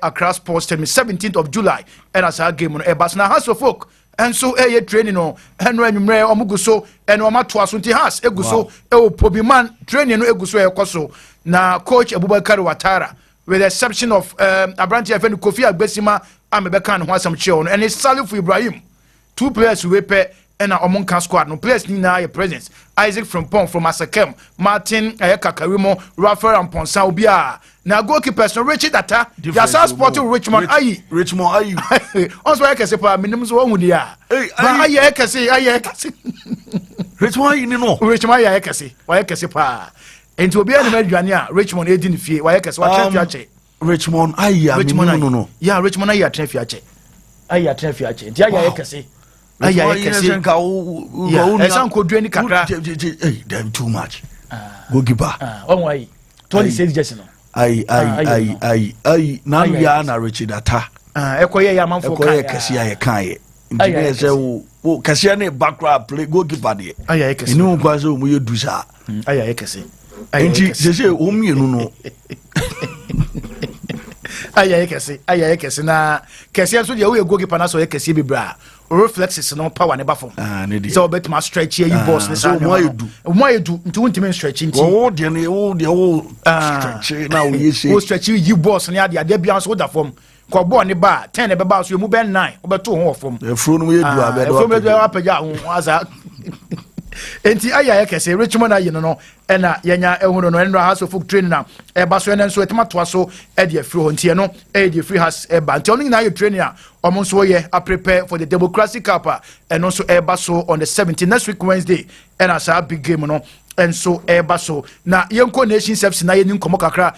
Accra Sports Stadium, 17th of July. And as our game on Ebas now has of folk. And so training on Henry Mre Omuguso and Omatwa Sunti has Eguso Pobiman training Eguso Ekoso. Now Coach Abubakar Watara, with the exception of Abranti FN Kofi Agbesima, Amebekan Wasam Chion, and it's Salif Ibrahim. 2 players who pay and among squad. No players need now a presence. Isaac from Pong from Asakem, Martin Ayaka Karimo, Rafael and Ponsa Ubia. Now goalkeepers no Richard Data, Yasa Sport to Richmond Ayi. Also I can say for minimum one with ya. I can say Richmond you know. Richmond I can say. Why can say pa. And to be an American, Richmond 18 fee. Why can say Richmond Ayi no. Yeah, Richmond Ayi Trefiache. Ayi Trefiache. Dia ya can say. Them too much. Goalkeeper. Why? 26 just now. Now we are na Richard Ata. Ekoye ya man for Kasia ye kan. Engineer say o Kasia ne background play goalkeeper de. Aya ekese. Inu kwa so mu yedu sa. Aya ekese. Enti say o mienu no. Aya ekese na Kasia so de o ye goalkeeper na so ye kese bibra. Reflexes no power never form. So bet my stretch here you boss so why you do into intimate stretching oh the whole stretch now we say stretch you boss and ya there be answer that form ko bo ne ba 10 e be ba so you mu ben 9 obeto ho ofom efro no ye du abedo efro me do apaja ho asa enti aya kese Richmond ayi no ena yenya ehunu no enra House of Folk training na e ba so enen so etemato so e de afiri ho ntie no e de free has e ba ntie ono nyina ye training a omo so ye a prepare for the Democracy Cup and also e ba so on the 17th next week Wednesday and as a big game no and so e ba so na yenko Nations FC na yeni nkomo kakra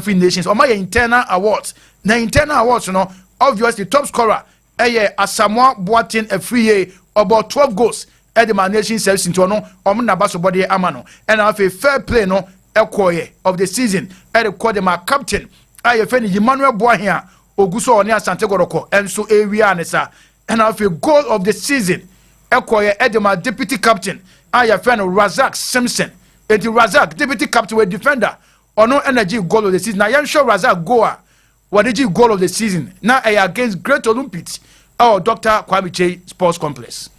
free Nations o ma ye internal awards na internal awards no obviously top scorer eye Asamoah Boateng Afriye about 12 goals the Nations Service into no na baso body amano and after fair play no ekoye of the season the call them a captain I friend Emmanuel Boahia oguso oni Asante Goroko and so area nesa and after goal of the season ekoye the deputy captain I friend Razak Simpson the Razak deputy captain with defender or no energy goal of the season now yan sure Razak goa what did you goal of the season now against Great Olympics or Dr. Kwame Che Sports Complex.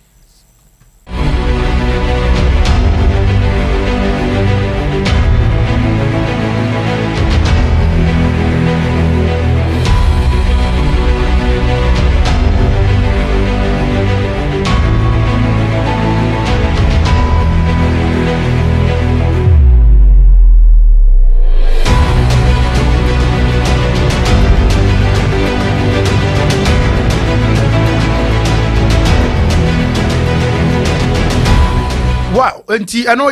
Wow, I know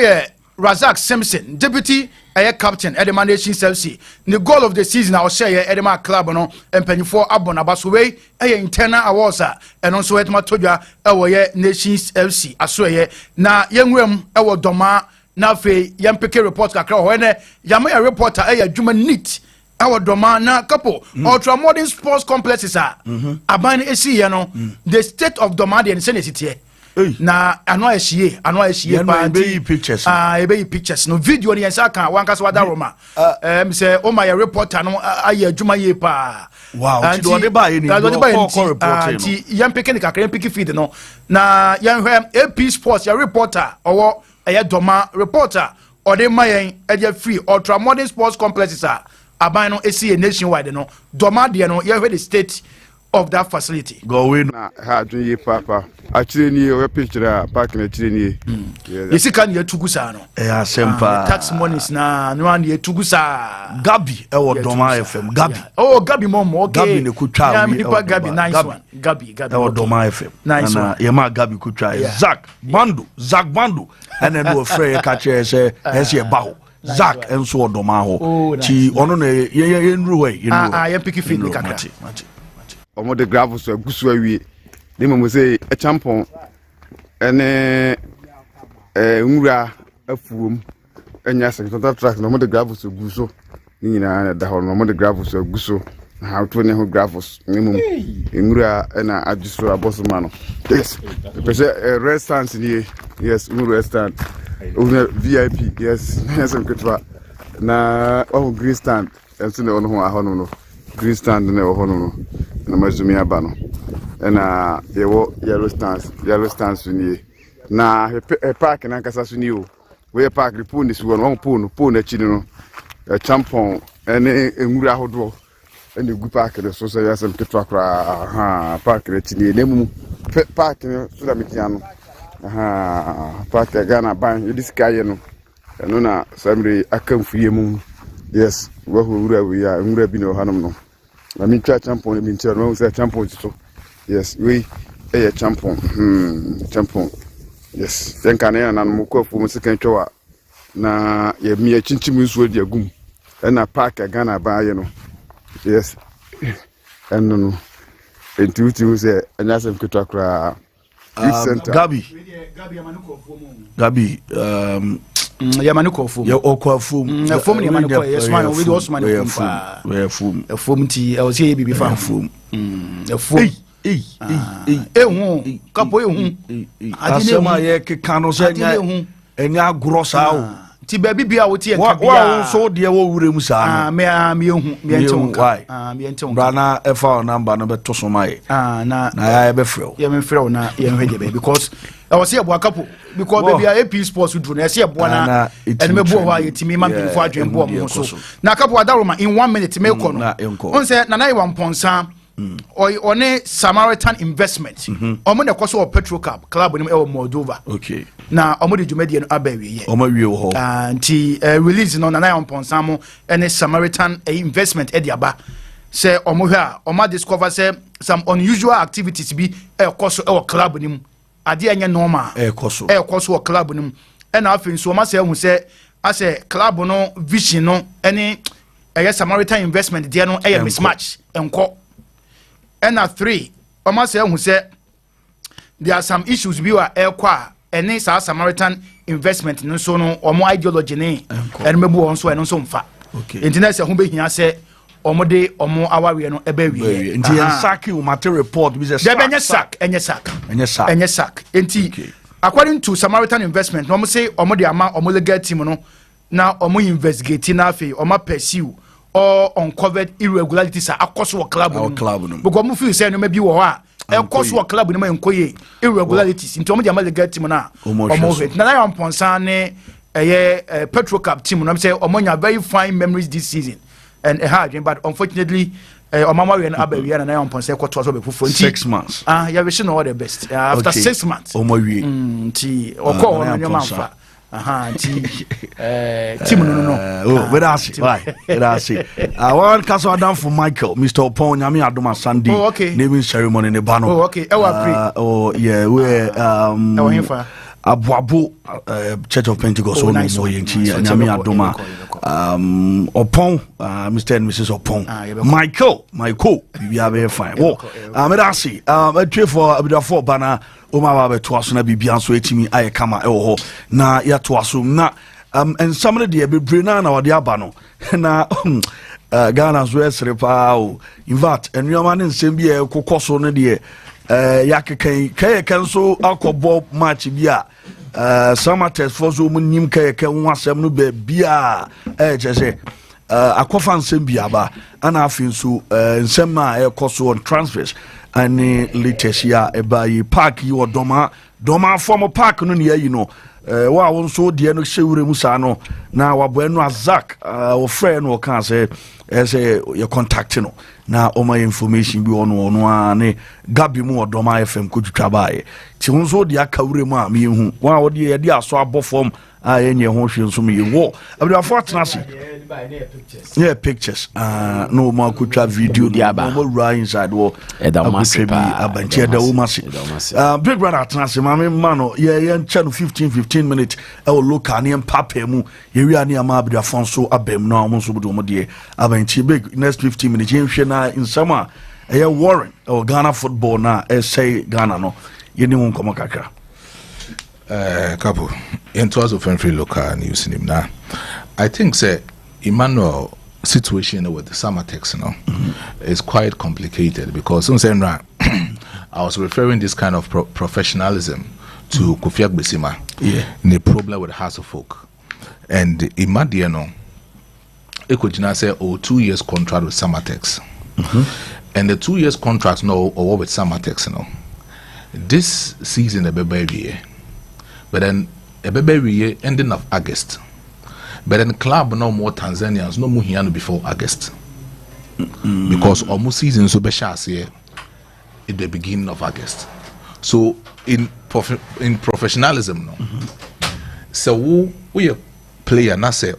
Razak Simpson, deputy captain at the Nations FC. The goal of the season, I will say at the club and penny for Abon Abasway, internal awards and also at Matoja, our Nations FC. I swear, na young room, our Doma, na fe young picket report, Yamaya reporter, a Juman neat. Our Doma na Capo, ultra modern sports complexes are. Abani AC, the state of Doma and Senate. Na ano ehie pa be pictures be pictures no video ni ensa kan wan kasa wada roma say o my reporter no aye adwuma ye pa wow ti do de ba ye ni reporter ti yan peke ni kakra peke feed no na yan hwe APSPORTS ya reporter owo eye doma reporter o de mayen eje free ultra modern sports complexes aban no esi nationwide no doma de no ye hwe the state of that facility. Go in. Ha ye papa. Actually, ni picture park na actually ni. You see can you tugusa no. Sempa. Tax monies na no an ye tugusa. Gabi e wo Doma FM. Gabi. Oh, Gabi mom okay. Gabi ne kutwa. Yeah, me pa Gabi nice one. Gabi. E wo Doma FM. Nice one. Ye ma Gabi kutwa. Zak Bandu. And then no frey catch say ese ba ho. Zak enso wo Doma ho. Ti ono na ye nru we. Ye pick feed ni kakra. Omo de gravel so agusu awie de mo say a champion ene nwura afuom enya second track no mo de gravel so aguso ni nyina na da ho no mo de gravel so aguso how to ne ho gravels ni mo nwura na ajuso abosoma no yes because restaurant ni yes nwura restaurant VIP yes some kutwa na green stand enso ne ono ho ahono no green stand ne ohono no na mazumi aba no na yewo yellow stands ni na park na nkasa so ni o we park report ni so no pool na chi no champon ene enwura hodo ene gu park de so ya sem ketwa kra park re chi ni nemu park ni so da mitiano park Ghana ban yidisikaye no eno na samre akamfuye mu yes wo wura we ya nwura bi no hanom no I mean, champion, I mean, champion, so yes, we a champion, champion, yes. Then can I and Moko for second show na ye me a chinchimus with your goom and a park a Ghana by yes, and no, and two say, and that's a Kutakra Gabi, Yamanuko foam. Your okwa foam. A foam Yamanuko, yes, man, with Osman. Where foam. A foam tea, I was here be found foam. A foam. Capo, I didn't my cano said, and ya gross out. Ti baby be out here. What so dear old Remusa? Me, Brana, a far number to so my. Na, I have a frill. You fro na, because I was here about couple. Because baby, I APSPORTS who do. I see a buona and me boy, why it me man before I dream bomb. So now, couple of in 1 minute, make on. On said, Nana 1 pound, Sam. ɔne Samaritan Investment ɔmo na ɛkɔ so wɔ Petro club no ɛwɔ Moldova okay na ɔmo de dwumadie no aba wie ɔmo wie wɔ hɔ nti release no na Yɔnpɔnsa mo ɛne Samaritan Investment ɛde aba sɛ ɔmo hwɛ a ɔmo discover sɛ some unusual activities bi ɛkɔ so ɛwɔ club no mu adeɛ ɛnyɛ normal ɛkɔ so wɔ club no mu ɛna afei nso ɔmo asɛ ɛhu sɛ asɛ club no vision no ɛne ɛyɛ Samaritan Investment deɛ no ɛyɛ mismatch ɛnkɔ ɛna 3 ɔmo asɛ ɛhu sɛ there are some issues bi wɔ ɛkɔ a ɛne saa Samaritan Investment no nso no ɔmo ideology ne ɛno mɛbu wɔn nso ɛno nso mfa nti na ɛsɛ ho bɛhia sɛ ɔmo de ɔmo awareɛ no ɛbɛ wie nti yɛn saki o mate report bi sɛ ɛnyɛ sack nti according to Samaritan Investment no ɔmo say ɔmo de ama ɔmo legal team no na ɔmo investigate na afei ɔmo pursue all uncovered irregularities akɔ so wɔ club no because ɔmo feel sɛ ɛnoma bi wɔ hɔ a ɛkɔ so wɔ club no ma nkɔ yie irregularities nti ɔmo de ama legal team na ɔmo hwɛ na Yɔnpɔnsa ne ɛyɛ Petro Cup team no ɔmo sɛ ɔmo nya very fine memories this season and but unfortunately Omama we aba we na Yɔnpɔnsa kɔtɔ so be fufu 6 months you wish all the best after 6 months nti ɔkɔ ɔno nyoma mfa team no where that's one caso Adam for Michael Mr. Opon Nyame Adoma Sunday naming ceremony ne ba no Abuabo Church of Pentecost no mo yenchi Nyame Adoma Opon Mr. and Mrs. Opon Michael we are very fine me that's it a for abidafo bana o ma ba to aso na bibia so etimi aye kama e wo ho na ya to aso na ensamre de bebre na wode aba no na Ghana so esre pa o in fact enuama ne nsem bi e kokoso no de yakekan so akobo match bi a Samates for so munim kayakan wasem no be bia chese akofa nsem bi aba ana afin so nsem ma e koso on transfers ani latest ya ebayi park yi odoma form park no ne yi no wa won so de no hyewure mu sa no na wabo enu azak wo frɛ no kan sɛ your contact no na o my information bi ono ane gabi mu odoma FM ko twitwa baaye ti won so de akawure mu a me hu wa wo de ye de aso abofom a yenye ho hwe nso me wo abia fortnasi pictures no ma kutwa video di aba no right inside wo edamasi abanchi edamasi big brother atnasi ma me ma no ye ncha no 15 minutes e wo local ne papa mu ye wi ani ama abia fonso abem na mo so budo mo de abanchi big next 15 minutes ye hwe na insama e Warren o Ghana football na e say Ghana no ye ni won komo kakra Capo into us of free local news in him now. I think say Emmanuel situation with the Samatex is quite complicated because I was referring this kind of professionalism to Kofi Agbesima in the problem with House of Folk and Imadiano Ekojina say 2 years contract with Samatex and the 2 years contract or with Samatex this season a baby but then a baby ending of August. But then club no more Tanzanians no more here before August. Because almost season so be here at the beginning of August. So in professionalism so we a player na say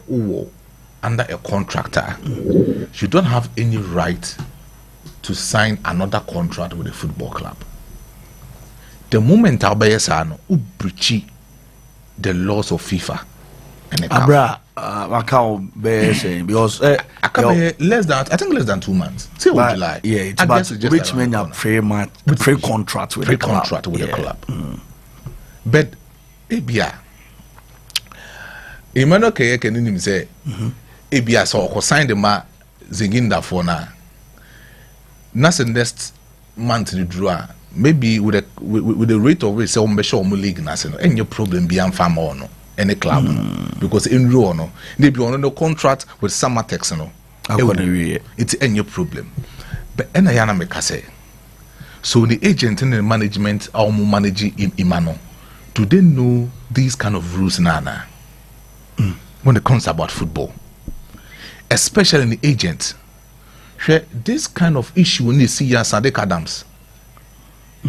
under a contractor you don't have any right to sign another contract with a football club. The moment Albayesano breach the laws of FIFA and the Abra Macau saying because less than 2 months. Say what you like. Yeah, it's about which men have free contract with the club. But Ebia Emmanuel Keye can him say Ebia so sign the ma Zinginda for now. That's the next month to draw. Maybe with the rate of it, say league national, any problem beyond farm or no any club because in Rio they be on no contract with Samatex it's any problem. But Enayana Mekase. So the agent and the management are managing Imano. Do they know these kind of rules nana when it comes about football? Especially in the agent. this kind of issue when you see Sadiq Adams.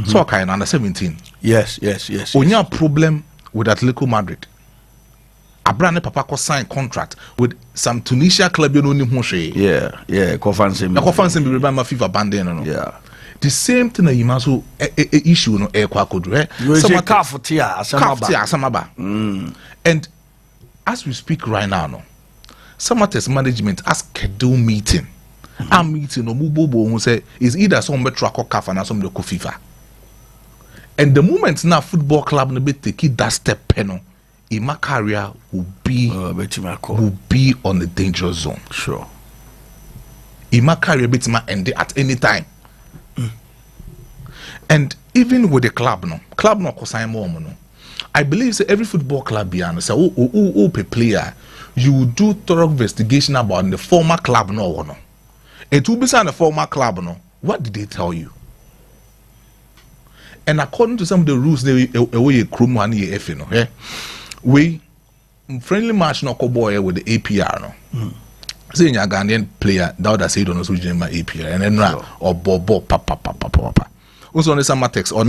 So kind under 17. Yes. When you have problem with Atletico Madrid, Abrane Papa ko sign contract with some Tunisia club you know ni ho hwe. Yeah. Kofanse be remember FIFA banding no. Yeah. The same thing that you must issue no e kwa kodu. Some Kafutia asamaba. And as we speak right now no, Samatex management has scheduled meeting. A meeting no mubobo who say is either some be track or CAF and some the FIFA. And the moment now football club no be take that step penal, in my career will be on the danger zone. Sure. In my career bit my end at any time. And even with the club no consign more no. I believe say every football club beyond say oh player, you will do thorough investigation about the former club no. And to be the former club no, what did they tell you? And according to some of the rules they away Chrome and EF no, we friendly match no boy with the APR no. Say your Ghanaian player that say don't know which name APR and then or bobo papa. Also on some text on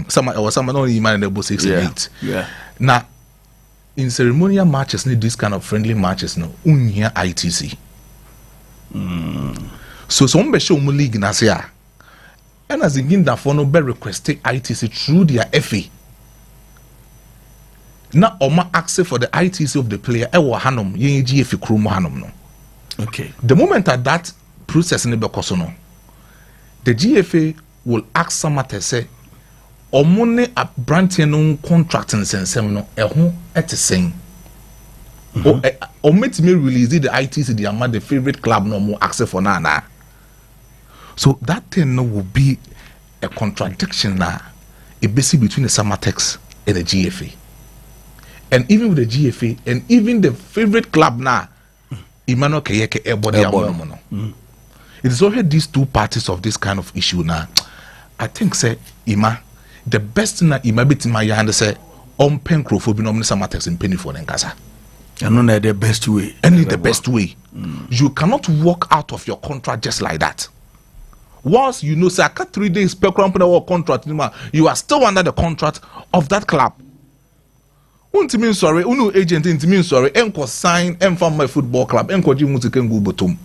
some only man in the 6 and 8. Yeah. Now in ceremonial matches need this kind of friendly matches no unya ITC. So some be show league na say and as again that for no be requesting ITC through their FA. Now Oma access for the ITC of the player e wo hanom yen GFA krom hanom no. Okay. The moment that process ne be koso no, the GFA will ask somebody say omone a branch no contract and sensem no eho etisen. Or make me release the ITC the amount the favorite club no more access for na. So that thing no will be a contradiction now. A basic between the Samatex and the GFA. And even with the GFA and even the favorite club now, Emmanuel Keyeke Ebodi. It is already these two parties of this kind of issue now. I think say Ima, the best thing that Ima bit in my hand say on pen crowfobi no Samatex in penny for Nkasa. And not the best way. Any the best way. You cannot walk out of your contract just like that. Once you know, say, I got 3 days per contract, you are still under the contract of that club. Untimin sorry, unu agent intimin sorry, enko sign, from my football club, enko ji music go bottom.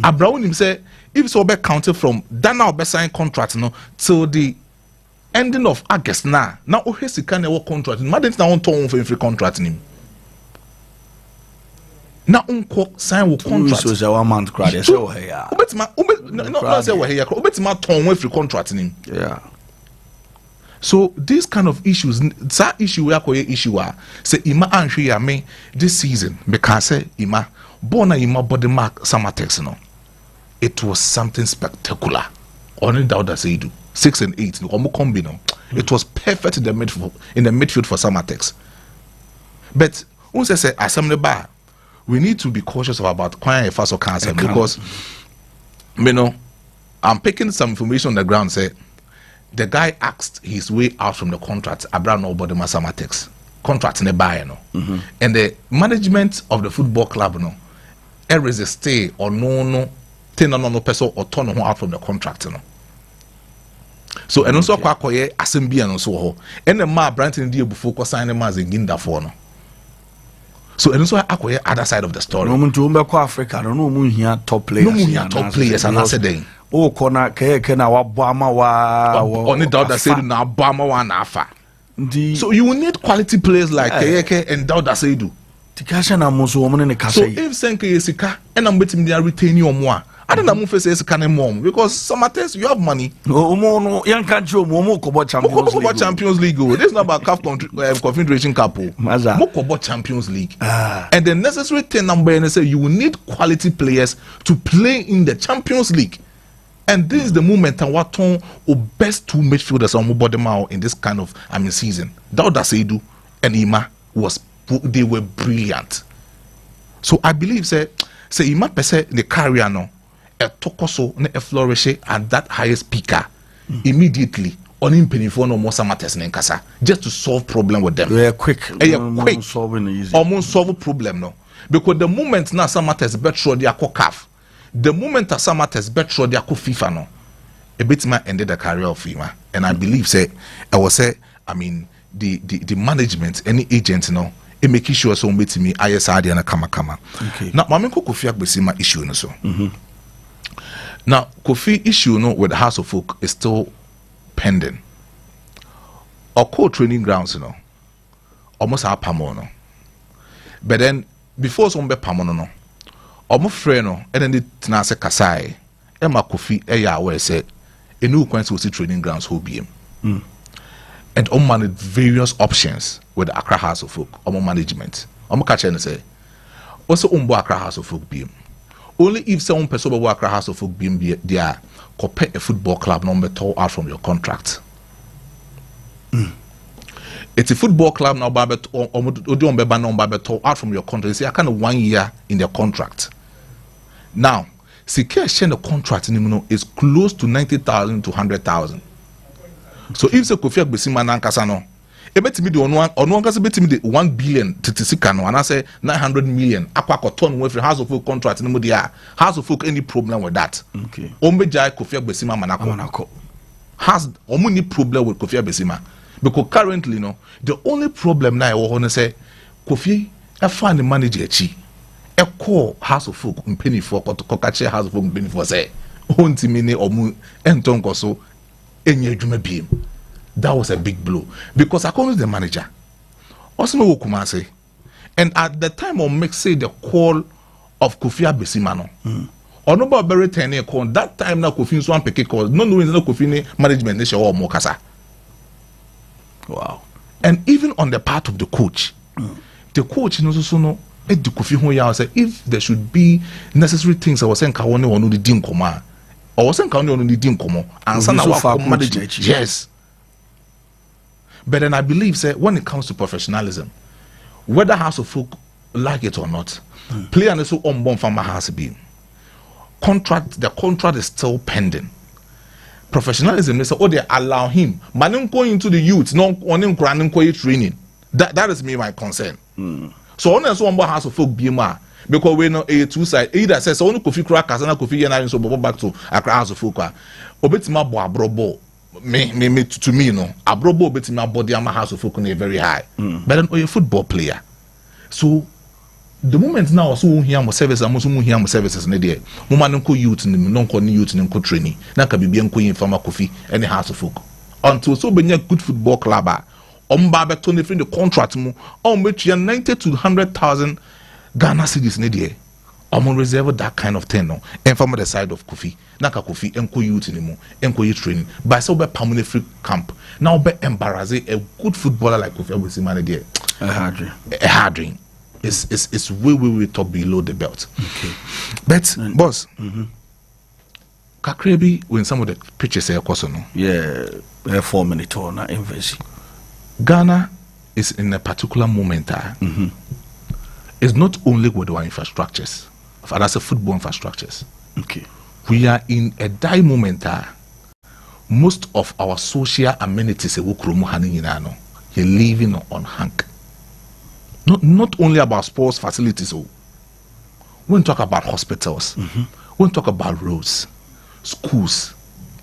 Abraham him say, if so be counted from that now be sign contract no till the ending of August now. Now ohesi can work contract. Madden na on ton for free contract him. Na unko sign with contract. So say 1 month credit. Say oh here. No say we here. Obetima ton with free contract him. Yeah. So these kind of issues, that issue we are issue are say Ima anhwe ya me this season because say Ima bona Ima body mark Samatex no. It was something spectacular. Only doubt that say do 6 and 8 no combi no. It was perfect in the midfield for Samatex. But who say assembly bar we need to be cautious about quiet fast or cancer because you know I'm picking some information on the ground say the guy asked his way out from the contract Abraham nobody Samatex contract in the buyer no and the management of the football club no resist or no person or turn out from the contract no. So and also kwakoye assembly and so and the ma Branton deal before signing as in Ginda for no. So and also akoye other side of the story. No muntu umbe kwa Africa no mu hia top players. No mu hia top players and I said oh kona ke na wabama wa only Dauda Seidu na abama wa na afa. So you will need quality players like Keke and Dauda Seidu. Tikasha na muso wo ne kasa. So if Senke Yesika and I'm betting they retain you more. I don't know if it's kind of mom because Samatex you have money. No, young country Momo Kobo Champions League. This is not about CAF Confederation Capo. Mokobo Champions League. And the necessary 10 number and say you will need quality players to play in the Champions League. And this is the moment and what ton or best two midfielders on Mubodemao in this kind of season. Dauda Seidu and Ima they were brilliant. So I believe say Ima pese the carrier no a tokoso ne a flourish at that highest peaker immediately on him penny for no more Samatex Nkasa just to solve problem with them. Quick solving easy. Almost solve a problem no. Because the moment now Samatex better their CAF the moment as some matters better they are FIFA no a bit man ended the career of FIFA, and I believe say I was say I mean the management any agent no e make sure so meet me ISRD and kama okay now mama Kofi Agbesima issue no so now Kofi issue no with the House of Folk is still pending or training grounds you know almost a pamono but then before some be pamono no omo frɛ no and then tena se kasai e ma Kofi e ya we say a new kwan to see training grounds ho biem and manage various options with the Accra House of Folk management catch and say also Accra House of Folk biem only if some person be Accra House of Folk biem be there compare a football club number tore out from your contract. It's a football club now tore out from your contract. You see, I kind of 1 year in their contract. Now, secure share the contract is close to 90,000 to 100,000. So if the Kofi Agbesima nankasano, e beti me the ono kasa beti me the 1 billion titisika no and I say 900 million akwa ton with House of Folk contract no dia House of Folk any problem with that. Okay. Ombeja Kofi Agbesima manako. Has any problem with Kofi Agbesima because currently no the only problem now I want to say Kofi I find the manager chi e call House of Folk mpeni for kokache House of Folk mpeni for say honti mini omu entonko so enye adwuma biem. That was a big blow because according to the manager also no Kumase and at the time of make say the call of Kofi Agbesima no or no about ten call that time now Kofi so peke call no knowing no Kofi ni management nation or more kasa. Wow. And even on the part of the coach the coach knows also no the Kofi ho ya say if there should be necessary things I was saying kawone onu di nkoma or was saying kawone onu di nkoma and sana wa manage yes. But then I believe say when it comes to professionalism whether House of Folk like it or not player and so on from has been the contract is still pending. Professionalism is they allow him man going into the youth no on him training that is me my concern. So on so on House of Folk be ma because we know a two side either says only Kofi crack as na Kofi yana so back to Accra House of Folk obetima bo abrobo me to me no abrobo obetima body ama House of Folk no very high but then a football player so the moment now so won hear mo service am so mo hear mo services ne there mo man nko youth ni no nko ni youth ni nko training na ka bibia nko yin fama Kofi any House of Folk until so benya good football club omba beto ne free the contract mu on metua 90 to 100,000 Ghana cedis ne there reserve that kind of thing no and from the side of Kofi na ka Kofi enko youth ni mu enko youth training by so be permanent free camp now be embarrass a good footballer like Kofi Agbesima ne there a hard dream. It's way top below the belt. Okay. But boss, Kakrebi when some of the pictures say no. Yeah, 4 minutes or not invest. Ghana is in a particular moment. It's not only with our infrastructures, but as a football infrastructures. Okay. We are in a die moment. Most of our social amenities you're living on hank. Not only about sports facilities. When we talk about hospitals, when we talk about roads, schools,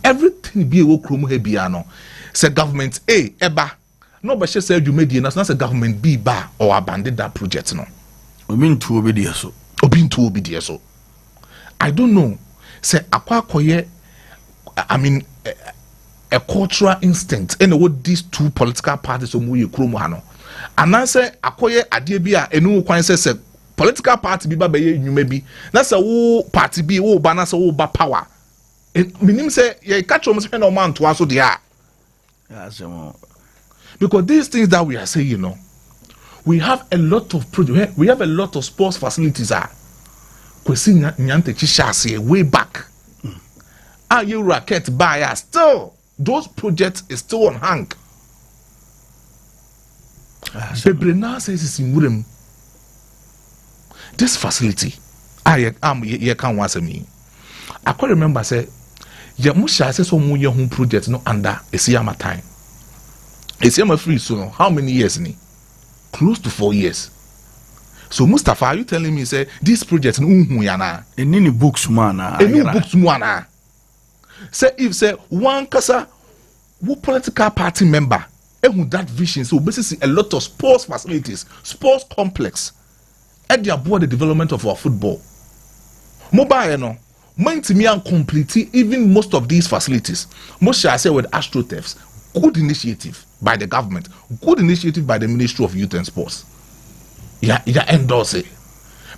everything be a kromo say government A eba no but she said you made not say government B ba or abandon that project no. Obin to obedi so. Obin to obedi so. I don't know. Say akwa koye I mean a cultural instinct and what these two political parties mu ye kromo ha no. And I say akoye ade bia enu kwan say political party bi ba be nnwuma bi na say wo party bi wo ba na say wo ba power minim say ye catch almost no man to aso dia because these things that we are saying you know we have a lot of projects we have a lot of sports facilities kwesi nyante chishase way back you racket buyer still those projects is still on hand. Bebrena says it's in Wurem. This facility, I can't once me. I can remember say, Yamusha says so more home project no under a Siyama time. A Siyama free so how many years ni? Close to 4 years. So Mustafa, are you telling me say this project yana? Any books mana? Any books mana? Say if say one kasa, what political party member? And that vision, so basically a lot of sports facilities, sports complex, at the aboard the development of our football. Mobile, you know, mind to me and complete even most of these facilities. Most shall I say with AstroTurfs, good initiative by the government, good initiative by the Ministry of Youth and Sports. Yeah, endorse it.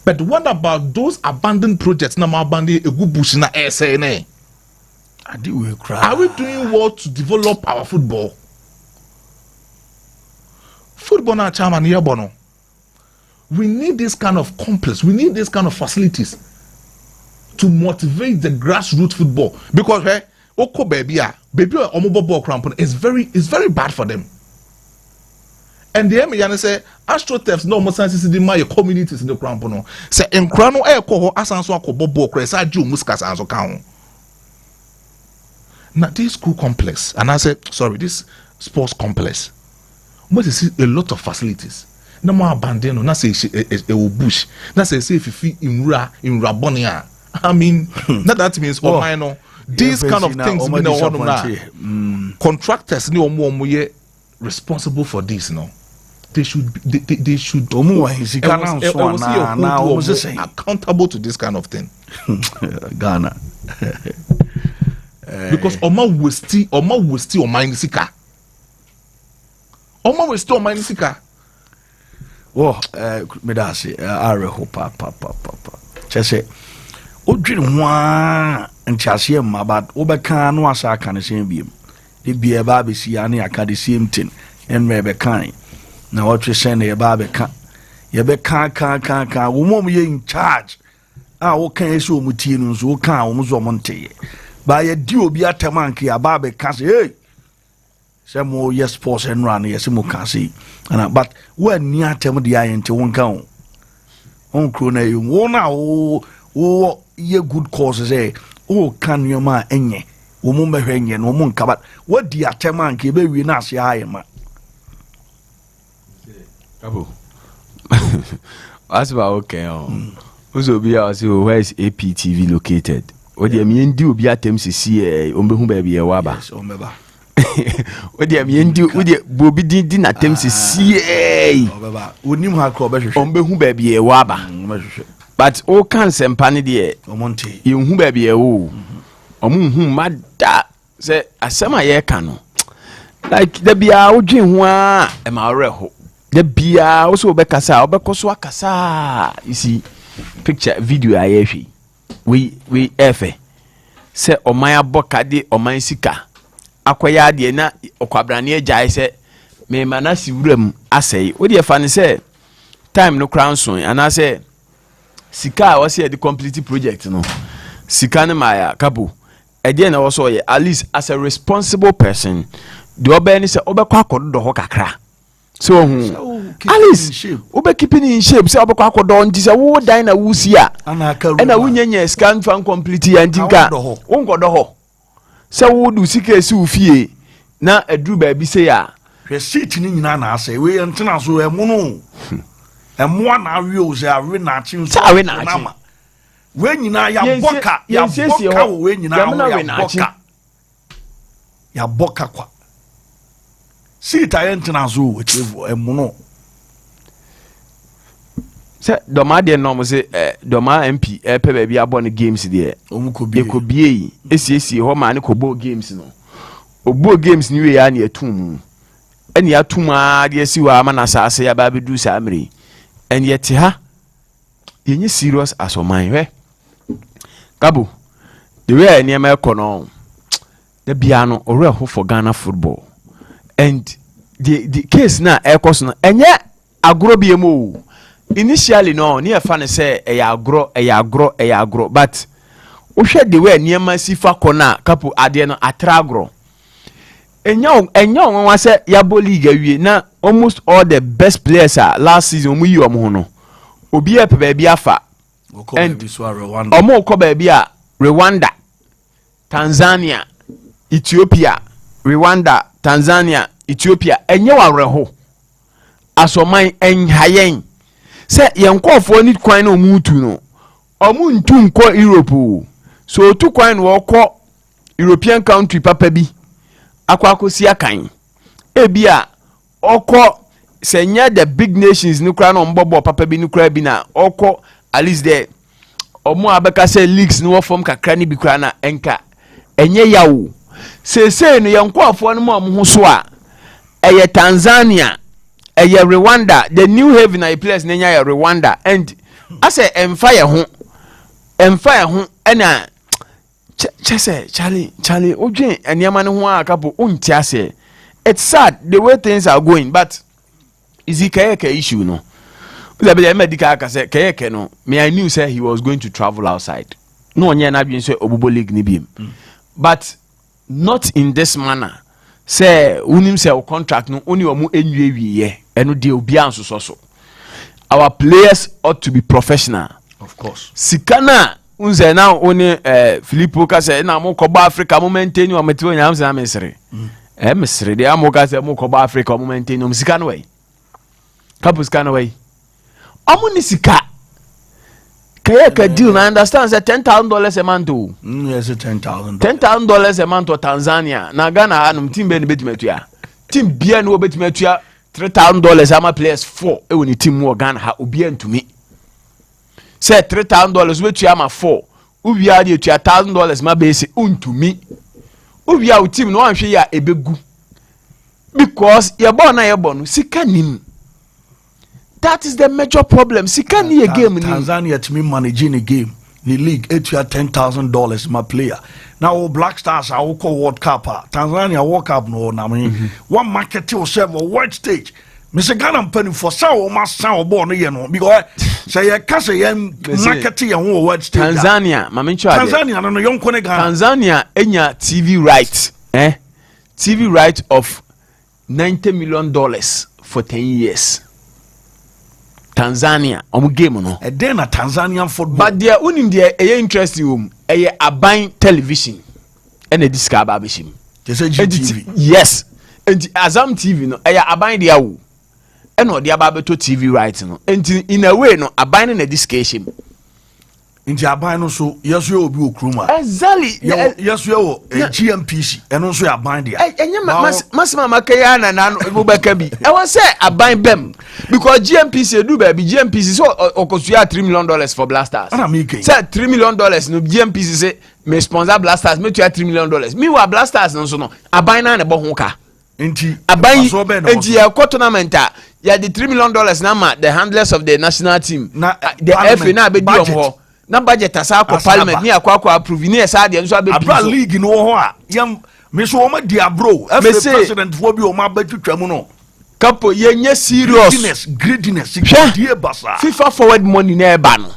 But what about those abandoned projects? Na abandoned a good bush na SNA. Are we doing well to develop our football? Football na chairman Yabono. We need this kind of complex. We need this kind of facilities to motivate the grassroots football because oko baby omobo crampon is very bad for them. And the Yana say AstroTurfs no more sense in my communities in the crampon. Say in crano ko asanso akobo cresa ju muskas anso kan. Now this school complex and I said sorry this sports complex. Must see a lot of facilities. No more abandoned. Na say a bush. Na say fifi in Rabonia. I mean, that means minor. These kind of things mean contractors ni omo responsible for this. No, they should. They should. Accountable to this kind of thing. Ghana. Because Oma will still mind sika. Oma will still mind sika. Oh, medasi. Are hopa papa. Chese. Odwin wa ntiase ma but obeka no asa ka ne sen biem de bia ba be si ane aka the same thing enre be kan na what we say na ye ba be ka ye be kan wo mom ye in charge wo kan ese o mutie no so wo kan wo mzo monte ba ye di obi atamanke ya ba be ka say hey say mo yes sports and run yes mo ka say ana but when ni atem de ayente won kan on kro na you wona wo ye good causes can you ma enye wo mo mehwenye no mo nka but what di atema nke be wi na ase aye ma Capo asba okay uzo bi a say where is APTV located o de mi ndi obi atem sisi o be hu ba bi e wa ba yes o me ba o de mi ndi o de bobi di na tem sisi o be ba onim ha ko be hwehwe o be hu ba bi e wa ba but o kan sempane de omonte ye hu ba bi e wo omu mada say asema ye ka no like the bia o dwen ho a e ma reho the bia o so be kasa o be koso akasa you see picture video aye hwe we efe say oman aboka de oman sika akoya de na okwabrane agyae say me manasi wuram asai o de fa ne say time no crown so and say sika was here the complete project no sika ne maya Capo again also at least as a responsible person the obey say obekwa akodo ho kakra so at least obe keeping in shape say obekwa akodo nti say wo dan na wusi a na wunyanya scan fan complete ya ntinka wo ngodo ho say wo du sika si ufie na aduru ba bi say ya receipt ni nyina na ase we ntena so emu no emu na awe o say awe na achi nso awe na achi we nyina ya boka wo we nyina ya boka kwa sita ye ntena so o chevu emu no se doma de no mo se doma MP pe ba bi abon games de ekobie esiesie ho ma ne kobo games no obo games ni we ya na etum eni atum a de si wa ma na saase ya ba bedu sa amre eni yete ha yenye serious as o man we Capo the way eni ma ekono the bia no ore ho for Ghana football and the case na ekos no enye agro bia mo initially no near fan say agro but we share the way near my sifa corner Capo ade no atragro enya won say yabo league awie na almost all the best players last season mu yi omo no obi e pe ba bia fa and omo ko ba bia Rwanda Tanzania Ethiopia Rwanda Tanzania Ethiopia enye wa reho asoman enhayen say yankofo ni kwan na omutu no omuntu nko Europe so otu kwan no okọ European country papa bi akwakosi akan ebia okọ senya the big nations ni kra no mbobo papa bi ni kra bi na okọ at least there omo abeka say leagues ni wo form kakra ni bi kra na enka enye yawo sese no yankofo no mo ho so a eye Tanzania eye Rwanda the new haven I place nenya ya Rwanda and I say emfire ho ena chese Charlie odwen eniama ne ho akapo unti ase. It's sad the way things are going, but is it kayeke issue no? The medical aka say kayeke no. Me I knew say he was going to travel outside. No onye na bi say obubo league ni biem. But not in this manner. Say unim say contract no oni omu enwie eno de obi anso so. Our players ought to be professional. Of course. Sikana unze na oni Philipo ka say na mo koba Africa mo maintain o meti onyam say na mesre. Mesre de amoka say mo koba Africa mo maintain o sika no way. Capo sika no way. Omo ni sika. Kaya deal na understand say $10,000 a month o. Yes, $10,000. $10,000 a month to Tanzania. Na Ghana anum team be ni betimetua. Team bia no betimetua $3,000 ama players 4 e woni team wo Ghana ha obi antumi. Say $3,000 wetua ama 4. Ubia de tua $1,000 ma base untumi. Ubia u team no anhwe ya ebegu. Because ye born na ye born sika nim. That is the major problem. Sika ni a game ni. Tanzania to me managing a game. The league etua $10,000 my player. Now Black Stars are call World Cup. Tanzania World Cup no na me. One market to serve a world stage. Mr. Ghana penny for so much sound born here no because say ya kase yen market ya world stage. Tanzania, Tanzania no young kone Ghana. Tanzania enya TV right. TV right of $90 million for 10 years. Tanzania omu game no. And then a Tanzanian football. But there unim there interesting aban television and a discover abishim. GTV. Yes. And Azam TV no aban dia wo. Eno dia ba beto TV right no. And in a way no aban na discussion. Inti aban no so yeso ye obi okruma. Exactly. Yeso ye GMPC eno so aban dia. Enye masima makaya na no ebobeka bi. E won say aban bem because GMPC do baby GMPC so okosua $3 million for Blasters. Say $3 million no GMPC say me sponsor Blasters me tua $3 million. Me wa Blasters no so no aban na bo ho ka. Inti aban enti ya tournament ya the $3 million na ma the handlers of the national team. Na the FA na be di ho. Na budget asa ko parliament ni akwa approve ni esa de nso abedu abra league no ho a yam me so o ma dia bro FA president fo bi o ma batwitwa mu no Capo yenye serious greediness die basa FIFA forward money na eba no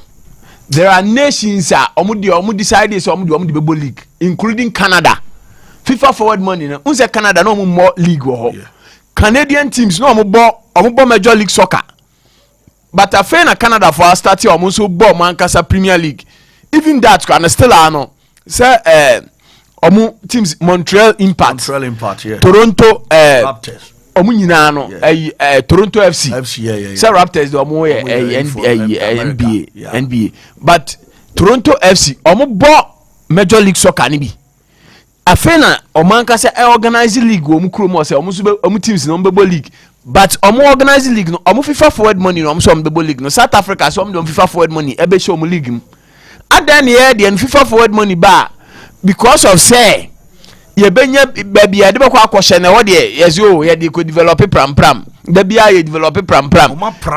there are nations omu decide say omu de bebo league including Canada. FIFA forward money na unse Canada no more league wo ho Canadian teams no omu major league soccer. But I find Canada for start here almost so bomb Mancasa Premier League. Even that can still no. Say teams Montreal Impact, yeah. Toronto Raptors. Nyina no Toronto FC. Yeah. Say Raptors do NBA. But Toronto FC bo Major League Soccer ni bi. I find Mancasa organize league omu krom say omu teams no mbebo league. But omo organizing league no omo FIFA forward money no omo so omo league no South Africa so omo FIFA forward money ebe show omo league m adan ye de FIFA forward money ba because of say ye benya baby ye de be kwa akoshe na wo de yes o ye de ko develop pram baby ye develop pram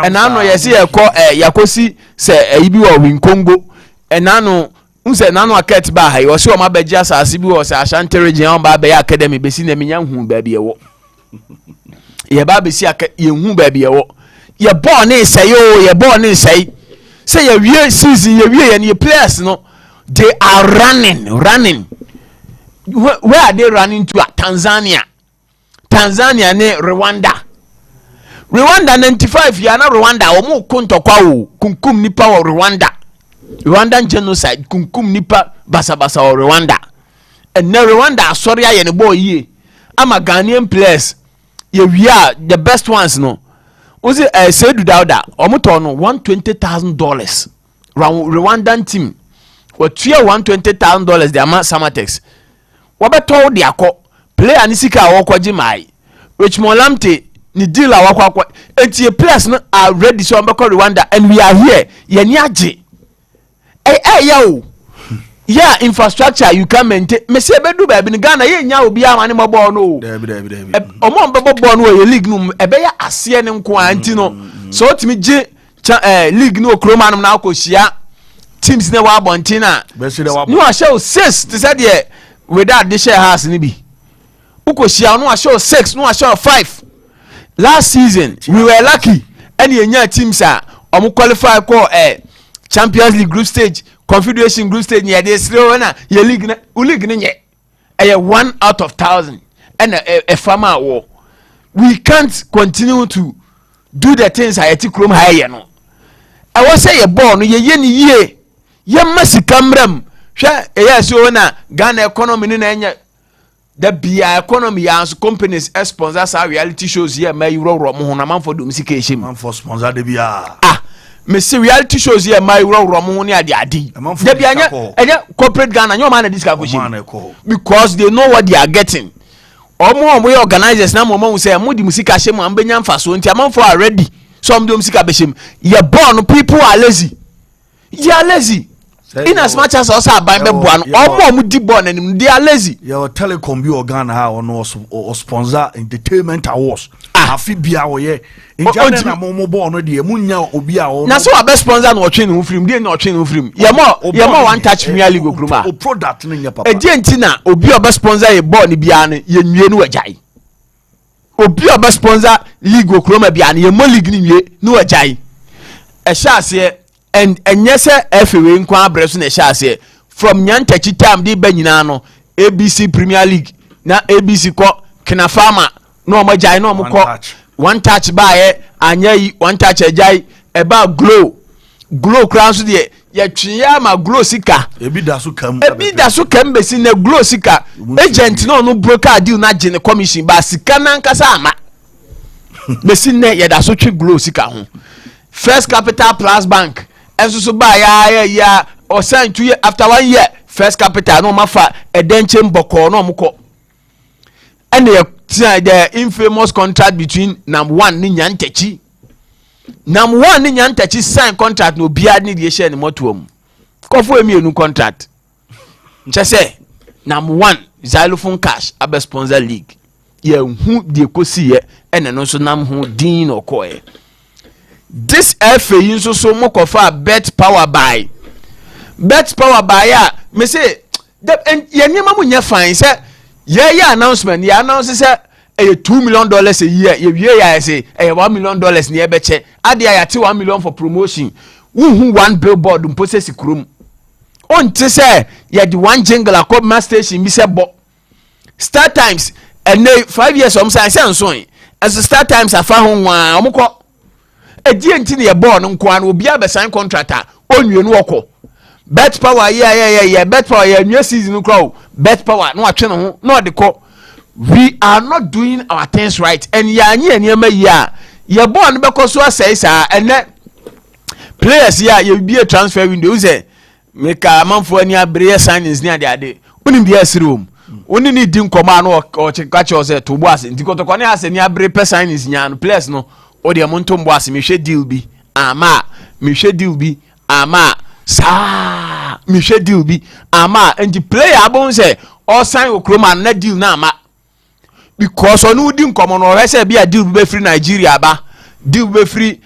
and now ye see ye ko yakosi say ibi wo win Congo and now unse nanu aket ba ha ye so omo abeji asase bi wo say Ashanti region on ba be academy be si na menya hu baby ye wo ye ba be si ye hu ba bi ye wo ye ball ne say say ye wie season ye wie ye players no they are running where are they running to? Tanzania ne Rwanda 95 ya na Rwanda omo kontokwa o kunkum nipa wo Rwandan genocide kunkum nipa basa o Rwanda and na Rwanda asori aye ne boy ye ama Ghanaian players ye we are the best ones no o say Seydou Dauda omoto no $120,000 Rwandan team what $120,000 the amount Samatex wabeto de akọ player ni sika awokwaji mai Richmond Lamte ni deal awakwa enti players no are ready so ambeko Rwanda and we are here ye ni age yo yeah infrastructure you can maintain me say bedu ba bi ni Ghana ye nya obi amane mo ball no omo mbebo ball no ye league no ebe ya ase ne nko anti no so otimi je league no kroma no na akohia teams ne wa abontina no a show 6 to say there without the share house ni bi ukohia no a show 6 no a show 5 last season we were lucky any enya teams a omo qualify ko Champions League group stage Confederation group stage near this na your league na nye 1 out of 1,000 and a farmer war. We can't continue to do the things I take room higher no. I was say a born ye must come so na Ghana economy na the BI economy as companies sponsors our reality shows here my euro mo na man for domestication man for sponsor de bia me see reality shows here my romo ni adi de bia anya corporate Ghana no man this go because they know what they are getting omo organizers na mo say mo di musika hye mo ambenya mfaso nti amanfo are ready so am di musika behye ya born people are lazy you are lazy in as much as also aban be boa no omo di born anim they are lazy your telecom bi Ghana ha ono sponsor entertainment awards afi bia wo ye ntia na mo bo no de munya obi a wo na so abe sponsor na otwe ne film de na otwe ne film ye mo one touch premier league okruma o product ne nya papa e die ntina obi obe sponsor ye ball ni bia ne ye nwie no wajai obi obe sponsor league okruma bia ne ye mo league ni nwie no wajai e sha ase and enyese FA nkwa abreso na sha ase from nyantachi time de ba nyina no ABC Premier League na ABC ko kina farmer no mo jai no mo ko one touch ba anya one touch ejai e ba glow crown so de ye twiya ma glow sika ebi da so kam besi na glow sika agent no broker deal na gene commission ba sika na nkasa ama besi na ye da so twi glow sika ho First Capital Plus Bank enso so ba ya o sign 2 years after 1 year First Capital no mafa edenche mboko no mko and the infamous contract between number 1 ni Nyantachi number 1 ni Nyantachi sign contract no bia ni de share ni motuom kofo emienu contract nche number 1 xylophone cash abe sponsor league ye hu de kosi ye ene no so nam hu din okoe this FA yin so mo kofa bet power buy ya me say ye nyema mu nya fine say ye announcement ye announce say $2 million a year ye wie ya say $1 million ne ye beche ade ya te $1 million for promotion who one billboard mpo say sikrum on te say ye the one jingle akọ mass station bi say bo Star Times and 5 years om say so as Star Times afa ho nwa omko edie ntini ye ball nko an obi abe sign contractor onwie no okọ bet power yeah bet power yeah new season crowd bet power no atwe no ho no de ko we are not doing our things right and ya anye eniema ya ye ball no be ko so asai sa ene players ya ye bi a transfer window say make amanfo ani abre signings ni ade unim bi asirom oni ni din koma no o chikache o say to boas ndikotoko ne ase ni abre signings nya no players no o de monto boas me hwe deal bi ama sa mi hwe deal bi ama and the player abon say all sign okroma na deal na ama because onu di nkomo no he say bia deal be free Nigeria ba deal be free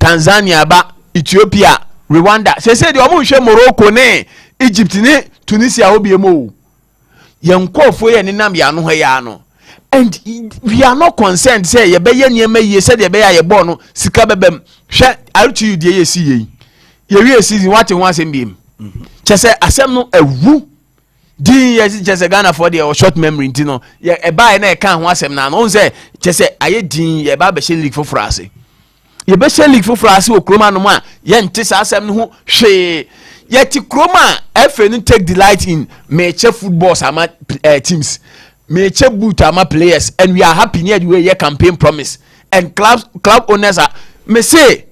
Tanzania ba Ethiopia Rwanda say de omo hwe Morocco ne Egypt ne Tunisia obiemo yenkofo ye nenam ya no ya no and we are not concerned say ye be ye niema ye say de be ya ye ball no sika bebem hwe arutu you de ye si ye ye wi season what you want bim chese asem no awu din ye chese Ghana for the short memory ntino ye e ba na e kan ho asem na no say chese aye din ye ba be she league for France ye be she league for France o kroma no ma ye nte sa asem no ho hwe ye ti kroma FA no take delight in meche footballs ama teams meche boot ama players and we are happy near the way ye campaign promise and club owners are me say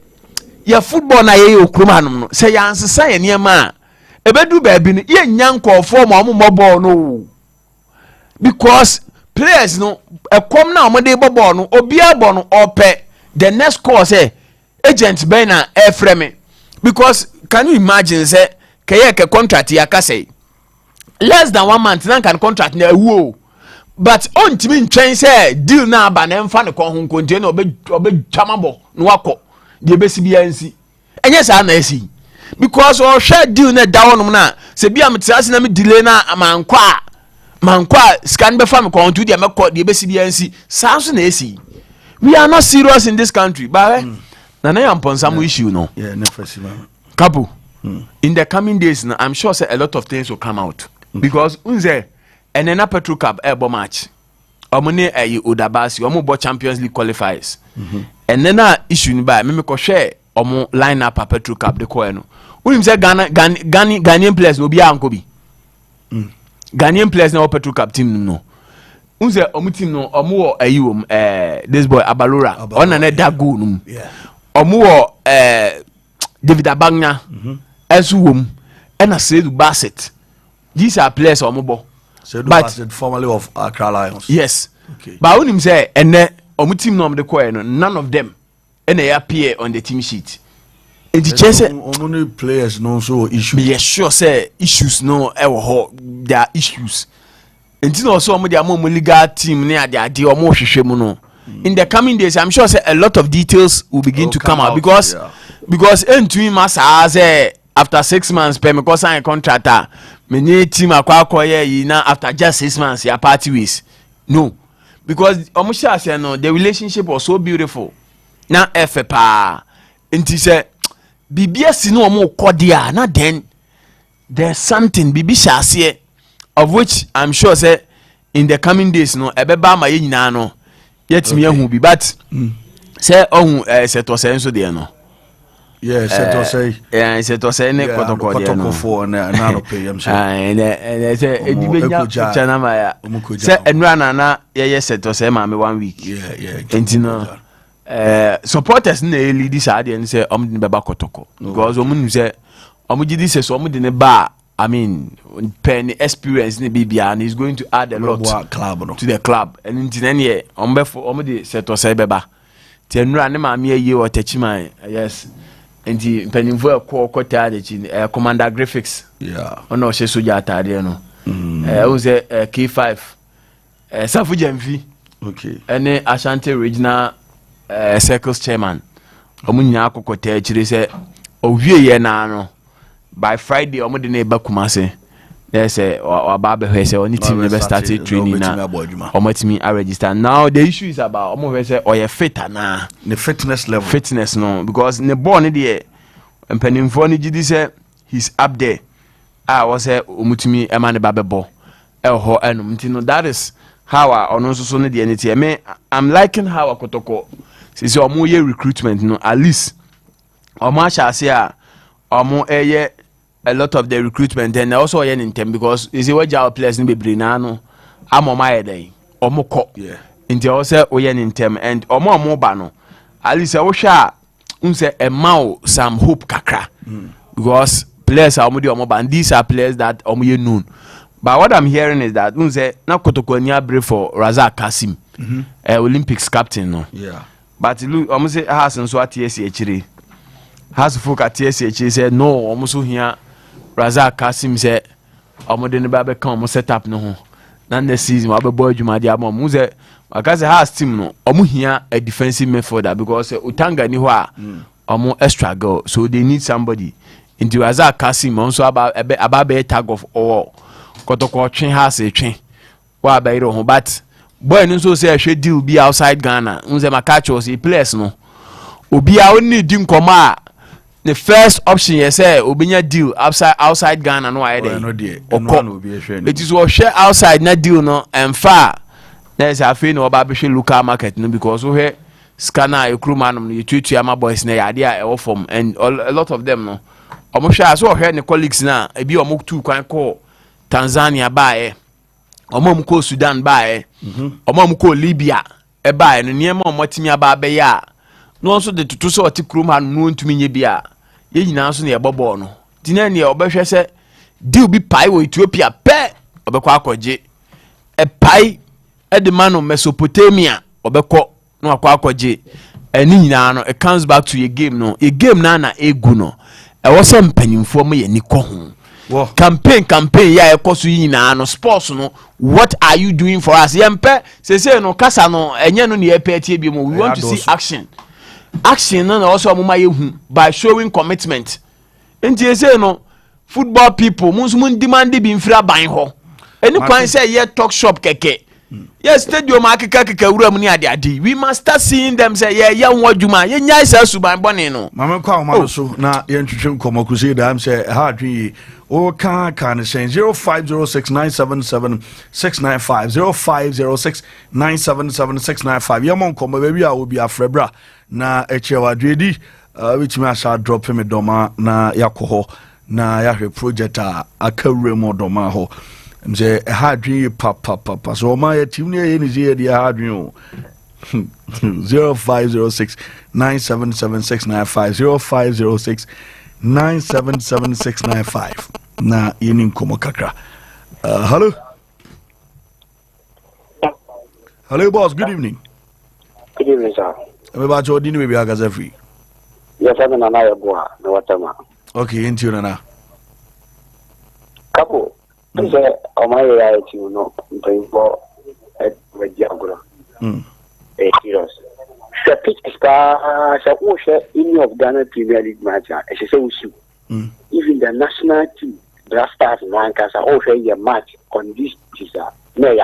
your football na ye okroma no say ya ansesa ye niema ebedu baabi no ye nyanko form omo ball no because players no ekom na omo dey ball no obia ball no ope the next call say agent ben na frame because can you imagine say ke contract ya ka say less than 1 month na kan contract na ewu but on timi ntwen say deal na aba na emfa ne kon ho kontie na obe chamabo no akọ de besi bia nsi enye sa na esi because o hwe deal na da wonum na se bia metiase na me delay na mankwa scan be fa me kon to de mekọ de besi bia nsi sa so na esi. We are not serious in this country but na yam ponsam issue no Capo in the coming days now, I'm sure say a lot of things will come out because unze enena Petro Cup ebo match omune Odabasi omo bo Champions League qualifiers enena issue ni ba me ko share omo line up Petro Cup de ko eno unim say Ghanaian players no bia anko bi Ghanaian players na Petro Cup team no unze omo team no omo wo ayiwom this boy Abalora ona na dago no omo wo David Abagna Esuwom and Seydou Bassett. These are players omobo. Seydou Bassett, formerly of Accra Lions. Yes. Okay. But when him say and omu team no the choir none of them and they appear on the team sheet. And the chance only players no so issues. Yes, sure say issues no there are issues. And you know so omo their mo legal team near their omo hwehwe mu no. In the coming days I'm sure say a lot of details will begin to come out because entwin masa say after 6 months pay me cause sign contractor me need team akwa ye na after just 6 months ya party ways no because omusha say no the relationship was so beautiful na pa enti say bibia si no omo kodia na then there's something bibi shase of which I'm sure say in the coming days no ebeba ma ye nyina no yet me ahu bi but say ohun seto say nso de no. Yeah, seto say. Yeah, seto say ne kotoko de no. For na no pay am say. And say edibenya chana ma ya. Say enra na ye seto say ma me 1 week. Yeah. Entino supporters na lead this ade and say omdi beba kotoko because omu say omudi say so omudi ne ba I mean pen experience ne bibia and is going to add a lot to the club and in here omdi seto say beba ti enra ne ma me ye o tachiman yes. And the pennyfo kwota de commander graphics ono she soja atade no was a K5 Safu Jemfi okay any Ashanti regional circles chairman omunya akokota akire se owie ye na no by Friday omo de na ba Kumase there's a Baba who say only team never started training now. Omo I register. Now the issue is about omo say or fit na the fitness level. Fitness no because ne born there and penimfo ni gidi say he's up there. I was say omutimi e ma ne babebo. E ho enum ntino that is how ono so no de anything. Me I'm liking how akotoko say omo ye recruitment no at least omo asha say omo eye a lot of the recruitment and also in term because is it what our players ni be na no amoma eden omoko nti also in term and omo ba no at least wo hwa unse emao some hope kakra because players are omo ba and these are players that omo ye known but what I'm hearing is that unse na kotoko ni abre for Razak Kasim Olympics captain no but look omo say has nso atiesi echire has folk atiesi echire say no omo so here Razak Kasim said, "I'm going to come set up no. Nan the season, I be boy Juma di amo. Muze, because has team no. Omu here a defensive midfielder because Utanga ni wa. Omu extra goal, so they need somebody. Into Razak Kasim also about a tag of all. Kotoko train has a train. Wa ba iro ho but boy no so say a deal be outside Ghana. Unze makacho si place no. Obi a oni di nkoma. The first option you say obinya deal outside Ghana no I it is what share outside na deal no and far there's a fee no about local market no because we here scanner a crew man you treat my boys na idea e form and a lot of them no omo share so here ne colleagues na e bi omo tu kwan ko Tanzania ba omo ko Sudan ba omo ko Libya eba no niema omotimi aba be ya no so de tutu so oti krum ha no ntumi nye bia ye nyina so na ebobo no dina ne obehwe se deal bi pai wo Ethiopia pe obekọ akọje e pai e de man Mesopotamia obekọ no akọje eni nyina no it comes back to your game no your game na egu no e wo se mpanyimfo mo ye nikọ ho campaign ya ekoso nyina no sports no what are you doing for us yempe say no kasa no enye no ne yepe tie bi mo we want to see action no also amuma yehu by showing commitment nti say no football people mun demand bi mfira ban ho eni kwan say ye talk shop keke yes stadium akeka wura mu ni ade we must start seeing them say ye ho adwuma ye nyai sa suban bone no mama kwa o ma so na ye ntwetwe nkomo crusade am say ha adwen o kan say 0506977695 0506977695 ye mon komo baby a obi afrebra na echewa dwedi which me asha drop me doma na yakoho na yahwe project a akawre mo doma ho mse ha adwen papa so ma ye team ne ye ni je dia ha adwen 0506977695 0506977695 na yeni nkomo kakra hello boss, good evening. Good evening, sir. I'm about to order maybe agaza free. Yes, I'm in another boa, no whatever. Okay, into you now. Capo, I say, on my reality, you know, playing for at Mediagora. Serious. The pitch is any of Ghana Premier League match, as you say, even the national team, drafters in Lancashire, also a match on this teaser. We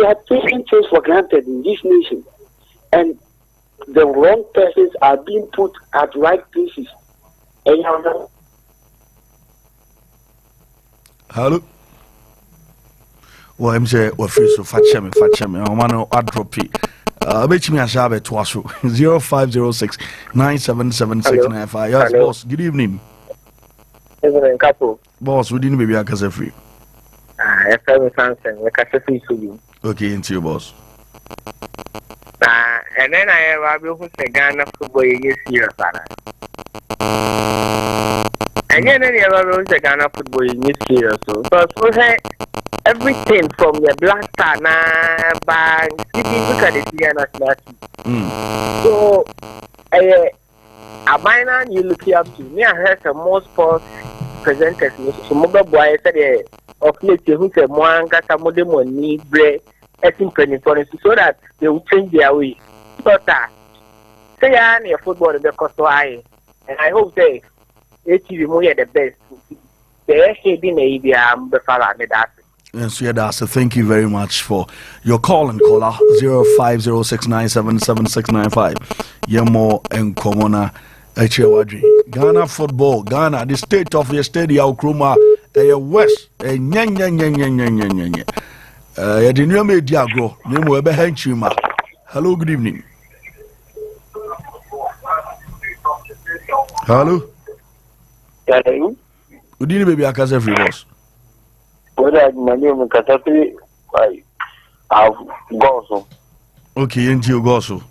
are taking things for granted in this nation, and the wrong persons are being put at right places. Hello. Well, I'm saying, well, first, so fat me. I want to add drop it. Bet me a shabe to us 0506977695. Yes, boss. Good evening. Evening, Capo. Boss, we didn't be a casa free. If I'm Samson, we can free to you. Okay, into your boss. And then I have a Ghana football in serious. And then I have a Ghana football in serious. So everything from your black star now, by look at the national team. So, a binary you look up to me. I heard some more sports presenters. So, mobile boy said, of late, who said, Mwanga, some of them need bread, so that they will change their way. But, say, I need football in the cost and I hope they HTV more the best. They're heading a before that. Yes, yeah, so thank you very much for your call and caller 0506977695. Yemo and Komona Echewadri. Ghana football, Ghana, the state of the stadium, Kruma, West, Yan. Yadinyo me diagro, Nemo Ebe Henchima. Hello, good evening. Hello. Good evening, baby. Akaza every boss. Whether my name is Katapi, I have Goso. Okay, into your Goso.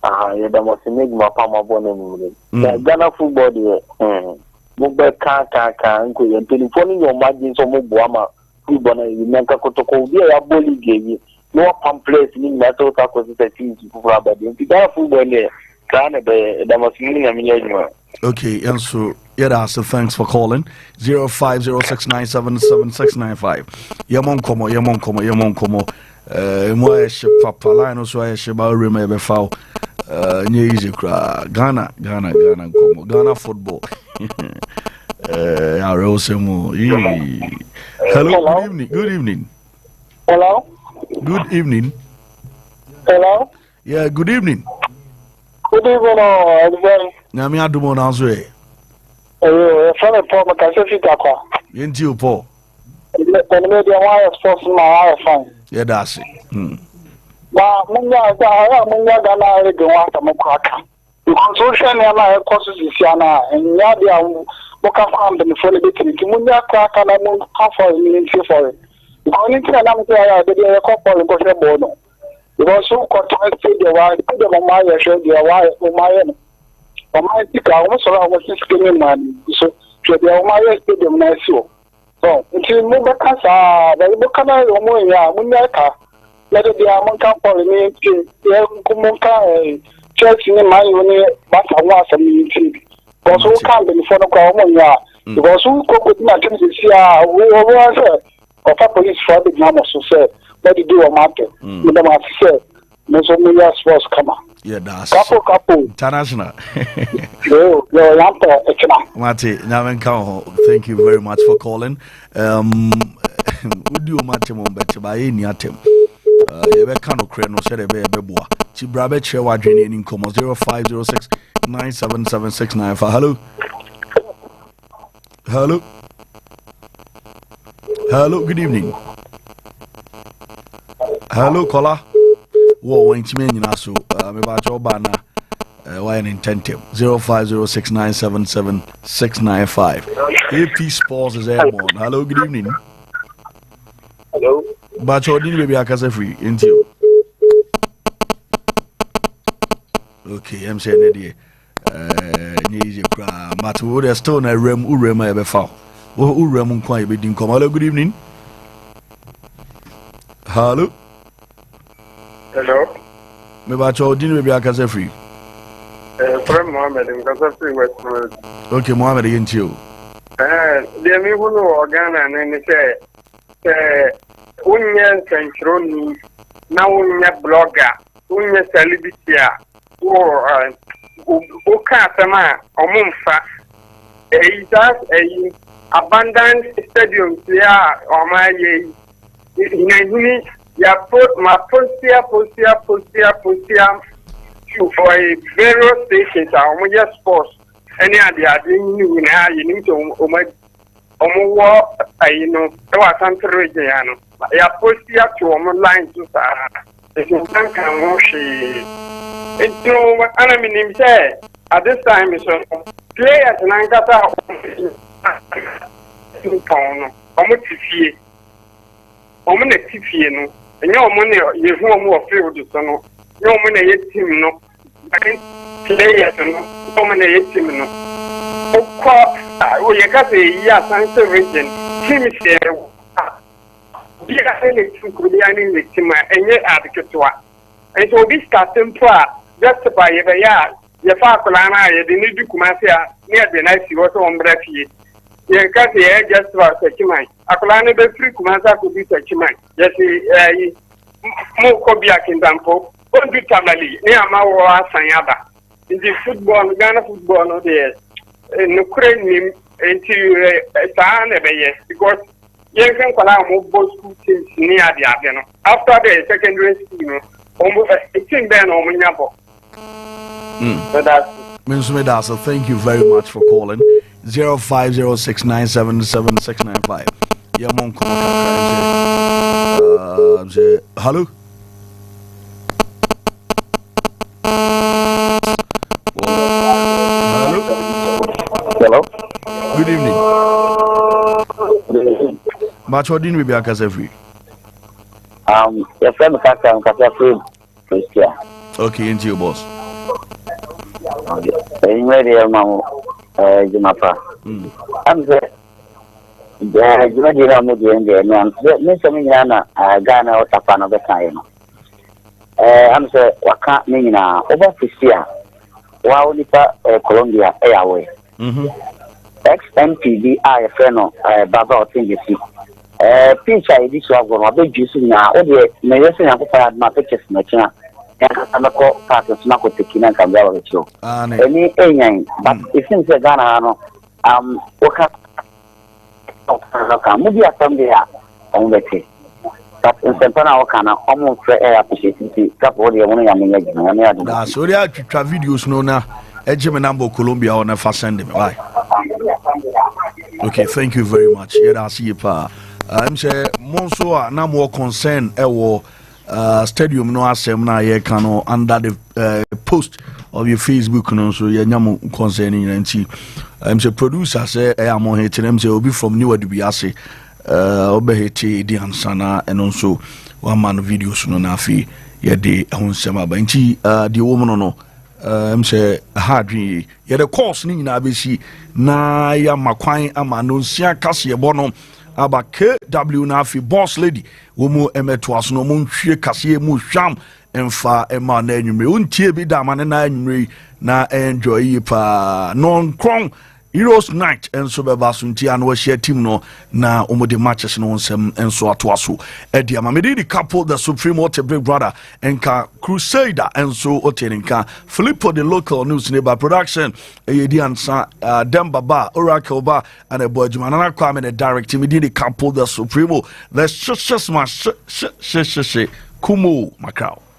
You must make my palm bonnet. Ghana football, Mobile car, and telephoning your margins of Mobuama, football, you make a Kotoko, a bully game, no pamphlets in metal tackles is a team to rubber. The Ghana football there, Canada, that must mean a million. Okay, and so yeah, so thanks for calling 0506977695. Yamon komo. Mo papa line so I she ba rema be foul. Nye easy cra. Ghana komo. Ghana football. Hello, good evening. Hello. Good evening. Hello. Yeah, good evening. Good evening, everybody. Nyami adumo na so e. From a Paul Macassi Dakwa. Yenti o Paul. The media wire sports in my eye fine. Yeah, that's it. But Munga Gana go after Mokaka. Because social media courses is Yana and Yadia Moka farm the phone bit in Kimunya crack and I won't come for me for it. Because I'm saying, I'm a couple of Bono. because so contract the why the my show the why my tika almost around 6 man so the my stadium na so until mo ba kasa ba mo kana mo ya mo nyaka let the amon kan for me e ko ka church ni my ni ba fa wa sa mi ti because so kan be for no kwa mo ya because so ko na tin si ya wo say of police for the name so say let it do a matter me da ma say no so me ya sports kama yeah that's Capo international yo lampa Mate thank you very much for calling would you mate mo bet ba ye ni atem ye be kan okre no se de be boa ti bra be kire wa dwene ni nkomo 0506 97769 hello good evening hello caller wo intime nyina so me ba cho ba na why an intentive 0506977695 APSPORTS is airborne. Hello, good evening. Hello. But you didn't be a casa free, ain't you? Okay, I'm saying that but we are still in a room. Urema ever found. Urema quite be didn't come. Hello, good evening. Hello. Hello. Me ba cho didn't be a casa free. From Mohammed in Kasafri West. Okay, Mohammed against you. The me who know Ghana and say Unyan Centroni, now Unya blogger, Unya celebrity, or Ukatama, or Mumfa. It has a abundant stadium here or my ya put my postia for a various stations are just sports. Any idea you need to you know, there was something region. Ya postia to line to if you can wash it. I mean, say at this time, so players and Angata and your money, you have more field to no. No money, team no. Players no. No money, team no. Of course, we got a yes answer region. Team is there. We are selling to Korean victim and yet advocate to us. And so this starting part, just by the yard, your Fakulana, the new Dukumasia, near the night you also on Brefi. You got the air just for such a man. Akulana be free Kumasa could be such a man. Yes, more Kobiak in Dampo. Don't be family near Mawa Sanyaba. In the football, Ghana football, no, there. In Ukraine, into Sahana, because you can call out both school teams near the Aviano. After the secondary school, it's in Ben or Minyabo. So thank you very much for calling. 0506977695. Yeah, mom, hello. Hello. Good evening. But what didn't we be a casa free? Your friend Casa free. Okay, into your boss. Anyway, Mama, Jumapa. I'm there. You know, I'm doing the man. Miss Ghana or Tapana the time. I'm saying, what can't mean now? Over this year, while Colombia Airway. XMPD, I friend of Baba or Tingy. Pincha, this was a big juice now. Oh, the medicine I prepared my pictures, Machina. I'm a part of Snako Tekina can go with you. Any anything, but it seems that Ghana, maybe at some day on the tea. But in Santana Okana, almost appreciate Capo, the only that's so they are videos no na Ejimambo Colombia on a fast send why. Okay, thank you very much. Yeah, I see you pa. I'm say Monso na more concern stadium no asem na ye can under the post of your Facebook no so ye nyam concerning nti I'm say producer say I am on here them say obi from New Adubiase obehete di ansana and also one man videos no na afi ye de ehonsem aba nti the woman no say hard ye the course ni na besi na ya makwan ama no nsia kase ye bono aba KW na afi boss lady wo mu emeto aso no mu nhwie kase mu hwam emfa ema na anwumre untie bi da ma na anwumre na enjoy pa non kron Heroes Night and so Basunti and was share team no na the matches no nsem enso atoaso edia mamedi the Capo the Supremo te big brother enka Crusader enso oteninka Philipo the local news neighbor production eyedi ansa Demba ba Oracle ba and a boy Jumanana Kwame the direct team the Capo the Supremo the Kumo Macau.